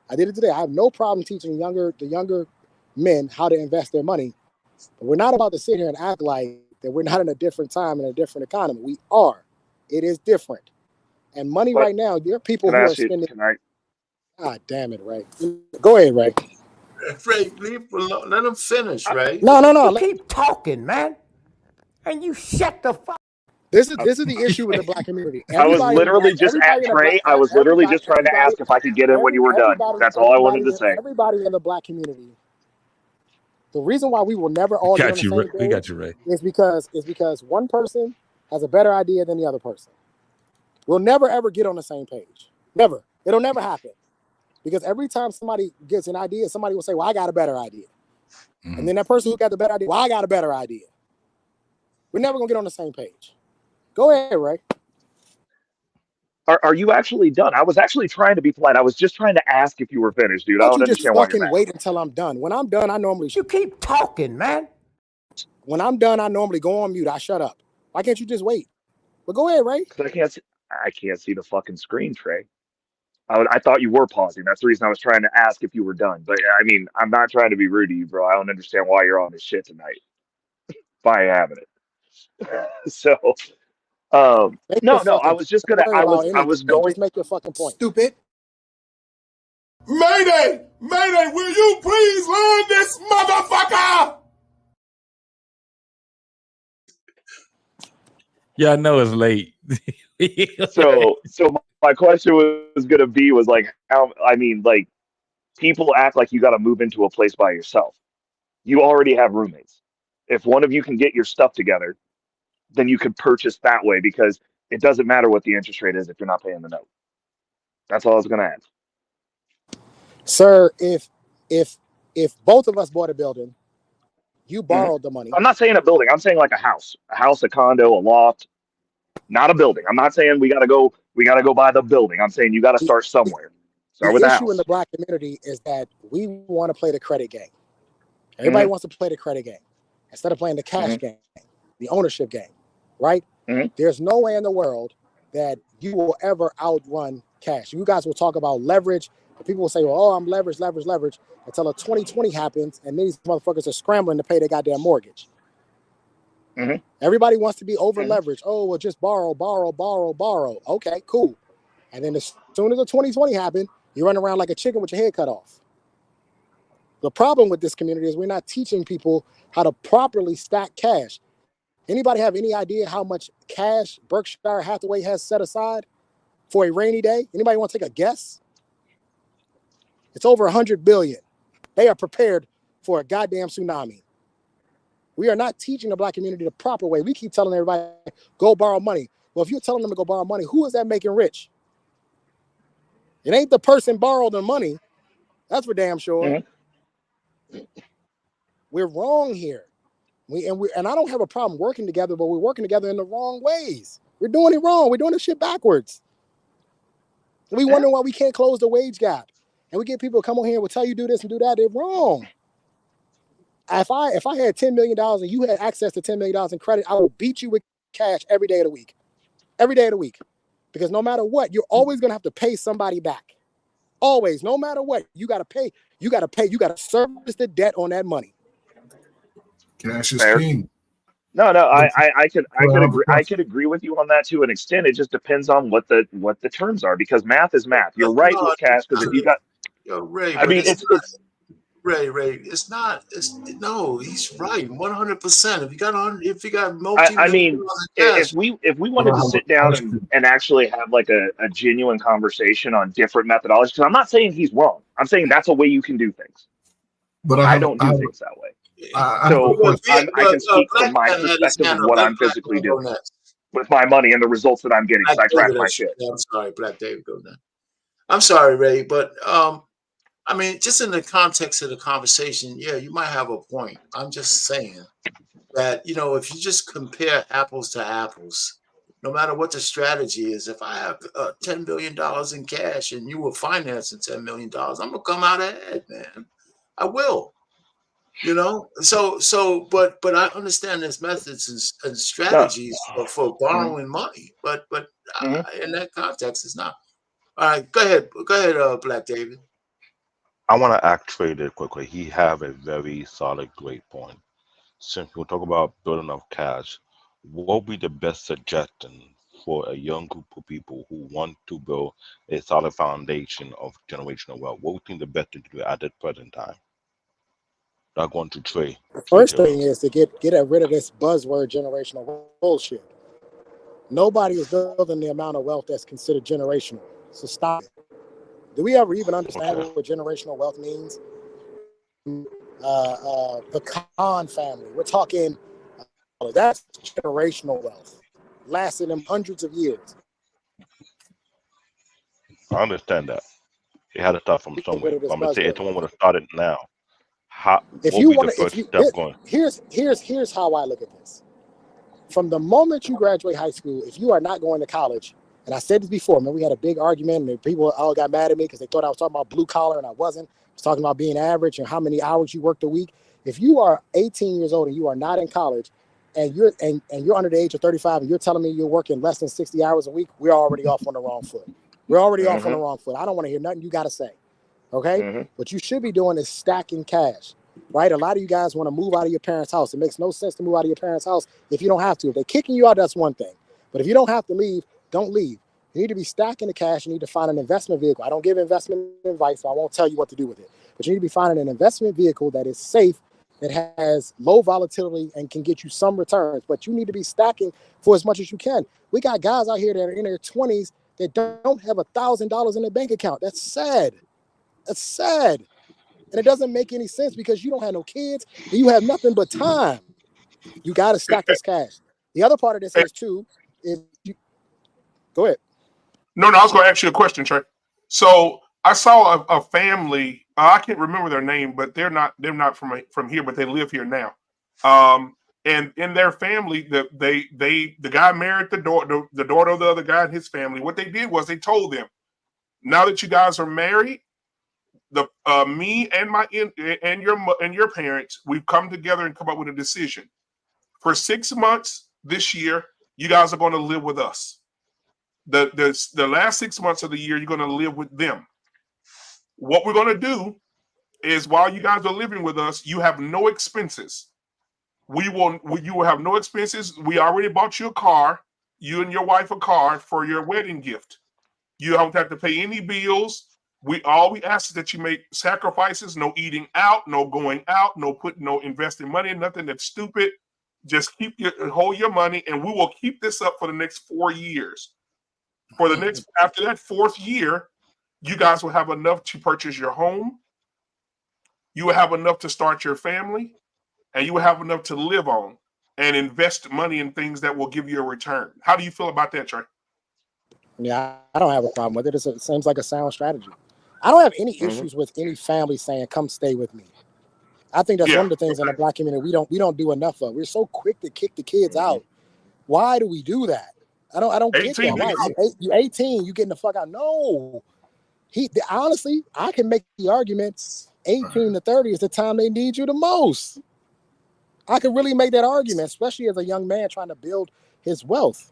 I did it today. I have no problem teaching the younger men how to invest their money. But we're not about to sit here and act like that we're not in a different time in a different economy. We are. It is different. And money right now, there are people who are spending. God damn it, Ray. Go ahead, Ray. Ray, let him finish, Ray. No. You keep talking, man. And you shut the fuck. This is the issue with the black community. I was literally just at Trey. I was literally just trying to ask if I could get in when you were done. That's all I wanted to say. Everybody in the black community. The reason why we will never all get on the same page, we got you, Ray. is because one person has a better idea than the other person. We'll never ever get on the same page. Never. It'll never happen. Because every time somebody gets an idea, somebody will say, well, I got a better idea. And then that person who got the better idea, well, I got a better idea. We're never going to get on the same page. Go ahead, Ray. Are you actually done? I was actually trying to be polite. I was just trying to ask if you were finished, dude. I don't understand why you're mad. Wait until I'm done. When I'm done, I normally... You keep talking, man. When I'm done, I normally go on mute. I shut up. Why can't you just wait? But go ahead, Ray. Because I can't see the fucking screen, Trey. I thought you were pausing. That's the reason I was trying to ask if you were done. But I mean, I'm not trying to be rude to you, bro. I don't understand why you're on this shit tonight. Why you having it? So, no. I was just gonna. I was going. Just make your fucking point. Stupid. Mayday! Mayday! Will you please learn this motherfucker? Yeah, I know it's late. So my question was gonna be like how, I mean, like, people act like you got to move into a place by yourself. You already have roommates. If one of you can get your stuff together, then you could purchase that way, because it doesn't matter what the interest rate is if you're not paying the note. That's all I was gonna ask. Sir, if both of us bought a building, you borrowed the money. I'm not saying a building. I'm saying like a house, a condo, a loft, not a building. I'm not saying we gotta go buy the building. I'm saying you got to start somewhere. Start with the the issue house. in the black community is that we want to play the credit game. Everybody wants to play the credit game instead of playing the cash game, the ownership game, right? There's no way in the world that you will ever outrun cash. You guys will talk about leverage. People will say, well, oh, I'm leverage, until a 2020 happens, and these motherfuckers are scrambling to pay their goddamn mortgage. Everybody wants to be over leveraged. Oh, well, just borrow. Okay, cool. And then as soon as the 2020 happened, you run around like a chicken with your head cut off. The problem with this community is we're not teaching people how to properly stack cash. Anybody have any idea how much cash Berkshire Hathaway has set aside for a rainy day? Anybody want to take a guess? It's over 100 billion. They are prepared for a goddamn tsunami. We are not teaching the black community the proper way. We keep telling everybody, go borrow money. Well, if you're telling them to go borrow money, who is that making rich? It ain't the person borrowed the money. That's for damn sure. We're wrong here. And I don't have a problem working together, but we're working together in the wrong ways. We're doing it wrong. We're doing this shit backwards. And we wonder why we can't close the wage gap. And we get people to come on here and will tell you do this and do that. They're wrong. If I had $10 million and you had access to $10 million in credit, I will beat you with cash every day of the week. Every day of the week. Because no matter what, you're always going to have to pay somebody back. Always. No matter what, you got to pay. You got to service the debt on that money. Cash is king. No, I could agree with you on that to an extent. It just depends on what the terms are, because math is math. You're right with cash, because if you got, Ray, I mean, Ray, it's not. It's no. He's right, 100%. If you got multi, I mean, if we wanted to sit down and actually have like a genuine conversation on different methodologies, because I'm not saying he's wrong. I'm saying that's a way you can do things. But I don't do things that way. I can speak from my perspective of what I'm physically doing with my money and the results that I'm getting. Because I track my shit. I'm sorry, Black David, go now. I'm sorry, Ray, but I mean, just in the context of the conversation, yeah, you might have a point. I'm just saying that, you know, if you just compare apples to apples, no matter what the strategy is, if I have $10 billion in cash and you were financing $10 million, I'm going to come out ahead, man. I will. You know, but I understand there's methods and strategies for borrowing money, but in that context, it's not. All right, go ahead, Black David. I want to ask Trader quickly. He have a very solid, great point. Since we talk about building up cash, what would be the best suggestion for a young group of people who want to build a solid foundation of generational wealth? What would you think the best thing to do at this present time? Not going to Trey. The first thing is to get rid of this buzzword generational bullshit. Nobody is building the amount of wealth that's considered generational. So stop it. Do we ever even understand what generational wealth means? The Khan family, we're talking, that's generational wealth, lasting them hundreds of years. I understand that. They had to start from somewhere. But I'm going to say if someone would have started now, here's how I look at this. From the moment you graduate high school, if you are not going to college, and I said this before, man, we had a big argument and people all got mad at me because they thought I was talking about blue collar and I wasn't. I was talking about being average and how many hours you worked a week. If you are 18 years old and you are not in college and you're under the age of 35 and you're telling me you're working less than 60 hours a week, we're already off on the wrong foot. We're already off on the wrong foot. I don't want to hear nothing you got to say. Okay? What you should be doing is stacking cash, right? A lot of you guys want to move out of your parents' house. It makes no sense to move out of your parents' house if you don't have to. If they're kicking you out, that's one thing. But if you don't have to leave, don't leave. You need to be stacking the cash. You need to find an investment vehicle. I don't give investment advice, so I won't tell you what to do with it. But you need to be finding an investment vehicle that is safe, that has low volatility and can get you some returns. But you need to be stacking for as much as you can. We got guys out here that are in their 20s that don't have $1,000 in their bank account. That's sad. That's sad. And it doesn't make any sense because you don't have no kids and you have nothing but time. You got to stack this cash. The other part of this is too, go ahead. No, I was going to ask you a question, Trey. So I saw a family. I can't remember their name, but they're not from here, but they live here now. And in their family, the guy married the daughter of the other guy and his family. What they did was they told them, now that you guys are married, me and your parents, we've come together and come up with a decision. For 6 months this year, you guys are going to live with us. The last 6 months of the year, you're going to live with them. What we're going to do is while you guys are living with us, you have no expenses. You will have no expenses. We already bought you a car, you and your wife a car for your wedding gift. You don't have to pay any bills. All we ask is that you make sacrifices, no eating out, no going out, no investing money in nothing that's stupid. Just hold your money, and we will keep this up for the next 4 years. After that 4th year, you guys will have enough to purchase your home. You will have enough to start your family, and you will have enough to live on and invest money in things that will give you a return. How do you feel about that, Trey? Yeah, I don't have a problem with it. It seems like a sound strategy. I don't have any issues with any family saying, come stay with me. I think that's one of the things in the Black community we don't do enough of. We're so quick to kick the kids out. Why do we do that? I don't get that. Why? You 18, you getting the fuck out. No. Honestly, I can make the argument 18 to 30 is the time they need you the most. I can really make that argument, especially as a young man trying to build his wealth.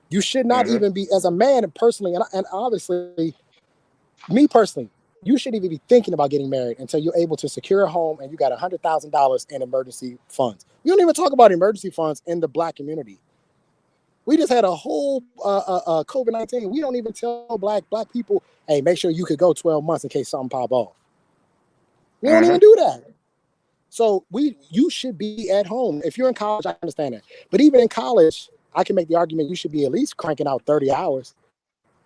You should not even be, as a man and personally, and obviously, me personally, you shouldn't even be thinking about getting married until you're able to secure a home and you got $100,000 in emergency funds. We don't even talk about emergency funds in the Black community. We just had a whole COVID-19. We don't even tell black people, hey, make sure you could go 12 months in case something pop off. We don't even do that. So you should be at home. If you're in college, I understand that. But even in college, I can make the argument you should be at least cranking out 30 hours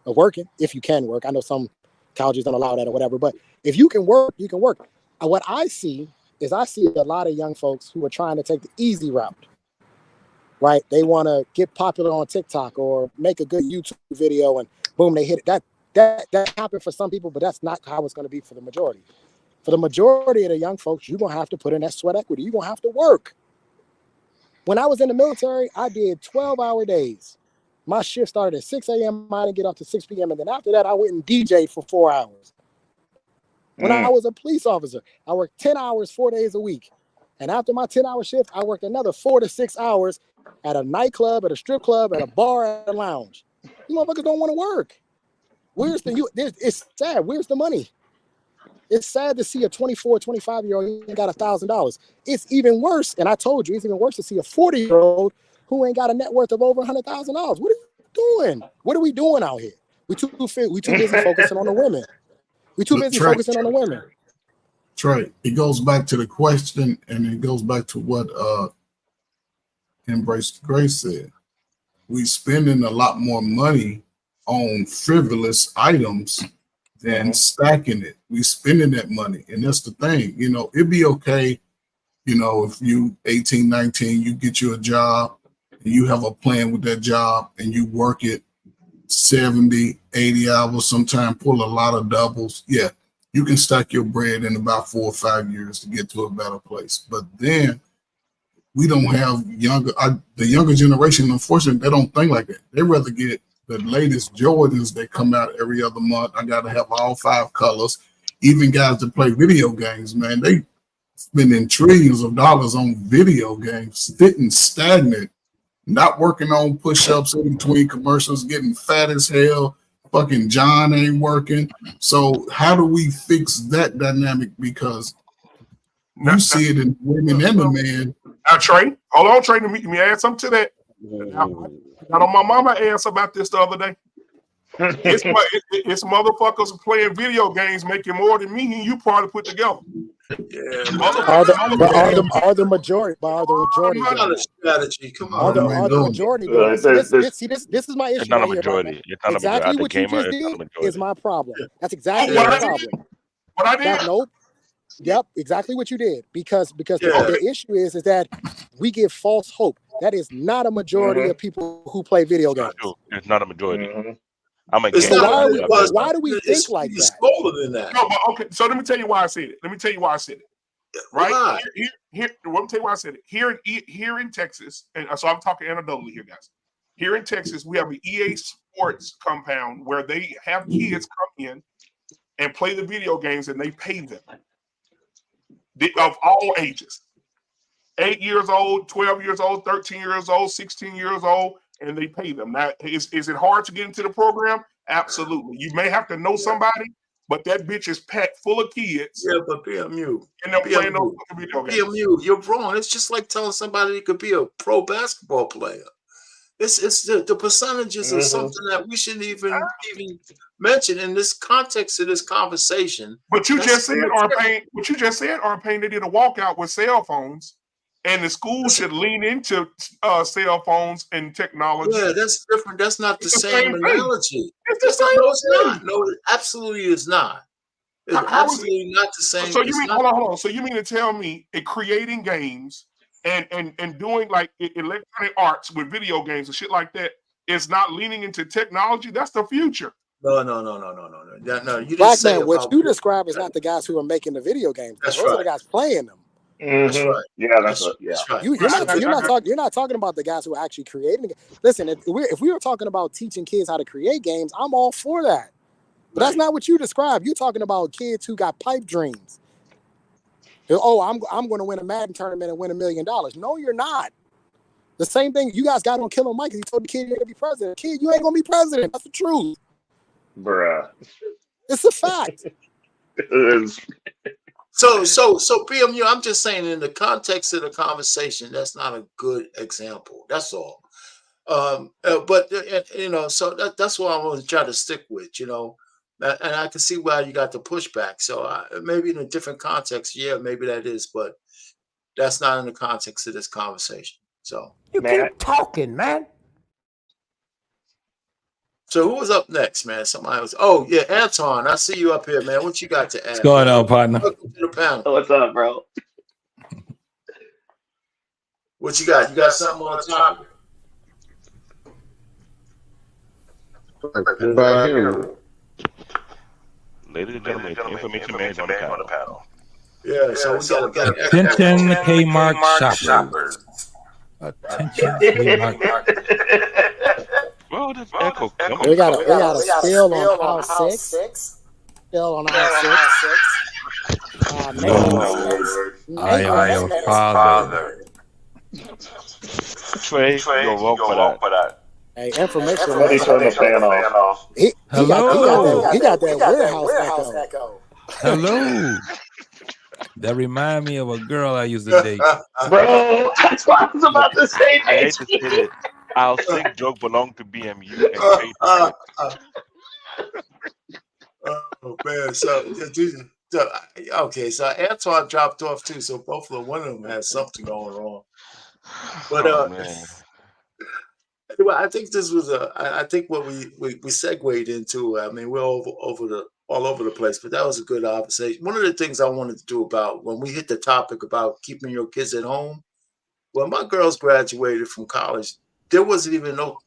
of working, if you can work. I know some colleges don't allow that or whatever, but if you can work, you can work. What I see is a lot of young folks who are trying to take the easy route, right? They want to get popular on TikTok or make a good YouTube video and boom, they hit it. That happened for some people, but that's not how it's going to be for the majority. For the majority of the young folks, you're going to have to put in that sweat equity. You're going to have to work. When I was in the military, I did 12-hour days. My shift started at 6 a.m. I didn't get up to 6 p.m. And then after that, I went and DJed for 4 hours. When I was a police officer, I worked 10 hours, 4 days a week. And after my 10-hour shift, I worked another 4 to 6 hours at a nightclub, at a strip club, at a bar, at a lounge. You motherfuckers don't want to work. It's sad. Where's the money? It's sad to see a 24, 25-year-old who got $1,000. It's even worse, and I told you, it's even worse to see a 40-year-old who ain't got a net worth of over $100,000. What are you doing? What are we doing out here? We too busy focusing on the women. We too busy focusing on the women. Trey, it goes back to the question, and it goes back to what Embrace Grace said. We spending a lot more money on frivolous items than stacking it. We spending that money, and that's the thing. You know, it'd be okay, you know, if you 18, 19, you get you a job, and you have a plan with that job, and you work it 70, 80 hours, sometimes pull a lot of doubles. Yeah, you can stack your bread in about 4 or 5 years to get to a better place. But then we don't have the younger generation, unfortunately, they don't think like that. They rather get the latest Jordans that come out every other month. I got to have all 5 colors. Even guys that play video games, man, they spending trillions of dollars on video games, sitting stagnant, not working on push-ups in between commercials, getting fat as hell. Fucking John ain't working. So how do we fix that dynamic? Because you see it in women and the man. Now, Trey, hold on, Trey, let me add something to that. I got on my mama ass about this the other day. It's motherfuckers playing video games making more than me and you probably put together. Yeah, are the majority? Are the majority? Not a strategy. Come on. Are the majority? This is my issue. It's not a right majority. here. It's not Exactly a what you gamer. just did is my problem. That's exactly my problem. What I did? Nope. Yep, exactly what you did. Because the issue is that we give false hope. That is not a majority of people who play video games. It's not a majority. I'm a why do we think like that? Smaller than that. No, but okay. So let me tell you why I said it. Right here. Let me tell you why I said it. Here in Texas, and so I'm talking anecdotally here, guys. Here in Texas, we have an EA Sports compound where they have kids come in and play the video games, and they pay them of all ages. 8 years old, 12 years old, 13 years old, 16 years old, and they pay them. Now, is it hard to get into the program? Absolutely. You may have to know somebody, but that bitch is packed full of kids. Yeah, but PMU. And they're playing those video games. PMU, you're wrong. It's just like telling somebody you could be a pro basketball player. It's the percentages of something that we shouldn't even mention in this context of this conversation. But you just said, Arpain, they did a walkout with cell phones. And the school should lean into cell phones and technology. Yeah, that's different. That's not the same analogy. It's the same. No, it's not. No, it absolutely is not. It's absolutely not the same. So you mean hold on. So you mean to tell me creating games and doing like electronic arts with video games and shit like that is not leaning into technology? That's the future. No. No, you Black man, what you describe is not the guys who are making the video games. Those are the guys playing them. That's right. Yeah, that's right. You're not talking about the guys who are actually creating it. Listen, if we were talking about teaching kids how to create games, I'm all for that. But that's not what you describe. You're talking about kids who got pipe dreams. Oh, I'm going to win a Madden tournament and win $1 million. No, you're not. The same thing you guys got on Killer Mike. He told the kid you're going to be president. Kid, you ain't going to be president. That's the truth. Bruh. It's a fact. So PMU, I'm just saying in the context of the conversation, that's not a good example. That's all. But you know, so that's what I want to try to stick with. You know, And I can see why you got the pushback. So maybe in a different context, yeah, maybe that is, but that's not in the context of this conversation. So you keep talking, man. So who was up next, man? Somebody was. Oh yeah, Anton. I see you up here, man. What you got to add? What's going on, partner? Welcome to the panel. What's up, bro? What you got? You got something on the topic? Ladies and gentlemen, information man on the panel. Yeah, so we got attention Kmart shoppers. Attention Kmart. Well, that's echo. We got a spill on aisle 6. Spill on aisle 6. I am your father. Trey, you're wrong for that. Hey, information. Somebody turn the fan off. He got that warehouse echo. Hello. That remind me of a girl I used to date. Bro, that's what I was about to say. I hate to say it. Our sick joke belonged to BMU. Oh man, so okay, so Antoine dropped off too, so both of them, one of them has something going on. But well, I think this was I think what we segued into. I mean, we're all over the place, but that was a good conversation. One of the things I wanted to do about when we hit the topic about keeping your kids at home. When my girls graduated from college, there wasn't even no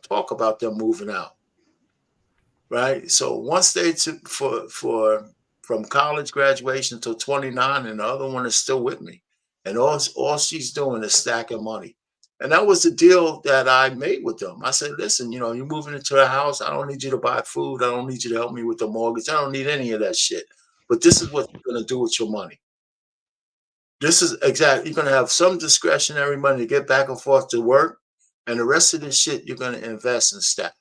talk about them moving out. Right. So once they took from college graduation till 29, and the other one is still with me, and all she's doing is stacking money. And that was the deal that I made with them. I said, listen, you're moving into a house. I don't need you to buy food. I don't need you to help me with the mortgage. I don't need any of that shit. But this is what you're going to do with your money. This is exactly, you're going to have some discretionary money to get back and forth to work. And the rest of this shit, you're going to invest in stack.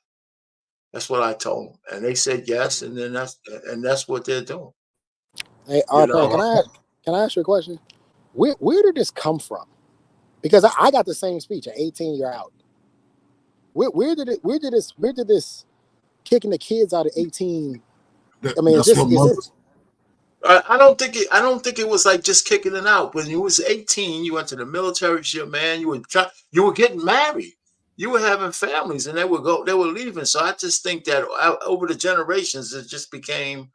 That's what I told them. And they said yes. And then that's what they're doing. Hey, RP, can I ask you a question? Where did this come from? Because I got the same speech at 18, you're out. Where did this kicking the kids out at 18? I mean, I don't think it was like just kicking it out. When you was 18, you went to the military shit, man. You were getting married. You were having families, and they were leaving. So I just think that over the generations, it just became,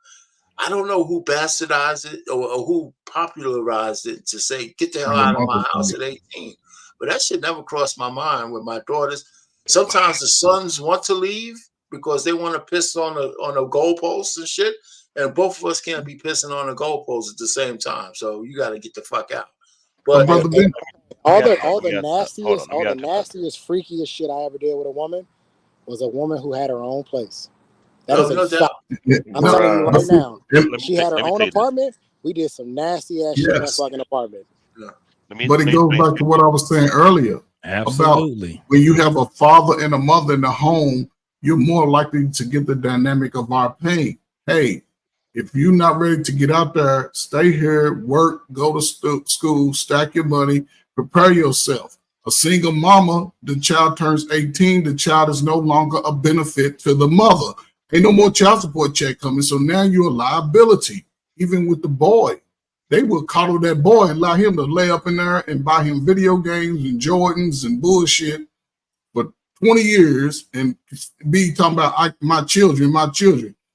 I don't know who bastardized it or who popularized it to say, get the hell out of my house at 18. But that shit never crossed my mind with my daughters. Sometimes the sons want to leave because they want to piss on a goalpost and shit. And both of us can't be pissing on the goalpost at the same time. So you got to get the fuck out. But all the nastiest, freakiest shit I ever did with a woman was a woman who had her own place. That is a fact. I'm telling you right now. She had her own apartment. We did some nasty ass shit in that fucking apartment. But it goes back to what I was saying earlier. Absolutely. About when you have a father and a mother in the home, you're more likely to get the dynamic of our pain. Hey, if you're not ready to get out there, stay here, work, go to school, stack your money, prepare yourself. A single mama, the child turns 18, the child is no longer a benefit to the mother. Ain't no more child support check coming, so now you're a liability. Even with the boy, they will coddle that boy and allow him to lay up in there and buy him video games and Jordans and bullshit for 20 years and be talking about my children.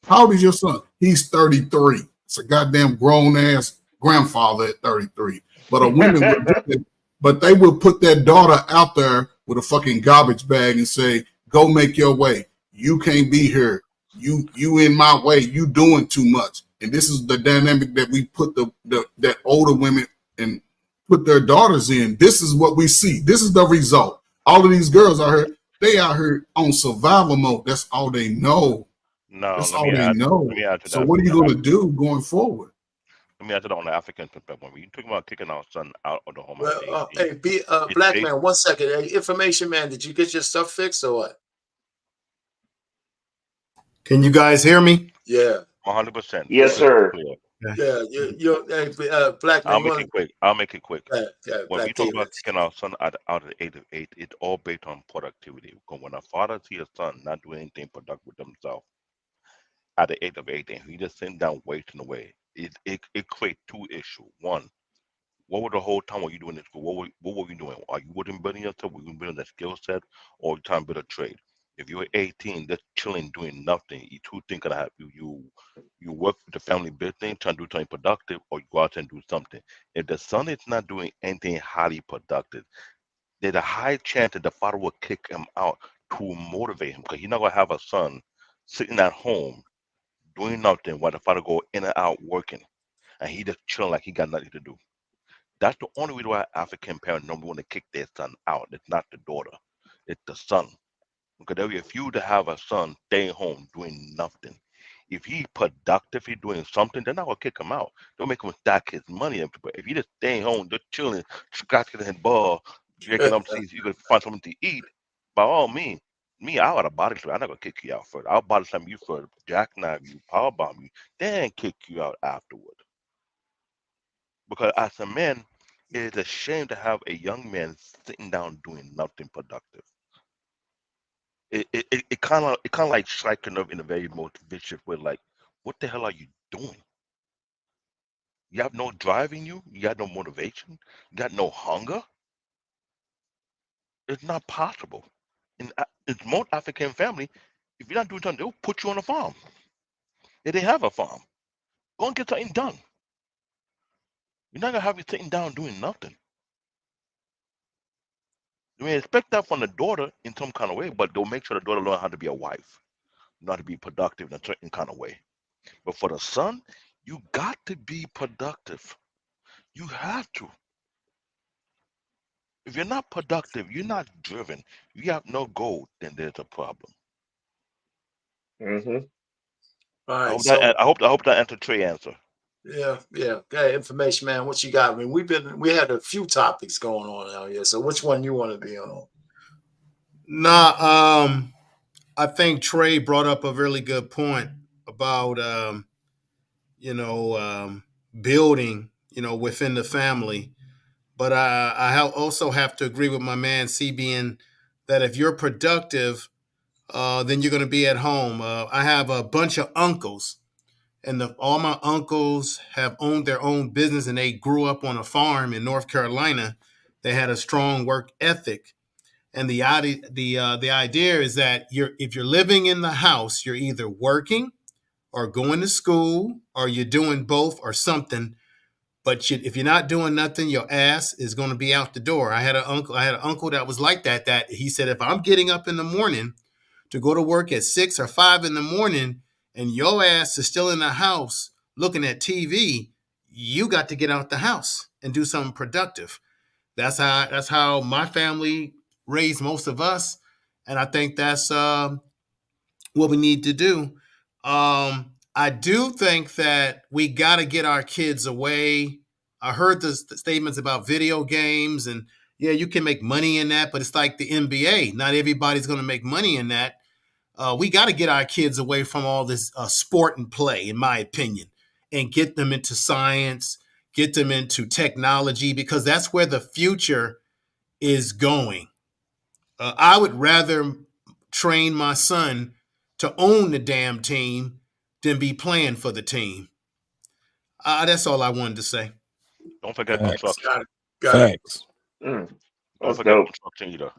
How old is your son? He's 33. It's a goddamn grown-ass grandfather at 33. But a woman would do it, but they will put that daughter out there with a fucking garbage bag and say, go make your way. You can't be here. You in my way. You doing too much. And this is the dynamic that we put that older women and put their daughters in. This is what we see. This is the result. All of these girls out here, they out here on survival mode. That's all they know. No, that's all they know. So what are you going to do going forward? Let me add it on the African perspective. When you talk about kicking our son out of the home, Black man, 1 second. Hey, information man, did you get your stuff fixed or what? Can you guys hear me? Yeah. 100%. Yes, sir. Yeah, you're Black man. I'll make it quick. When we talk David. about kicking our son out of the age of 8, it's all based on productivity. Because when a father sees a son not doing anything productive with themselves, at the age of 18. He just sitting down wasting away. It creates two issues. One, what were the whole time were you doing in school? What were you doing? Are you wouldn't building yourself? Were you building a skill set, or you trying to build a trade? If you're 18, just chilling, doing nothing, you two things gonna have you work with the family business, trying to do something productive, or you go out and do something. If the son is not doing anything highly productive, there's a high chance that the father will kick him out to motivate him, because he's not gonna have a son sitting at home doing nothing while the father go in and out working, and he just chilling like he got nothing to do. That's the only reason why African parents normally want to kick their son out. It's not the daughter, it's the son. Because there are a few to have a son staying home doing nothing. If he productive, he doing something, they're not gonna kick him out. They'll make him stack his money. But if he just staying home, just chilling, scratching his ball, waking up, see if you can find something to eat, by all means, I got a body slam. I'm not gonna kick you out first. I'll body slam you first, jackknife you, power bomb you, then kick you out afterward. Because as a man, it is a shame to have a young man sitting down doing nothing productive. It kind of like striking up in a very most vicious way. Like, what the hell are you doing? You have no drive in you. You got no motivation. You got no hunger. It's not possible. In most African family, if you're not doing something, they'll put you on a farm. If they have a farm, go and get something done. You're not gonna have you sitting down doing nothing. You may expect that from the daughter in some kind of way, but they'll make sure the daughter learn how to be a wife, not to be productive in a certain kind of way. But for the son, you got to be productive. You have to. If you're not productive, you're not driven, you have no goal, then there's a problem. All I right. hope that answered Trey answer. Yeah. Okay, information, man. What you got? I mean, we had a few topics going on out here. So which one you want to be on? Nah, I think Trey brought up a really good point about building, within the family. But I also have to agree with my man CBN that if you're productive, then you're going to be at home. I have a bunch of uncles, and all my uncles have owned their own business, and they grew up on a farm in North Carolina. They had a strong work ethic, and the idea is that if you're living in the house, you're either working or going to school, or you're doing both or something. But if you're not doing nothing, your ass is going to be out the door. I had an uncle that was like that. That he said, if I'm getting up in the morning to go to work at 6 or 5 in the morning, and your ass is still in the house looking at TV, you got to get out the house and do something productive. That's how my family raised most of us, and I think that's what we need to do. I do think that we got to get our kids away. I heard the statements about video games, and yeah, you can make money in that, but it's like the NBA. Not everybody's going to make money in that. We got to get our kids away from all this sport and play, in my opinion, and get them into science, get them into technology, because that's where the future is going. I would rather train my son to own the damn team than be playing for the team. That's all I wanted to say. Don't forget construction. Facts. Don't forget construction either.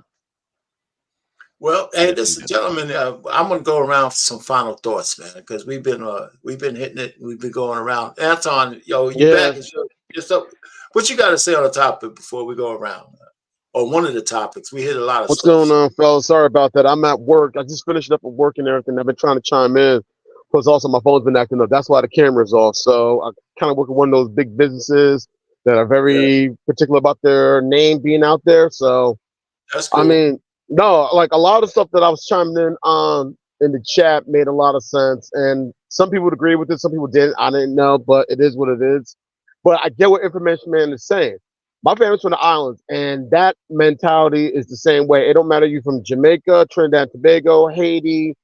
Well, hey, listen, gentlemen, I'm going to go around for some final thoughts, man, because we've been hitting it. We've been going around. Anton, you back? What you got to say on the topic before we go around? Or one of the topics. We hit a lot of What's stuff. going on, fellas? Sorry about that. I'm at work. I just finished up with work and everything. I've been trying to chime in. Plus, also, my phone's been acting up. That's why the camera's off. So I kind of work with one of those big businesses that are very particular about their name being out there. So, that's cool. I mean, no, like a lot of stuff that I was chiming in on in the chat made a lot of sense. And some people would agree with it. Some people didn't. I didn't know, but it is what it is. But I get what Information Man is saying. My family's from the islands, and that mentality is the same way. It don't matter if you're from Jamaica, Trinidad and Tobago, Haiti,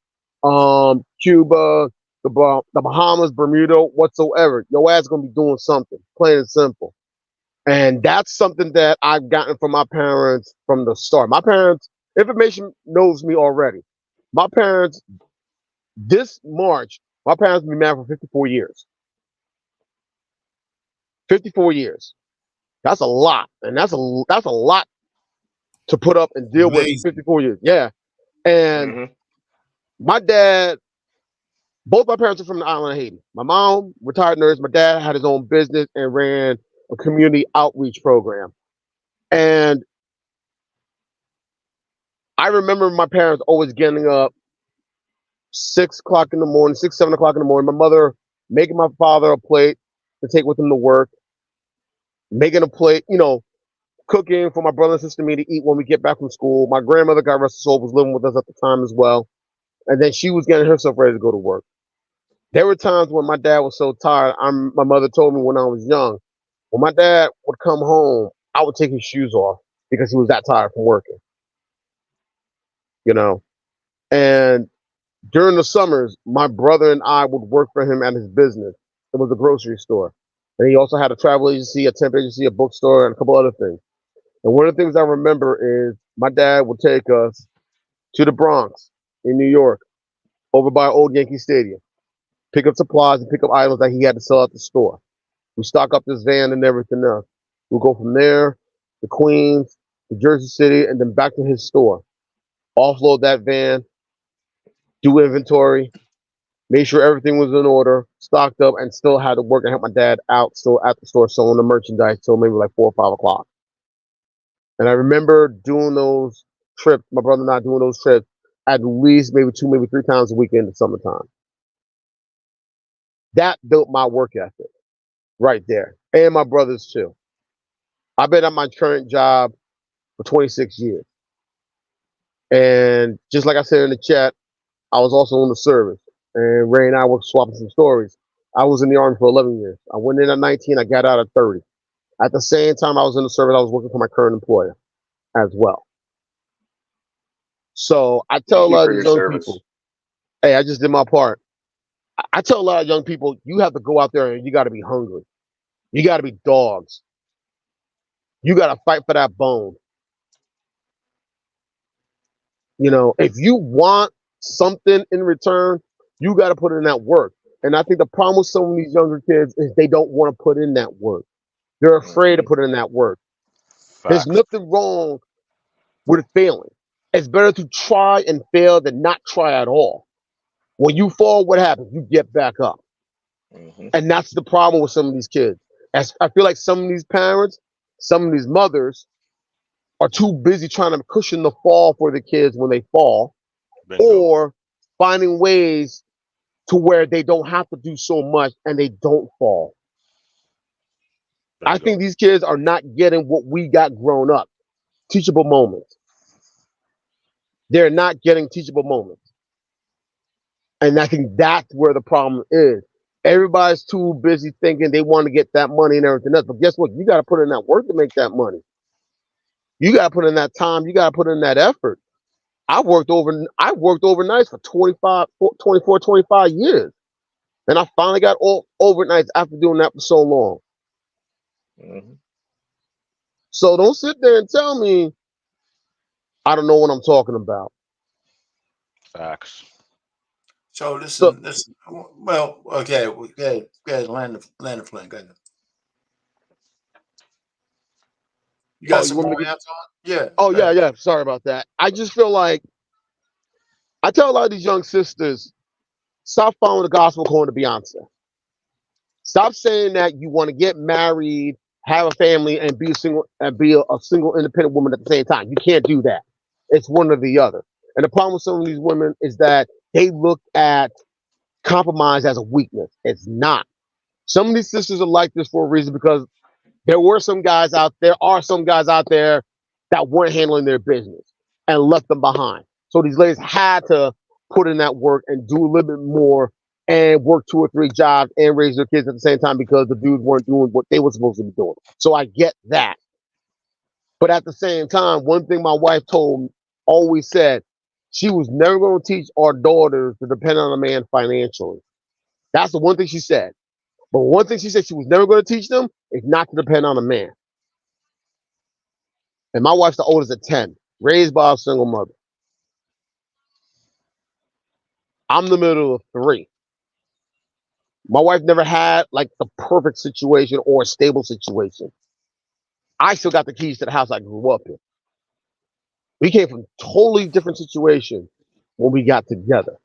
Cuba, the Bahamas, Bermuda, whatsoever. Your ass is gonna be doing something, plain and simple. And that's something that I've gotten from my parents from the start. My parents, Information knows me already. My parents, this March My parents have been married for 54 years. 54 years. That's a lot, and that's a lot to put up and deal with. Amazing. 54 years. Yeah, and my dad. Both my parents are from the island of Haiti. My mom, retired nurse. My dad had his own business and ran a community outreach program. And I remember my parents always getting up 6 o'clock in the morning, 6, 7 o'clock in the morning. My mother making my father a plate to take with him to work, making a plate, cooking for my brother and sister and me to eat when we get back from school. My grandmother, God rest her soul, was living with us at the time as well. And then she was getting herself ready to go to work. There were times when my dad was so tired. My mother told me when I was young, when my dad would come home, I would take his shoes off because he was that tired from working. And during the summers, my brother and I would work for him at his business. It was a grocery store. And he also had a travel agency, a temp agency, a bookstore, and a couple other things. And one of the things I remember is my dad would take us to the Bronx in New York, over by old Yankee Stadium, pick up supplies and pick up items that he had to sell at the store. We stock up this van and everything else. We'll go from there to Queens, to Jersey City, and then back to his store. Offload that van, do inventory, make sure everything was in order, stocked up, and still had to work and help my dad out still at the store selling the merchandise till maybe like 4 or 5 o'clock. And I remember doing those trips, my brother and I doing those trips at least maybe 2, maybe 3 times a week in the summertime. That built my work ethic right there. And my brother's too. I've been at my current job for 26 years. And just like I said in the chat, I was also in the service. And Ray and I were swapping some stories. I was in the Army for 11 years. I went in at 19, I got out at 30. At the same time I was in the service, I was working for my current employer as well. So I tell a lot of these young people, hey, I just did my part. I tell a lot of young people, you have to go out there and you got to be hungry. You got to be dogs. You got to fight for that bone. If you want something in return, you got to put in that work. And I think the problem with some of these younger kids is they don't want to put in that work. They're afraid to put in that work. There's nothing wrong with failing. It's better to try and fail than not try at all. When you fall, what happens? You get back up. And that's the problem with some of these kids. I feel like some of these parents, some of these mothers are too busy trying to cushion the fall for the kids when they fall, or finding ways to where they don't have to do so much and they don't fall. I think these kids are not getting what we got grown up, teachable moments. They're not getting teachable moments. And I think that's where the problem is. Everybody's too busy thinking they want to get that money and everything else. But guess what? You got to put in that work to make that money. You got to put in that time. You got to put in that effort. I worked overnights for 24, 25 years. And I finally got all overnights after doing that for so long. So don't sit there and tell me I don't know what I'm talking about. Facts. So listen. Well, okay, land the plane. Go ahead. You got some more, Anton? Yeah. Oh, yeah. Sorry about that. I just feel like I tell a lot of these young sisters, stop following the gospel according to Beyonce. Stop saying that you want to get married, have a family, and be a single independent woman at the same time. You can't do that. It's one or the other. And the problem with some of these women is that they look at compromise as a weakness. It's not. Some of these sisters are like this for a reason because there are some guys out there that weren't handling their business and left them behind. So these ladies had to put in that work and do a little bit more and work 2 or 3 jobs and raise their kids at the same time because the dudes weren't doing what they were supposed to be doing. So I get that. But at the same time, one thing my wife always said, she was never going to teach our daughters to depend on a man financially. That's the one thing she said. But one thing she said she was never going to teach them is not to depend on a man. And my wife's the oldest of 10, raised by a single mother. I'm the middle of 3. My wife never had like the perfect situation or a stable situation. I still got the keys to the house I grew up in. We came from totally different situations when we got together.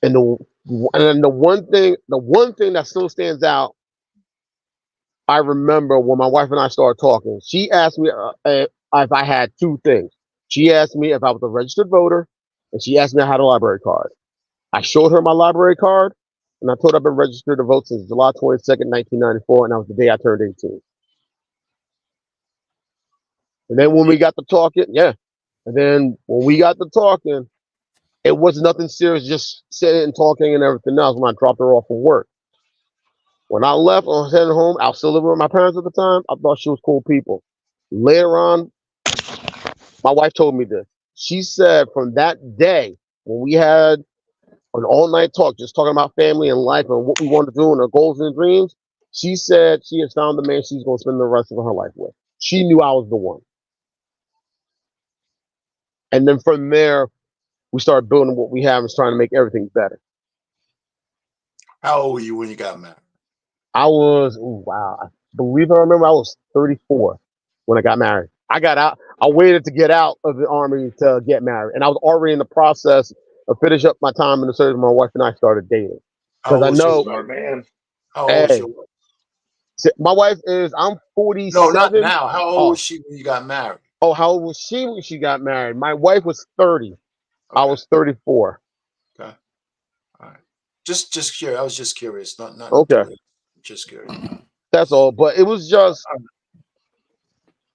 And the one thing that still stands out, I remember when my wife and I started talking, she asked me if I had two things. She asked me if I was a registered voter, and she asked me if I had a library card. I showed her my library card, and I told her I've been registered to vote since July 22nd, 1994, and that was the day I turned 18. And then when we got to talking, it was nothing serious, just sitting and talking and everything else when I dropped her off from work. When I left, I was heading home. I was still living with my parents at the time. I thought she was cool people. Later on, my wife told me this. She said from that day, when we had an all-night talk, just talking about family and life and what we want to do and our goals and dreams, she said she has found the man she's going to spend the rest of her life with. She knew I was the one. And then from there, we started building what we have and trying to make everything better. How old were you when you got married? I was, I believe I remember I was 34 when I got married. I got out. I waited to get out of the Army to get married. And I was already in the process of finish up my time in the service. My wife and I started dating. Because I know, How old was your wife? my wife is, I'm 47. No, not now. How old was she when you got married? Oh, how old was she when she got married? My wife was 30. Okay. I was 34. Okay. All right. Just curious. I was just curious. Not okay. Just curious. That's all. But it was just,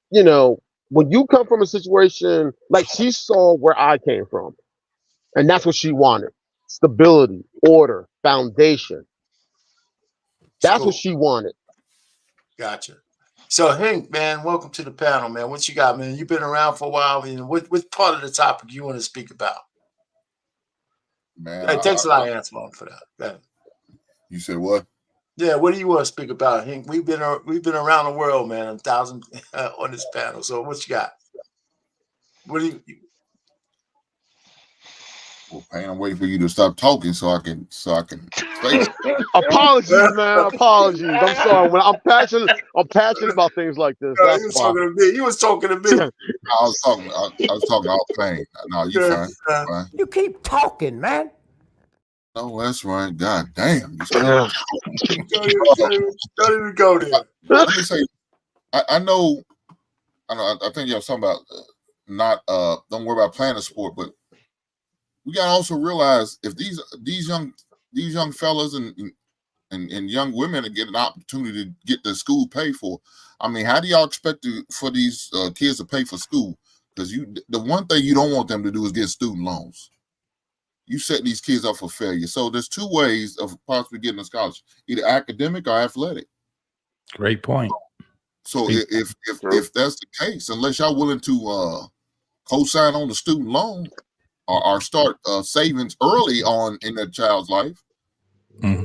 when you come from a situation, like she saw where I came from, and that's what she wanted. Stability, order, foundation. That's what she wanted. Gotcha. So Hank, man, welcome to the panel, man. What you got, man? You've been around for a while. What part of the topic you want to speak about? Man, it takes a lot of answer for that. Go ahead. You said what? Yeah, what do you want to speak about, Hank? We've been around the world, man, 1,000 on this panel. So what you got? What do you? Well, Payne, I'm waiting for you to stop talking so I can say Apologies, man. Apologies. I'm sorry. When I'm passionate about things like this. No, he was talking to me. He was talking to me. I was talking all Payne. No, you fine. Fine. You keep talking, man. Oh, that's right. God damn. Don't even go there. Let me say, I know. I think y'all talking about don't worry about playing a sport, but we gotta also realize if these young fellas and young women to get an opportunity to get their school paid for. I mean, how do y'all expect for these kids to pay for school? Because the one thing you don't want them to do is get student loans. You set these kids up for failure. So there's two ways of possibly getting a scholarship: either academic or athletic. Great point. So if that's the case, unless y'all willing to co-sign on the student loan or start savings early on in their child's life,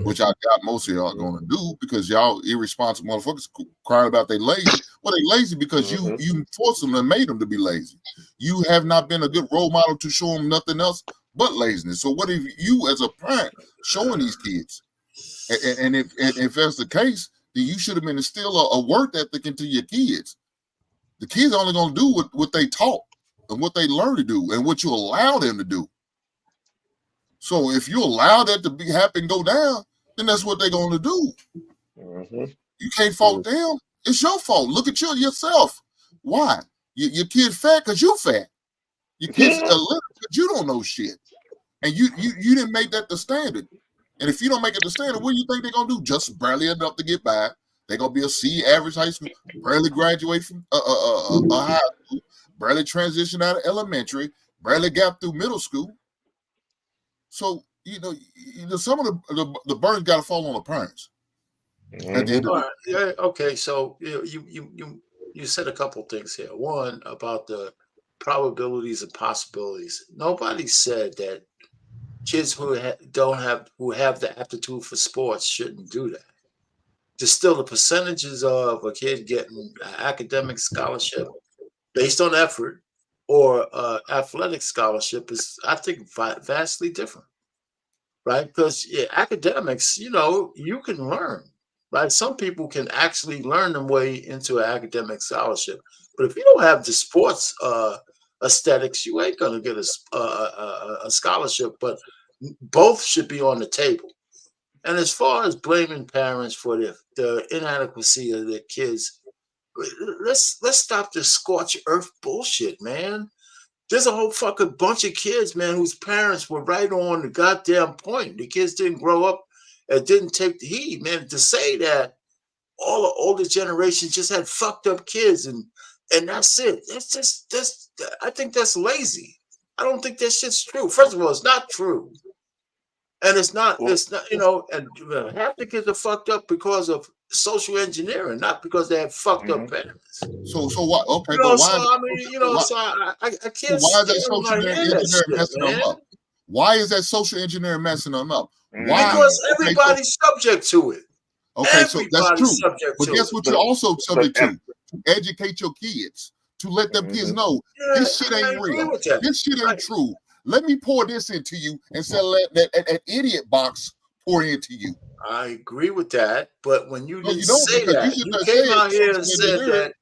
which I doubt most of y'all are going to do because y'all irresponsible motherfuckers crying about they lazy. Well, they lazy because you forced them and made them to be lazy. You have not been a good role model to show them nothing else but laziness. So what if you as a parent showing these kids? And if that's the case, then you should have been instill a work ethic into your kids. The kids are only going to do what they taught and what they learn to do and what you allow them to do. So if you allow that to happen, go down, then that's what they're going to do. You can't fault them. It's your fault. Look at yourself. Why? Your kid fat because you fat. Your kid's illiterate because you don't know shit. And you didn't make that the standard. And if you don't make it the standard, what do you think they're going to do? Just barely enough to get by. They're going to be a C average high school, barely graduate from high school, barely transition out of elementary, barely got through middle school. So, some of the burden got to fall on the parents. Yeah, okay. So you said a couple things here. One, about the probabilities and possibilities. Nobody said that kids who have the aptitude for sports shouldn't do that. There's still the percentages of a kid getting an academic scholarship based on effort or athletic scholarship is, I think, vastly different. right? Because academics, you can learn, right? Some people can actually learn their way into an academic scholarship, but if you don't have the sports aesthetics, you ain't gonna get a scholarship. But both should be on the table. And as far as blaming parents for the inadequacy of their kids, let's stop this scorched earth bullshit, man. There's a whole fucking bunch of kids, man, whose parents were right on the goddamn point. The kids didn't grow up and didn't take the heed, man. To say that all the older generations just had fucked up kids and that's it. I think that's lazy. I don't think that shit's true. First of all, it's not true. And it's not, and half the kids are fucked up because of social engineering, not because they have fucked up parents. So what? Okay, but why? I can't. Why is that social engineering messing them up? Why is that social engineering messing them up? Why? Because everybody's subject to it. Okay, so that's true. But guess what? You're also subject to educate your kids, to let them kids know this shit ain't real. This shit ain't true. Let me pour this into you instead of let that idiot box pour into you. I agree with that, but when you didn't say that, you came out here and said that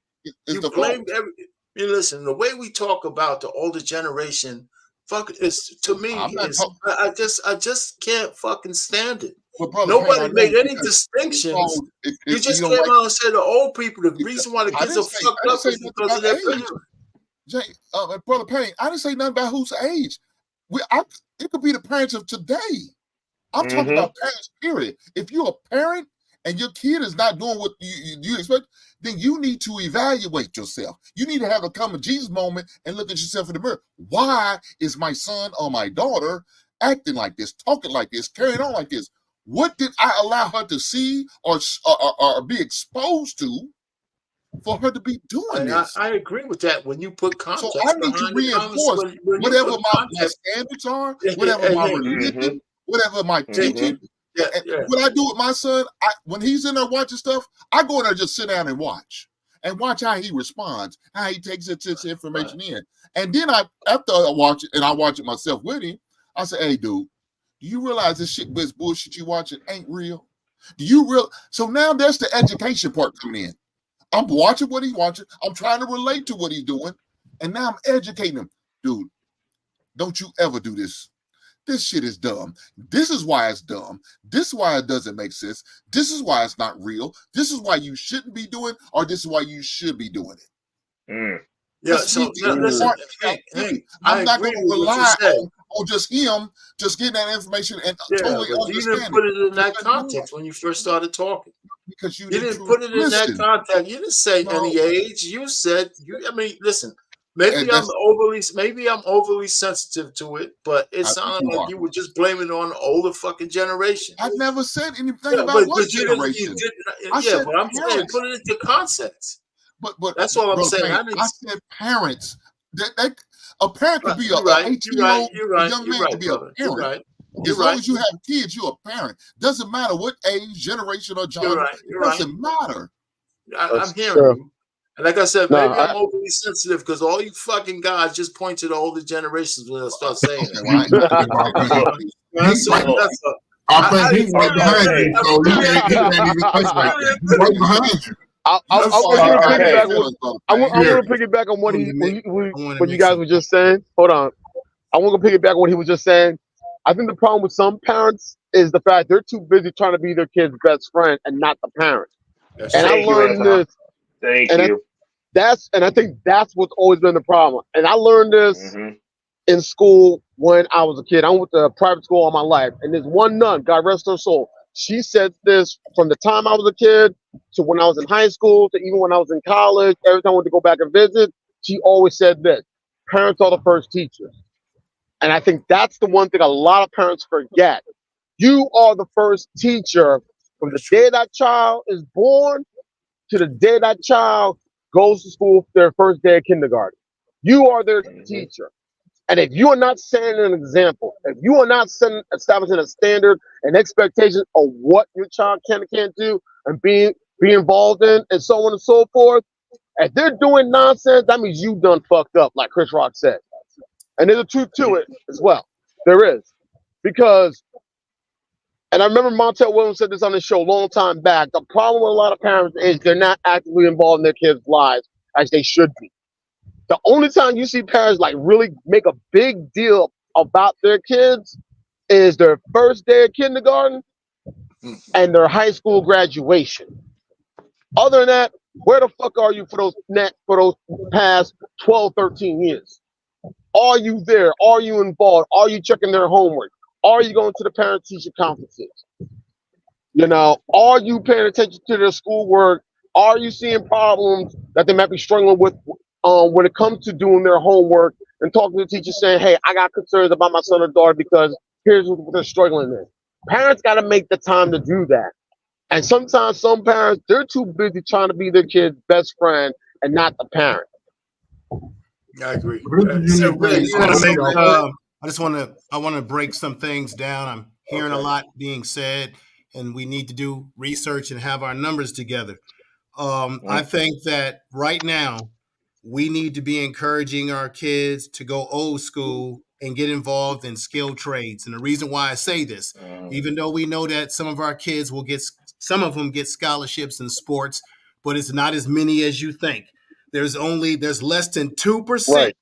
you blamed everything. Listen, the way we talk about the older generation, to me, I just can't fucking stand it. Nobody made any distinctions. You just came out and said the old people, the reason why the kids are fucked up is because of their parents. Brother Payne, I didn't say nothing about whose age. It could be the parents of today. I'm talking about parents, period. If you're a parent and your kid is not doing what you expect, then you need to evaluate yourself. You need to have a come to Jesus moment and look at yourself in the mirror. Why is my son or my daughter acting like this, talking like this, carrying on like this? What did I allow her to see or be exposed to for her to be doing this? I agree with that. When you put context, so I need to reinforce whatever my standards are, whatever my religion, whatever my teaching. What I do with my son, when he's in there watching stuff, I go in there just sit down and watch how he responds, how he takes this information in. And then after I watch it, and I watch it myself with him, I say, hey, dude, do you realize this bullshit you watching ain't real? So now there's the education part coming in. I'm watching what he's watching. I'm trying to relate to what he's doing. And now I'm educating him. Dude, don't you ever do this. This shit is dumb. This is why it's dumb. This is why it doesn't make sense. This is why it's not real. This is why you shouldn't be doing, or this is why you should be doing it. Listen, I'm not going to rely on just him just getting that information and totally understanding. You didn't put it in that context when you first started talking. Because you didn't put it in that context. You didn't say any age. You said listen. Maybe I'm overly sensitive to it, but it sounded like you were just blaming it on the older fucking generation. I never said anything about what generation. But I'm saying put it into context. But that's all I'm saying. I said parents. A parent could be a 18-year-old young man could be a parent. As long as you have kids, you're a parent. Doesn't matter what age, generation, or genre. It doesn't matter. I'm hearing you. And like I said, maybe I'm overly sensitive because all you fucking guys just point to the older generations when I start saying it. I think he's right behind you, so he ain't even place like that. He's right behind you. I want to piggyback on what you guys were just saying. Hold on. I want to piggyback on what he was just saying. I think the problem with some parents is the fact they're too busy trying to be their kid's best friend and not the parent. I learned this. I think that's what's always been the problem. And I learned this in school when I was a kid. I went to a private school all my life. And there's one nun, God rest her soul. She said this from the time I was a kid to when I was in high school to even when I was in college. Every time I went to go back and visit, she always said this: parents are the first teachers. And I think that's the one thing a lot of parents forget. You are the first teacher from the day that child is born to the day that child goes to school for their first day of kindergarten. You are their teacher. And if you are not setting an example, if you are not establishing a standard and expectation of what your child can and can't do and be involved in and so on and so forth, if they're doing nonsense, that means you done fucked up, like Chris Rock said. And there's a truth to it as well. There is. Because And I remember Montel Williams said this on the show a long time back. The problem with a lot of parents is they're not actively involved in their kids' lives as they should be. The only time you see parents like really make a big deal about their kids is their first day of kindergarten and their high school graduation. Other than that, where the fuck are you for those past 12, 13 years? Are you there? Are you involved? Are you checking their homework? Are you going to the parent-teacher conferences? You know, are you paying attention to their schoolwork? Are you seeing problems that they might be struggling with when it comes to doing their homework and talking to the teacher saying, hey, I got concerns about my son or daughter because here's what they're struggling with. Parents got to make the time to do that. And sometimes some parents, they're too busy trying to be their kid's best friend and not the parent. I agree. I want to break some things down. I'm hearing a lot being said, and we need to do research and have our numbers together. I think that right now we need to be encouraging our kids to go old school and get involved in skilled trades. And the reason why I say this, even though we know that some of our kids will get, some of them get scholarships in sports, but it's not as many as you think. There's less than 2%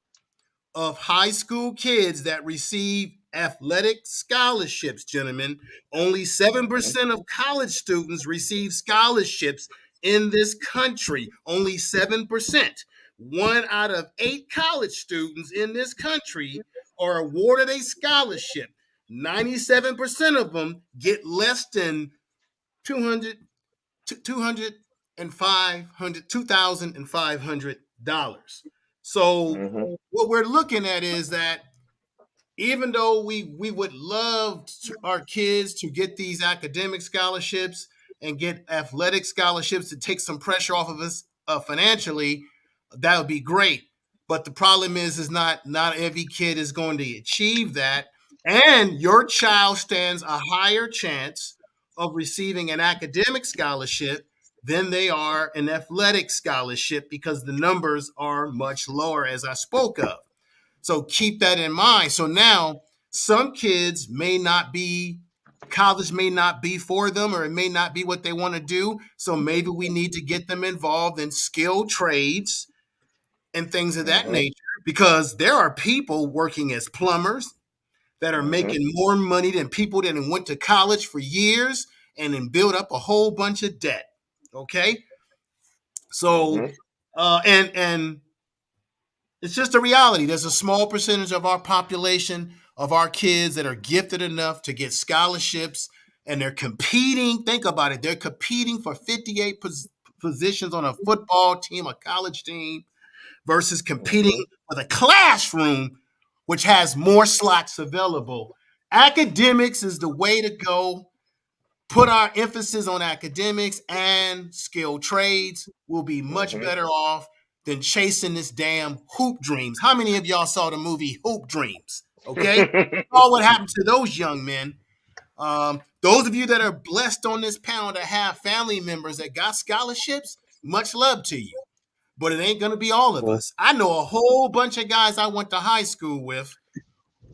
of high school kids that receive athletic scholarships, gentlemen. Only 7% of college students receive scholarships in this country. Only 7%. 1 out of 8 college students in this country are awarded a scholarship. 97% of them get less than $2,500. So what we're looking at is that even though we would love our kids to get these academic scholarships and get athletic scholarships to take some pressure off of us financially, that would be great. But the problem is not every kid is going to achieve that. And your child stands a higher chance of receiving an academic scholarship than they are an athletic scholarship because the numbers are much lower, as I spoke of. So keep that in mind. So now some kids college may not be for them, or it may not be what they want to do. So maybe we need to get them involved in skilled trades and things of that nature, because there are people working as plumbers that are making more money than people that went to college for years and then build up a whole bunch of debt. Okay. So, and it's just a reality. There's a small percentage of our population, of our kids, that are gifted enough to get scholarships, and they're competing. Think about it. They're competing for 58 positions on a football team, a college team, versus competing with a classroom, which has more slots available. Academics is the way to go. Put our emphasis on academics and skilled trades. We'll be much better off than chasing this damn hoop dreams. How many of y'all saw the movie Hoop Dreams? Okay? All what happened to those young men. Those of you that are blessed on this panel to have family members that got scholarships, much love to you. But it ain't going to be all of us. I know a whole bunch of guys I went to high school with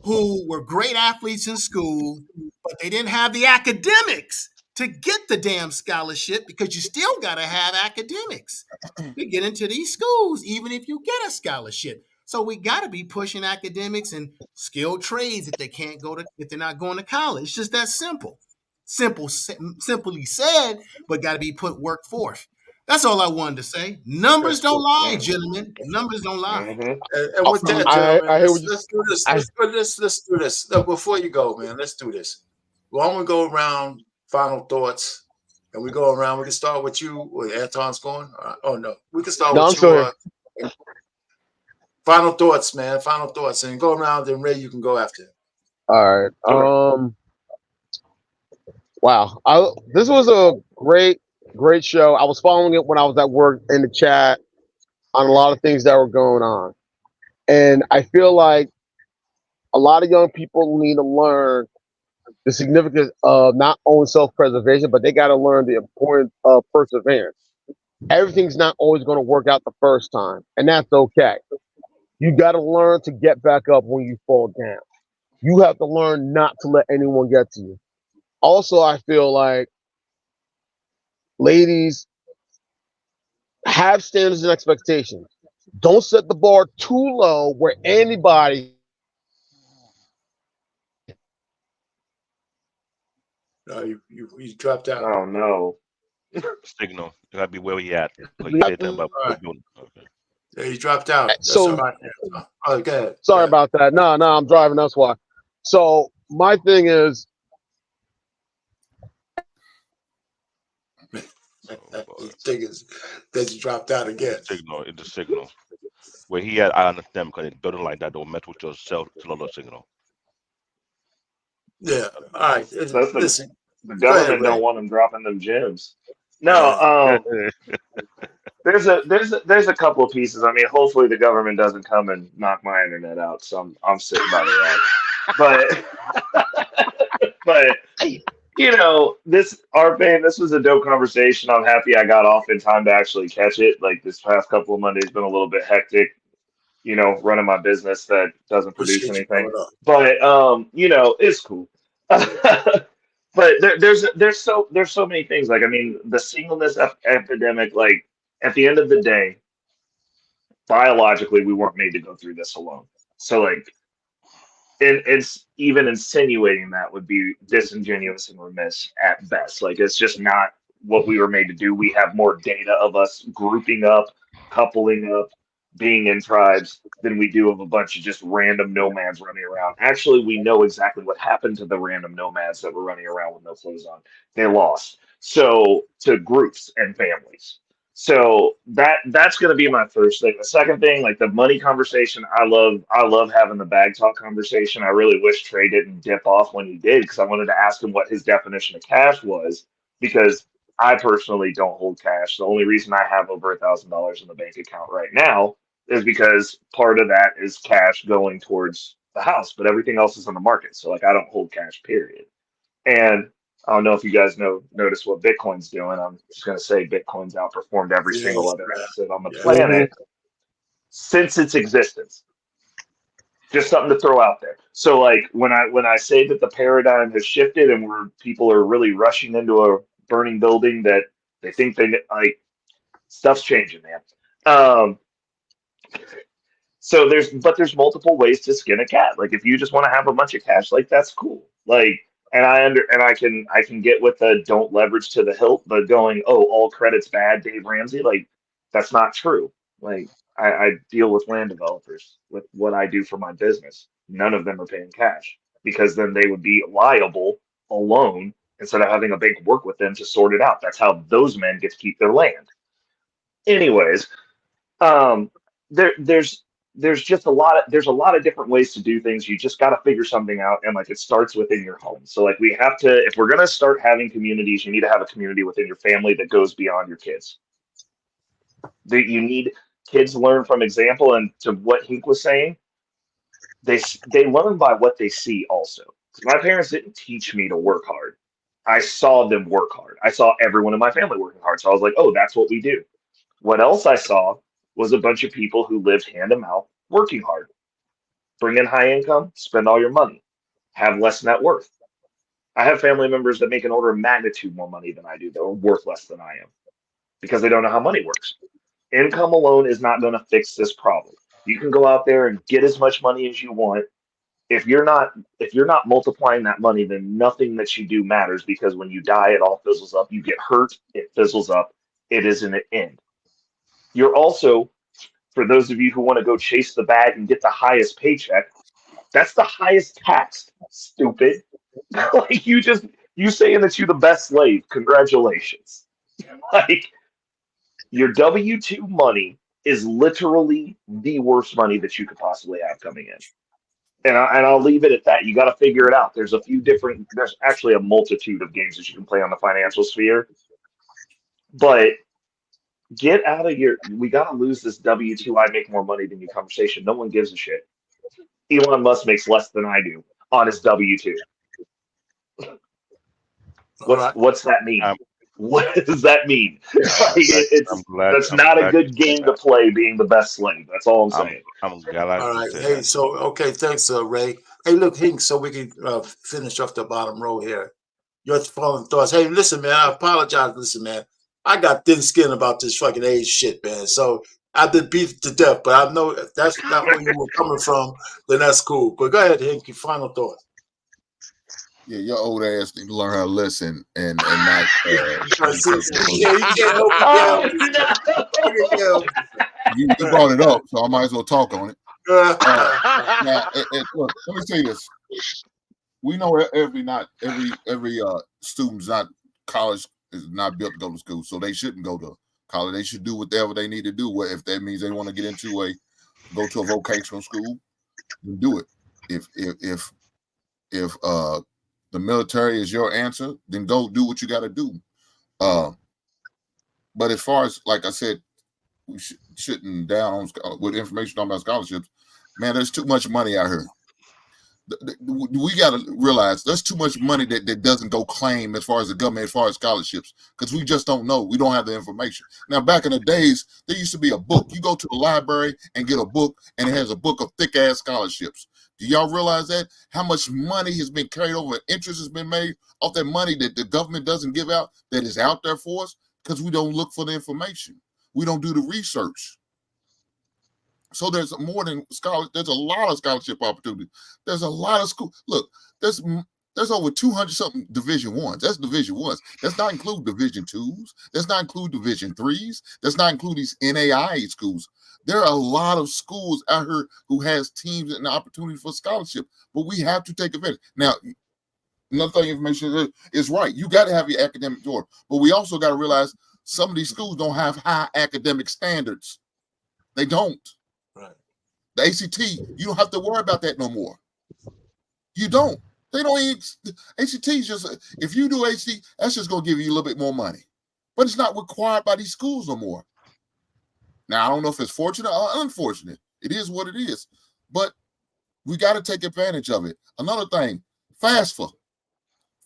who were great athletes in school, but they didn't have the academics to get the damn scholarship, because you still got to have academics to get into these schools, even if you get a scholarship. So we got to be pushing academics and skilled trades if they're not going to college. It's just that simple. Simply said, but got to be put work forth. That's all I wanted to say. Numbers don't lie, gentlemen. Numbers don't lie. And with that, gentlemen, let's do this. Let's do this. No, before you go, man, let's do this. Well, I'm gonna go around final thoughts, and we go around. We can start with you. With Anton's going. Oh no, we can start with you. Final thoughts, man. Final thoughts, and go around. And Ray, you can go after. All right. Wow. This was a great show. I was following it when I was at work in the chat on a lot of things that were going on. And I feel like a lot of young people need to learn the significance of not only self-preservation, but they got to learn the importance of perseverance. Everything's not always going to work out the first time, and that's okay. You got to learn to get back up when you fall down. You have to learn not to let anyone get to you. Also, I feel like ladies have standards and expectations. Don't set the bar too low where anybody. No, you dropped out. Oh no. Signal. You gotta be where we at. Because you said that about okay. Yeah, you dropped out. That's So all right. Oh, go ahead. sorry about that. No, I'm driving. That's why. So my thing is, thing is that you dropped out again. It's the signal. Where he at, I understand because it's building like that don't mess with your cellular signal. Yeah. All right. Listen, the government don't want them dropping them gems. No, there's a couple of pieces. I mean, hopefully the government doesn't come and knock my internet out, so I'm sitting by the rack. But you know, this was a dope conversation. I'm happy I got off in time to actually catch it. Like this past couple of Mondays been a little bit hectic, you know, running my business that doesn't produce anything. But you know, it's cool. But there's so many things. Like, I mean, the singleness epidemic, like at the end of the day, biologically we weren't made to go through this alone. So like it's even insinuating that would be disingenuous and remiss at best. Like it's just not what we were made to do. We have more data of us grouping up, coupling up, being in tribes than we do of a bunch of just random nomads running around. Actually, we know exactly what happened to the random nomads that were running around with no clothes on. They lost. So to groups and families. So that's going to be my first thing. The second thing, like the money conversation, I love having the bag talk conversation. I really wish Trey didn't dip off when he did, because I wanted to ask him what his definition of cash was, because I personally don't hold cash. The only reason I have over $1,000 in the bank account right now is because part of that is cash going towards the house, but everything else is on the market. So like I don't hold cash, period. And I don't know if you guys notice what Bitcoin's doing. I'm just going to say Bitcoin's outperformed every single other asset on the planet since its existence. Just something to throw out there. So like when I say that the paradigm has shifted and people are really rushing into a burning building that they think like, stuff's changing, man. So there's multiple ways to skin a cat. Like if you just want to have a bunch of cash, like that's cool. Like, and I can get with the don't leverage to the hilt, but going, oh, all credit's bad, Dave Ramsey, like that's not true. Like I deal with land developers with what I do for my business. None of them are paying cash, because then they would be liable alone instead of having a bank work with them to sort it out. That's how those men get to keep their land. Anyways, there's just a lot of different ways to do things. You just got to figure something out, and like it starts within your home. So like we have to, if we're going to start having communities, you need to have a community within your family that goes beyond your kids. That you need kids learn from example, and to what Hink was saying, they learn by what they see also. My parents didn't teach me to work hard. I saw them work hard. I saw everyone in my family working hard. So I was like, oh, that's what we do. What else I saw was a bunch of people who lived hand to mouth, working hard, bring in high income, spend all your money, have less net worth. I have family members that make an order of magnitude more money than I do, that are worth less than I am, because they don't know how money works. Income alone is not going to fix this problem. You can go out there and get as much money as you want. If you're not multiplying that money, then nothing that you do matters, because when you die, it all fizzles up. You get hurt, it fizzles up. It is an end. You're also, for those of you who want to go chase the bag and get the highest paycheck, that's the highest tax, stupid. Like you saying that you're the best slave, congratulations. Like your W-2 money is literally the worst money that you could possibly have coming in. And I'll leave it at that. You got to figure it out. There's actually a multitude of games that you can play on the financial sphere, but get out of we got to lose this W-2 I make more money than you conversation. No one gives a shit. Elon Musk makes less than I do on his W-2. What's that mean? What does that mean? That's not a good game to play, being the best slave. That's all I'm saying. All right. Hey, so, okay, thanks, Ray. Hey, look, Hink, so we can finish off the bottom row here. your final thoughts. Hey, listen, man, I apologize. Listen, man, I got thin skin about this fucking age shit, man. So I've been beat to death, but I know if that's not where you were coming from, then that's cool. But go ahead, Hank, your final thoughts. Yeah, your old ass need to learn how to listen and not. You can't help You brought it up, so I might as well talk on it. Now, look, let me say this. We know every student's not college is not built to go to school, so they shouldn't go to college. They should do whatever they need to do. If that means they want to go to a vocational school, then do it. If the military is your answer, then go do what you got to do. But as far as, like I said, we shouldn't down on with information talking about scholarships. Man, there's too much money out here. We got to realize there's too much money that doesn't go claim as far as the government, as far as scholarships, because we just don't know. We don't have the information. Now, back in the days, there used to be a book. You go to the library and get a book, and it has a book of thick-ass scholarships. Do y'all realize that? How much money has been carried over, interest has been made off that money that the government doesn't give out, that is out there for us, because we don't look for the information. We don't do the research. So there's more than scholarship. There's a lot of scholarship opportunities. There's a lot of school. Look, there's over 200 something Division Ones. That's Division Ones. That's not include Division Twos. That's not include Division Threes. That's not include these NAIA schools. There are a lot of schools out here who has teams and opportunity for scholarship, but we have to take advantage. Now, another thing information is right. You got to have your academic door, but we also got to realize some of these schools don't have high academic standards. They don't. Right. The ACT, you don't have to worry about that no more. You don't. They don't even, ACT is just, if you do ACT, that's just going to give you a little bit more money. But it's not required by these schools no more. Now, I don't know if it's fortunate or unfortunate. It is what it is. But we got to take advantage of it. Another thing, FAFSA.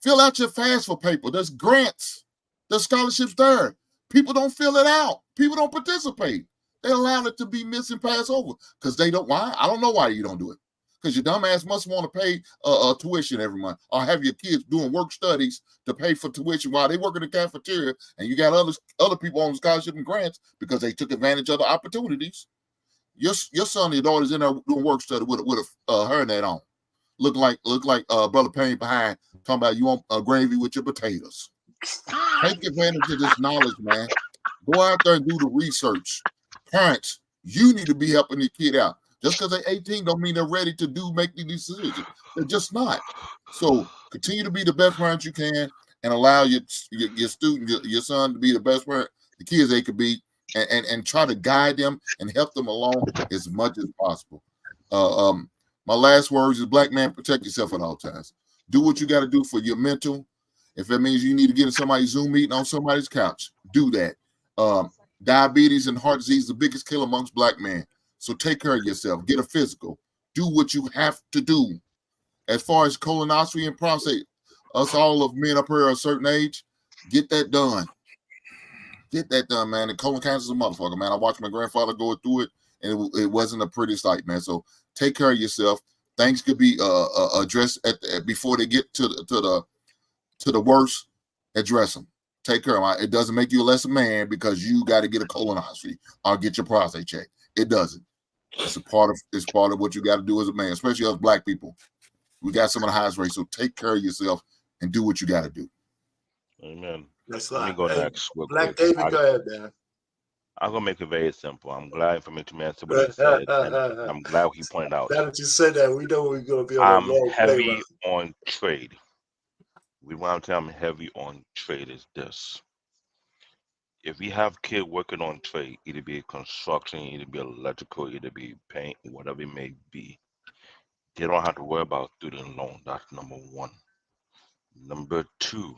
Fill out your FAFSA paper. There's grants. There's scholarships there. People don't fill it out. People don't participate. They allow it to be missed and passed over because they don't. Why? I don't know why you don't do it. Because your dumb ass must want to pay tuition every month, or have your kids doing work studies to pay for tuition while they work in the cafeteria, and you got other people on scholarship and grants because they took advantage of the opportunities. Your son or your daughter's in there doing work study with a hairnet on, look like Brother Payne behind talking about you want gravy with your potatoes. Take advantage of this knowledge, man. Go out there and do the research. Parents, you need to be helping your kid out. Just because they're 18 don't mean they're ready to make these decisions. They're just not. So continue to be the best parent you can and allow your student, your son to be the best parent, the kids they could be, and try to guide them and help them along as much as possible. My last words is, black man, protect yourself at all times. Do what you got to do for your mental. If that means you need to get in somebody's Zoom meeting on somebody's couch, do that. Diabetes and heart disease is the biggest killer amongst black men. So take care of yourself. Get a physical. Do what you have to do. As far as colonoscopy and prostate, us all of men up here at a certain age, get that done. Get that done, man. And colon cancer is a motherfucker, man. I watched my grandfather go through it, and it wasn't a pretty sight, man. So take care of yourself. Things could be addressed before they get to the worst. Address them. Take care of them. It doesn't make you a lesser man because you got to get a colonoscopy or get your prostate checked. It doesn't. It's part of what you got to do as a man, especially us black people. We got some of the highest rates, so take care of yourself and do what you got to do. Amen. That's Let me go next. Black David, go ahead, man. I'm gonna make it very simple. I'm glad for Mr. Man said what he said, and I'm glad he pointed out. Now that you said that, we know we're gonna be on I'm a long heavy on trade. We want to tell I'm heavy on trade is this. If we have kids working on trade, either be construction, either be electrical, either be paint, whatever it may be, they don't have to worry about student loan. That's number one. Number two,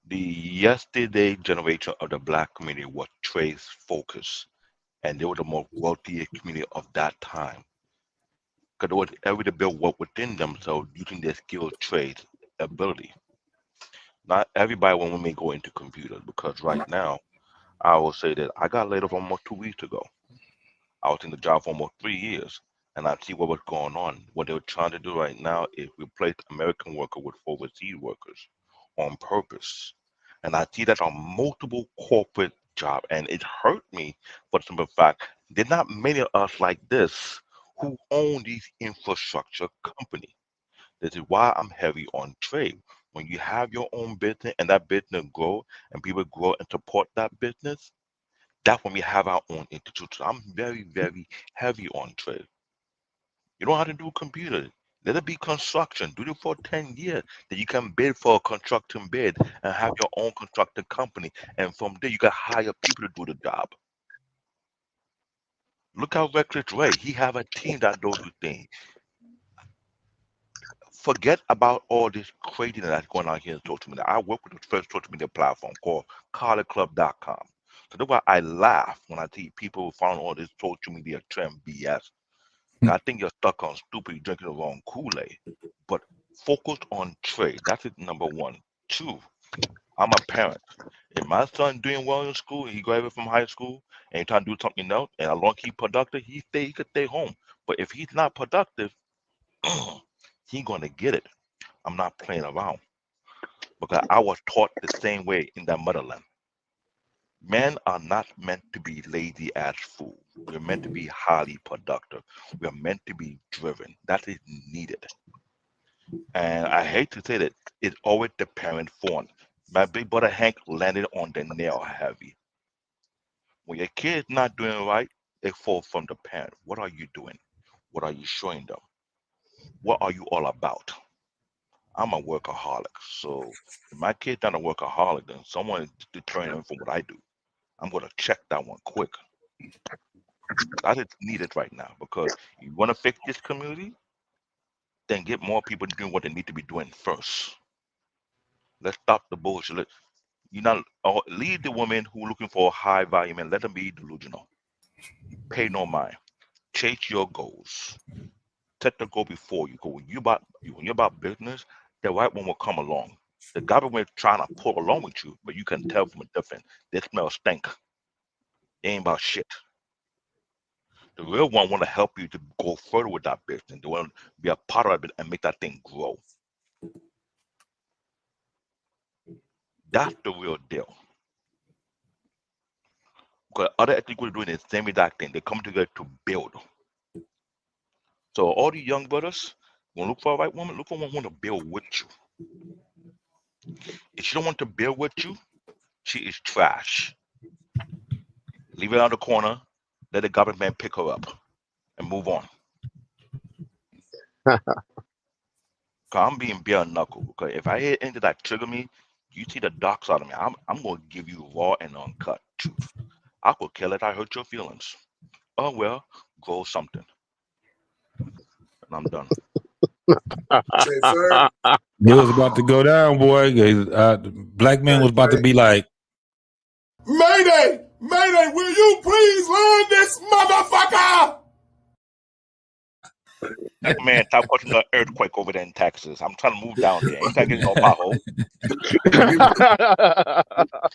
the yesterday generation of the black community was trade focused, and they were the most wealthy community of that time. Because they were able to build wealth within themselves using their skilled trade ability. Not everybody when we may go into computers, because right now, I will say that I got laid off almost 2 weeks ago. I was in the job for almost 3 years, and I see what was going on. What they're trying to do right now is replace American workers with overseas workers on purpose. And I see that on multiple corporate jobs. And it hurt me for the simple fact there's not many of us like this who own these infrastructure companies. This is why I'm heavy on trade. When you have your own business and that business grow and people grow and support that business, that's when we have our own institution. I'm very, very heavy on trade. You don't have to do computers. Let it be construction. Do it for 10 years. Then you can bid for a construction bid and have your own construction company. And from there, you can hire people to do the job. Look how Reckless Ray. He have a team that does the thing. Forget about all this craziness that's going on here in social media. I work with the first social media platform called collarclub.com. So that's why I laugh when I see people following all this social media trend BS. I think you're stuck on stupid, you're drinking the wrong Kool-Aid. But focus on trade. That's it, number one. Two, I'm a parent. If my son doing well in school, he graduated from high school, and he's trying to do something else, and as long as he's productive, he could stay home. But if he's not productive, he's going to get it. I'm not playing around. Because I was taught the same way in that motherland. Men are not meant to be lazy as fools. We're meant to be highly productive. We're meant to be driven. That is needed. And I hate to say that, it's always the parent fault. My big brother Hank landed on the nail heavy. When your kid's not doing right, they fall from the parent. What are you doing? What are you showing them? What are you all about? I'm a workaholic. So if my kid's not a workaholic, then someone is deterring them from what I do. I'm going to check that one quick. That is needed right now, because you want to fix this community, then get more people doing what they need to be doing first. Let's stop the bullshit. Leave the women who are looking for a high value man. Let them be delusional. Pay no mind. Chase your goals. Set the goal before you go. When you're about business, the right one will come along. The government trying to pull along with you, but you can tell from a different. They smell stink. It ain't about shit. The real one want to help you to go further with that business. They want to be a part of it and make that thing grow. That's the real deal. Because other ethnic groups are doing the same exact thing. They come together to build. So all the young brothers, when look for a right woman, look for one who want to build with you. If she don't want to build with you, she is trash. Leave it on the corner. Let the government pick her up and move on. I'm being bare knuckle. Because if I hit into that trigger me, you see the dark side of me. I'm going to give you raw and uncut truth. I could kill it. I hurt your feelings. Oh, well, grow something. And I'm done. It was about to go down, boy. Black man was about to be like, Mayday! Mayday, will you please learn this motherfucker? Man, stop watching the earthquake over there in Texas. I'm trying to move down there. Ain't that getting no pothole?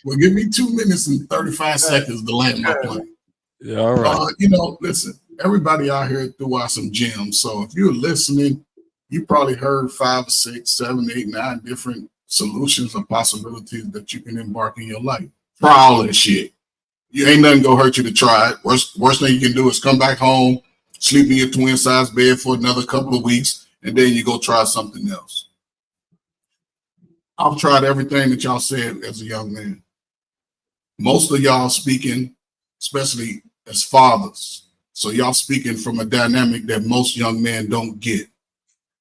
Well, give me 2 minutes and 35 seconds to land my plane. Yeah, all right. Listen, everybody out here threw out some gems. So if you're listening, you probably heard 5, 6, 7, 8, 9 different solutions or possibilities that you can embark in your life. Try all that shit. You ain't nothing gonna hurt you to try it. Worst thing you can do is come back home, sleep in your twin size bed for another couple of weeks, and then you go try something else. I've tried everything that y'all said as a young man. Most of y'all speaking, especially as fathers. So y'all speaking from a dynamic that most young men don't get.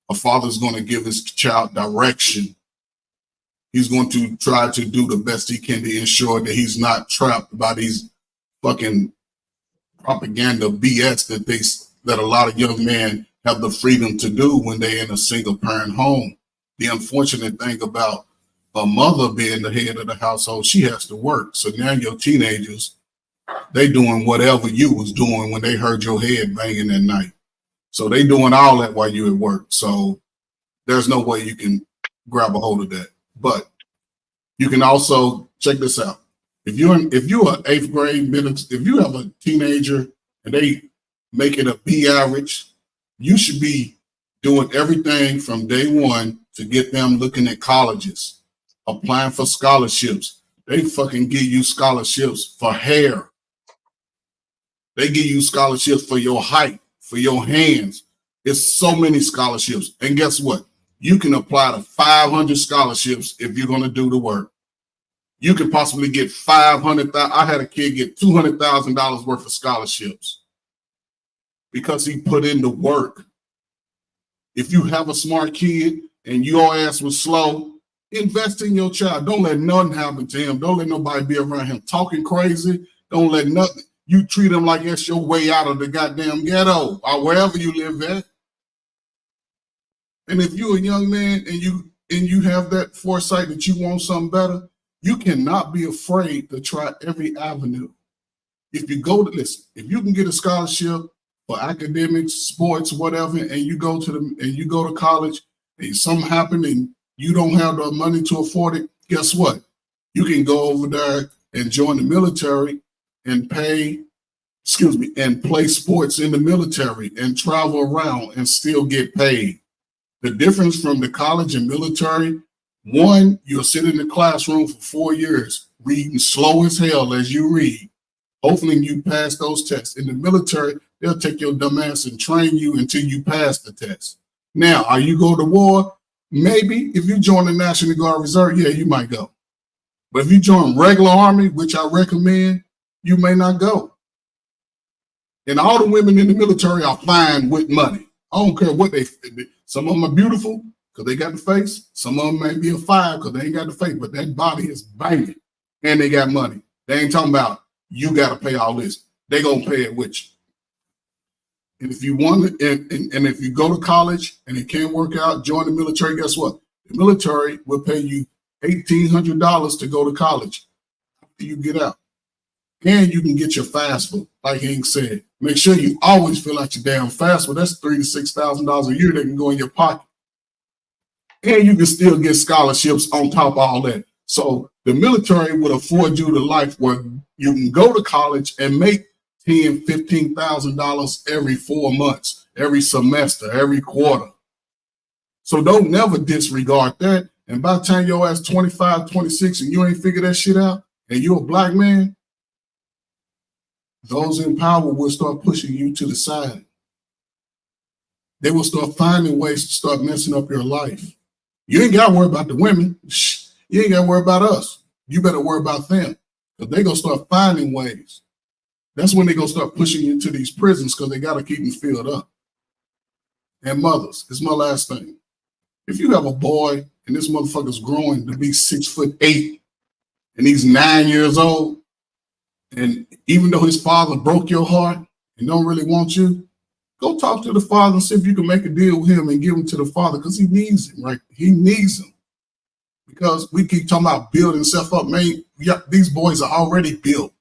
A father's going to give his child direction. He's going to try to do the best he can to ensure that he's not trapped by these fucking propaganda BS that a lot of young men have the freedom to do when they're in a single parent home. The unfortunate thing about a mother being the head of the household, she has to work. So now your teenagers, they doing whatever you was doing when they heard your head banging at night. So they doing all that while you at work. So there's no way you can grab a hold of that. But you can also check this out. If you're an 8th grade, if you have a teenager and they make it a B average, you should be doing everything from day one to get them looking at colleges. applying for scholarships. They fucking give you scholarships for hair. They give you scholarships for your height, for your hands. It's so many scholarships. And guess what? You can apply to 500 scholarships if you're going to do the work. You can possibly get 500,000. I had a kid get $200,000 worth of scholarships because he put in the work. If you have a smart kid and your ass was slow, invest in your child. Don't let nothing happen to him. Don't let nobody be around him talking crazy. Don't let nothing. You treat him like that's your way out of the goddamn ghetto or wherever you live at. And if you're a young man and you have that foresight that you want something better, you cannot be afraid to try every avenue. If you go to listen, if you can get a scholarship for academics, sports, whatever, and you go to college and something happened and you don't have the money to afford it, guess what? You can go over there and join the military and play sports in the military and travel around and still get paid. The difference from the college and military, one, you'll sit in the classroom for 4 years, reading slow as hell as you read. Hopefully you pass those tests. In the military, they'll take your dumb ass and train you until you pass the test. Now, are you going to war? Maybe. If you join the National Guard Reserve, yeah, you might go. But if you join regular Army, which I recommend, you may not go. And all the women in the military are fine with money. I don't care what some of them are beautiful because they got the face. Some of them may be a 5 because they ain't got the face, but that body is banging and they got money. They ain't talking about you got to pay all this. They gonna pay it with you. And if you want to, and if you go to college and it can't work out, join the military. Guess what? The military will pay you $1,800 to go to college after you get out. And you can get your FAFSA, like Hank said. Make sure you always fill out your damn FAFSA. That's $3,000 to $6,000 a year that can go in your pocket. And you can still get scholarships on top of all that. So the military would afford you the life where you can go to college and make $10,000, $15,000 every 4 months, every semester, every quarter. So don't never disregard that. And by the time your ass 25, 26 and you ain't figured that shit out and you're a black man, those in power will start pushing you to the side. They will start finding ways to start messing up your life. You ain't got to worry about the women. You ain't got to worry about us. You better worry about them because they're going to start finding ways. That's when they're going to start pushing you into these prisons because they got to keep them filled up. And mothers, it's my last thing. If you have a boy and this motherfucker's growing to be 6'8" and he's 9 years old, and even though his father broke your heart and don't really want you, go talk to the father and see if you can make a deal with him and give him to the father because he needs him, right? He needs him. Because we keep talking about building stuff up, man. Yeah, these boys are already built.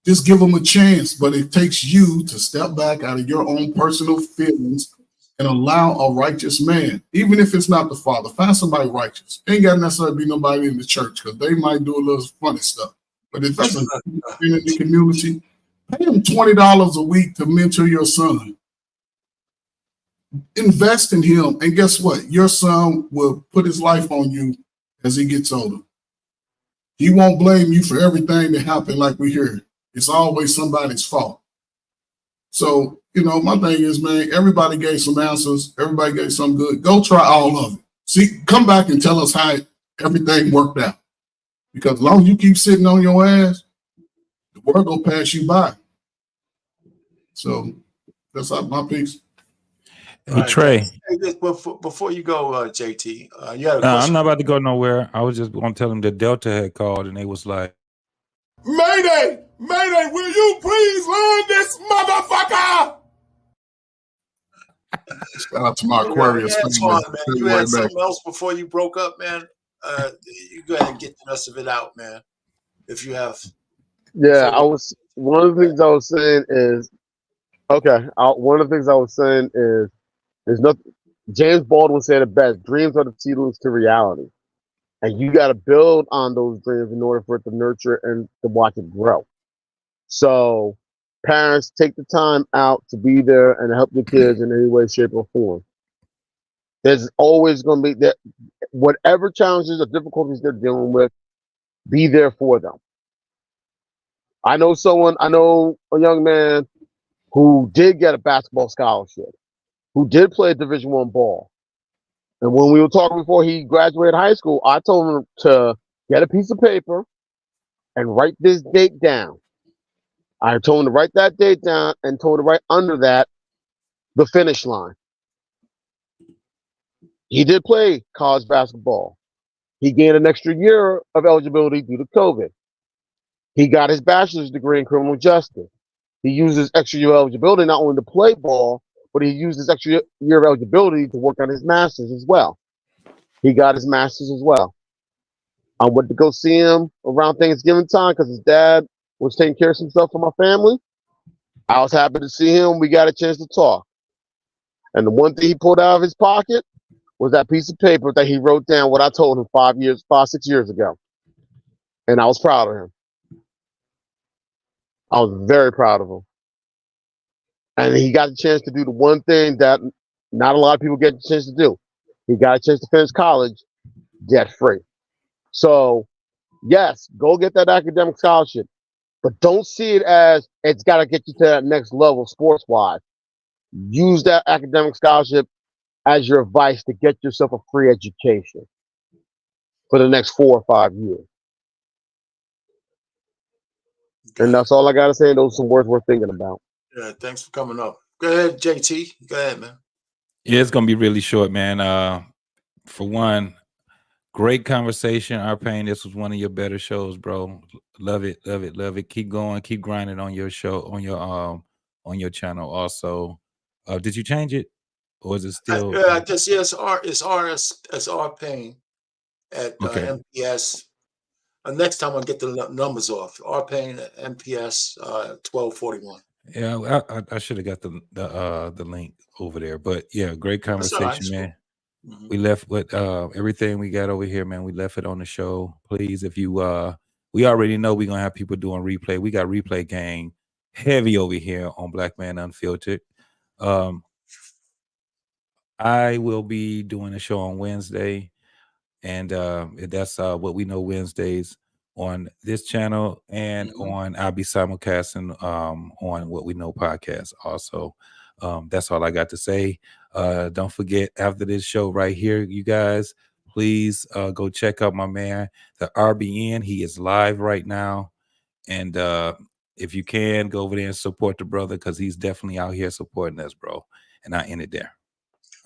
Just give them a chance, but it takes you to step back out of your own personal feelings and allow a righteous man, even if it's not the father, find somebody righteous. Ain't got to necessarily be nobody in the church because they might do a little funny stuff. But if that's in the community, pay them $20 a week to mentor your son. Invest in him, and guess what? Your son will put his life on you as he gets older. He won't blame you for everything that happened like we hear. It's always somebody's fault. So, my thing is, man, everybody gave some answers. Everybody gave some good. Go try all of it. See, come back and tell us how everything worked out. Because as long as you keep sitting on your ass, the world will pass you by. So that's my piece. Hey, Trey. Hey, before you go, JT, you had a question. I'm not about to go nowhere. I was just going to tell him that Delta had called and they was like, Mayday! Mayday, will you please learn this motherfucker? Shout out to my Aquarius. You had something else before you broke up, man? You go ahead and get the rest of it out, man. If you have. Yeah, one of the things I was saying is, there's nothing. James Baldwin said it best: dreams are the seedlings to reality, and you got to build on those dreams in order for it to nurture and to watch it grow. So, parents, take the time out to be there and help your kids in any way, shape, or form. There's always going to be that. Whatever challenges or difficulties they're dealing with, be there for them. I know a young man who did get a basketball scholarship, who did play Division I ball. And when we were talking before he graduated high school, I told him to get a piece of paper and write this date down. I told him to write that date down and told him to write under that the finish line. He did play college basketball. He gained an extra year of eligibility due to COVID. He got his bachelor's degree in criminal justice. He used his extra year of eligibility not only to play ball, but he used his extra year of eligibility to work on his master's as well. He got his master's as well. I went to go see him around Thanksgiving time because his dad was taking care of some stuff for my family. I was happy to see him. We got a chance to talk. And the one thing he pulled out of his pocket was that piece of paper that he wrote down what I told him 6 years ago. And I was proud of him. I was very proud of him. And he got a chance to do the one thing that not a lot of people get a chance to do. He got a chance to finish college debt-free. So, yes, go get that academic scholarship. But don't see it as it's got to get you to that next level sports-wise. Use that academic scholarship as your advice to get yourself a free education for the next 4 or 5 years. And that's all I got to say. Those are some words worth thinking about. Yeah, thanks for coming up. Go ahead, JT. Go ahead, man. Yeah, it's gonna be really short, man. For one, great conversation. Our Pain. This was one of your better shows, bro. Love it, love it, love it. Keep going, keep grinding on your show, on your channel. Also, did you change it, or is it still? I guess it's R Pain at MPS. Next time I'll get the numbers off. R Pain at MPS 1241. Yeah, I should have got the link over there, but yeah, great conversation, man. Mm-hmm. We left with everything we got over here, man. We left it on the show. Please, if you we already know we're gonna have people doing replay. We got replay gang heavy over here on Black Man Unfiltered. I will be doing a show on Wednesday, and that's What We Know Wednesdays on this channel, and I'll be simulcasting on What We Know podcast also. That's all I got to say. Don't forget, after this show right here, you guys, please go check out my man, the RBN. He is live right now, and if you can, go over there and support the brother, because he's definitely out here supporting us, bro. And I end it there.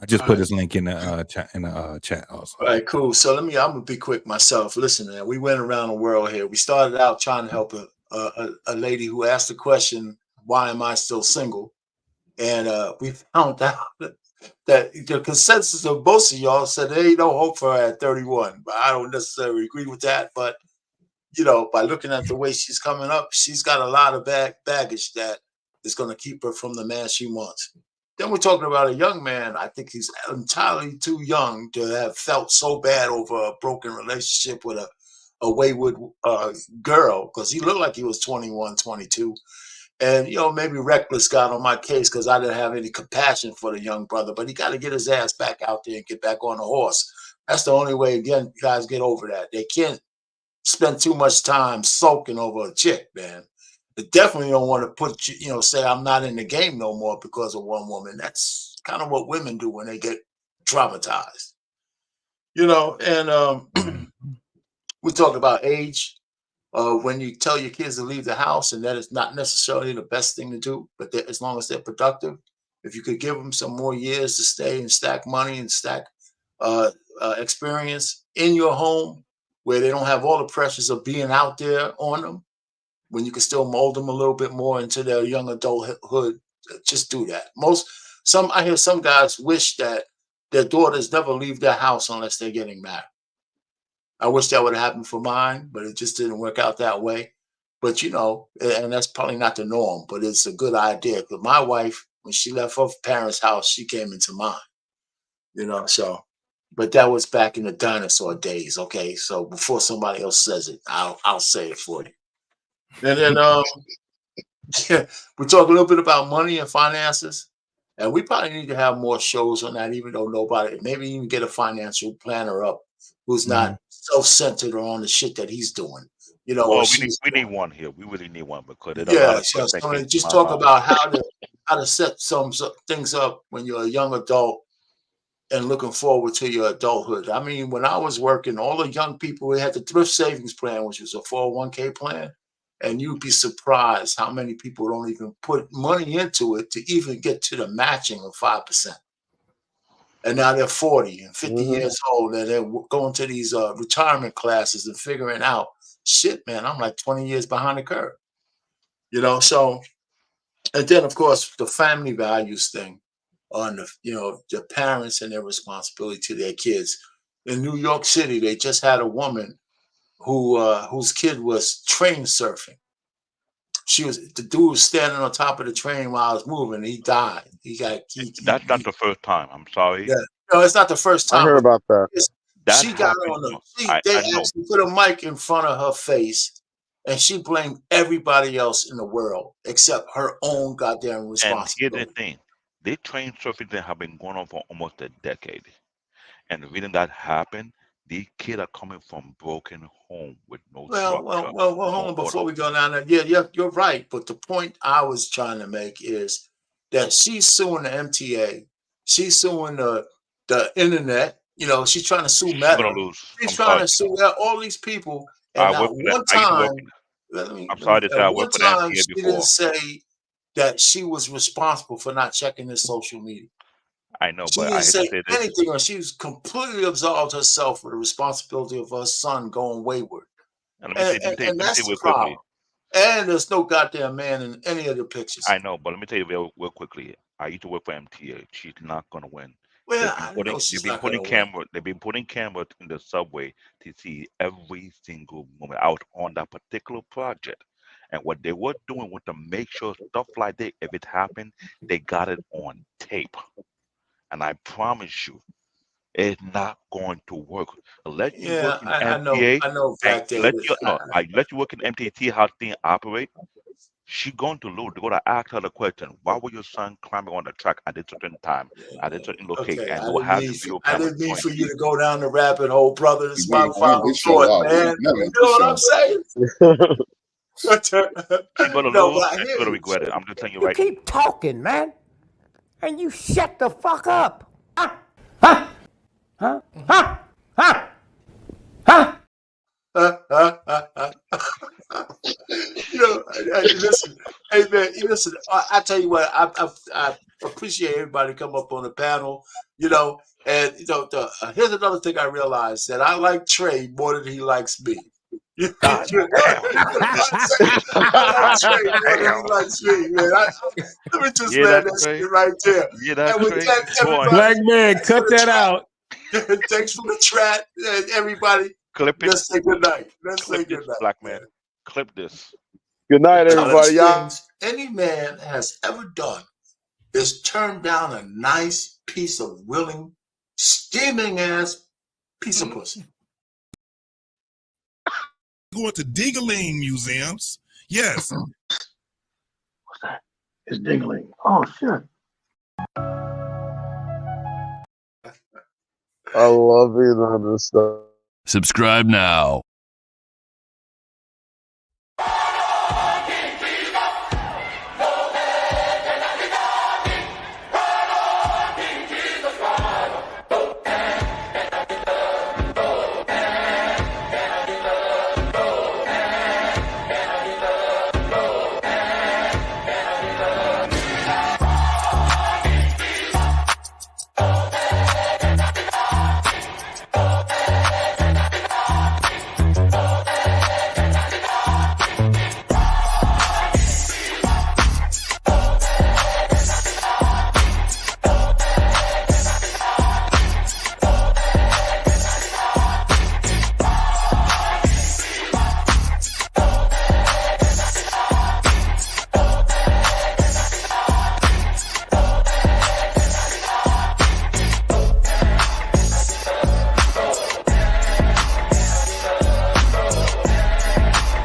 I just put his link in the chat also. All right, cool. So I'm gonna be quick myself. Listen, man, we went around the world here. We started out trying to help a lady who asked the question, "Why am I still single?" And we found out that the consensus of most of y'all said there ain't no hope for her at 31. But I don't necessarily agree with that. But you know, by looking at the way she's coming up, she's got a lot of baggage that is going to keep her from the man she wants. Then we're talking about a young man. I think he's entirely too young to have felt so bad over a broken relationship with a wayward girl, because he looked like he was 21, 22. And, you know, maybe Reckless got on my case because I didn't have any compassion for the young brother, but he got to get his ass back out there and get back on the horse. That's the only way, again, guys get over that. They can't spend too much time sulking over a chick, man. They definitely don't want to say I'm not in the game no more because of one woman. That's kind of what women do when they get traumatized, you know. And we talk about age. When you tell your kids to leave the house, and that is not necessarily the best thing to do, but as long as they're productive, if you could give them some more years to stay and stack money and stack experience in your home, where they don't have all the pressures of being out there on them, when you can still mold them a little bit more into their young adulthood, just do that. I hear some guys wish that their daughters never leave their house unless they're getting married. I wish that would have happened for mine, but it just didn't work out that way. But, you know, and that's probably not the norm, but it's a good idea. Because my wife, when she left her parents' house, she came into mine, you know, so. But that was back in the dinosaur days, okay? So before somebody else says it, I'll say it for you. And then we talk a little bit about money and finances. And we probably need to have more shows on that, even though maybe even get a financial planner up who's not self-centered or on the shit that he's doing. You know, Well, or we she's need one here. We really need one because there's a lot of yeah. stuff that So came just from talk my about how to set some things up when you're a young adult and looking forward to your adulthood. I mean, when I was working, all the young people, we had the thrift savings plan, which was a 401k plan. And you'd be surprised how many people don't even put money into it to even get to the matching of 5%. And now they're 40 and 50 years old, and they're going to these retirement classes and figuring out, shit, man, I'm like 20 years behind the curve. You know, so, and then, of course, the family values thing on the parents and their responsibility to their kids. In New York City, they just had a woman whose kid was train surfing. The dude was standing on top of the train while I was moving. He died. That's not the first time. I'm sorry. Yeah. No, it's not the first time. I heard about that. That She got happened. on I they know. actually put a mic in front of her face, and she blamed everybody else in the world except her own goddamn And responsibility. here's the thing: they train surfing thing have been going on for almost a decade, and the reason that happened, these kids are coming from broken home with no structure. Well, hold on before we go down there. Yeah, you're right. But the point I was trying to make is that she's suing the MTA. She's suing the internet. You know, she's trying to sue She's Meta. gonna lose. She's I'm trying sorry. to sue all these people. And I not work for that. one I used to work. time, I'm sorry to say I one worked for the time MTA she before. didn't say that she was responsible for not checking his social media. I know, She but I didn't hate to say say this. anything, or she was completely absolved herself of the responsibility of her son going wayward. And let me And that's say the real problem. quickly. And there's no goddamn man in any of the pictures. I know, but let me tell you real quickly. I used to work for MTA. She's not gonna win. Well, I know she's not gonna win. They've been putting cameras in the subway to see every single moment out on that particular project. And what they were doing was to make sure stuff like that, if it happened, they got it on tape. And I promise you, it's not going to work. Let you Yeah, work in I know. MTA I know, and Fact David. I let you work in MTA how things operate. She going to lose. They're gonna ask her the question: why was your son climbing on the track at a certain time, at a certain location? Okay, And they'll have the video I camera didn't mean showing. for you to go down the rabbit hole, brother. It's my final show thought, out. man. Never You know what I'm saying? She's gonna No, lose but I and hear she's gonna you. regret it. I'm just telling you You right now. keep talking, man. And you shut the fuck up. Listen, hey man, listen. I tell you what, I appreciate everybody come up on the panel. And here's another thing I realized, that I like Trey more than he likes me. I like Trey more than he likes me, man. Let me just land that shit right there. And with that, everybody, Black man, cut that out. thanks for the chat, and everybody. Clip it. Let's say good night. Let's say Clip good this, night. black man. Clip this. Good night, The everybody. toughest Y'all. things any man has ever done is turn down a nice piece of willing, steaming ass piece of pussy. Going to Dingaling museums. Yes. What's that? It's Dingaling. Oh, shit. I love being on this stuff. Subscribe now.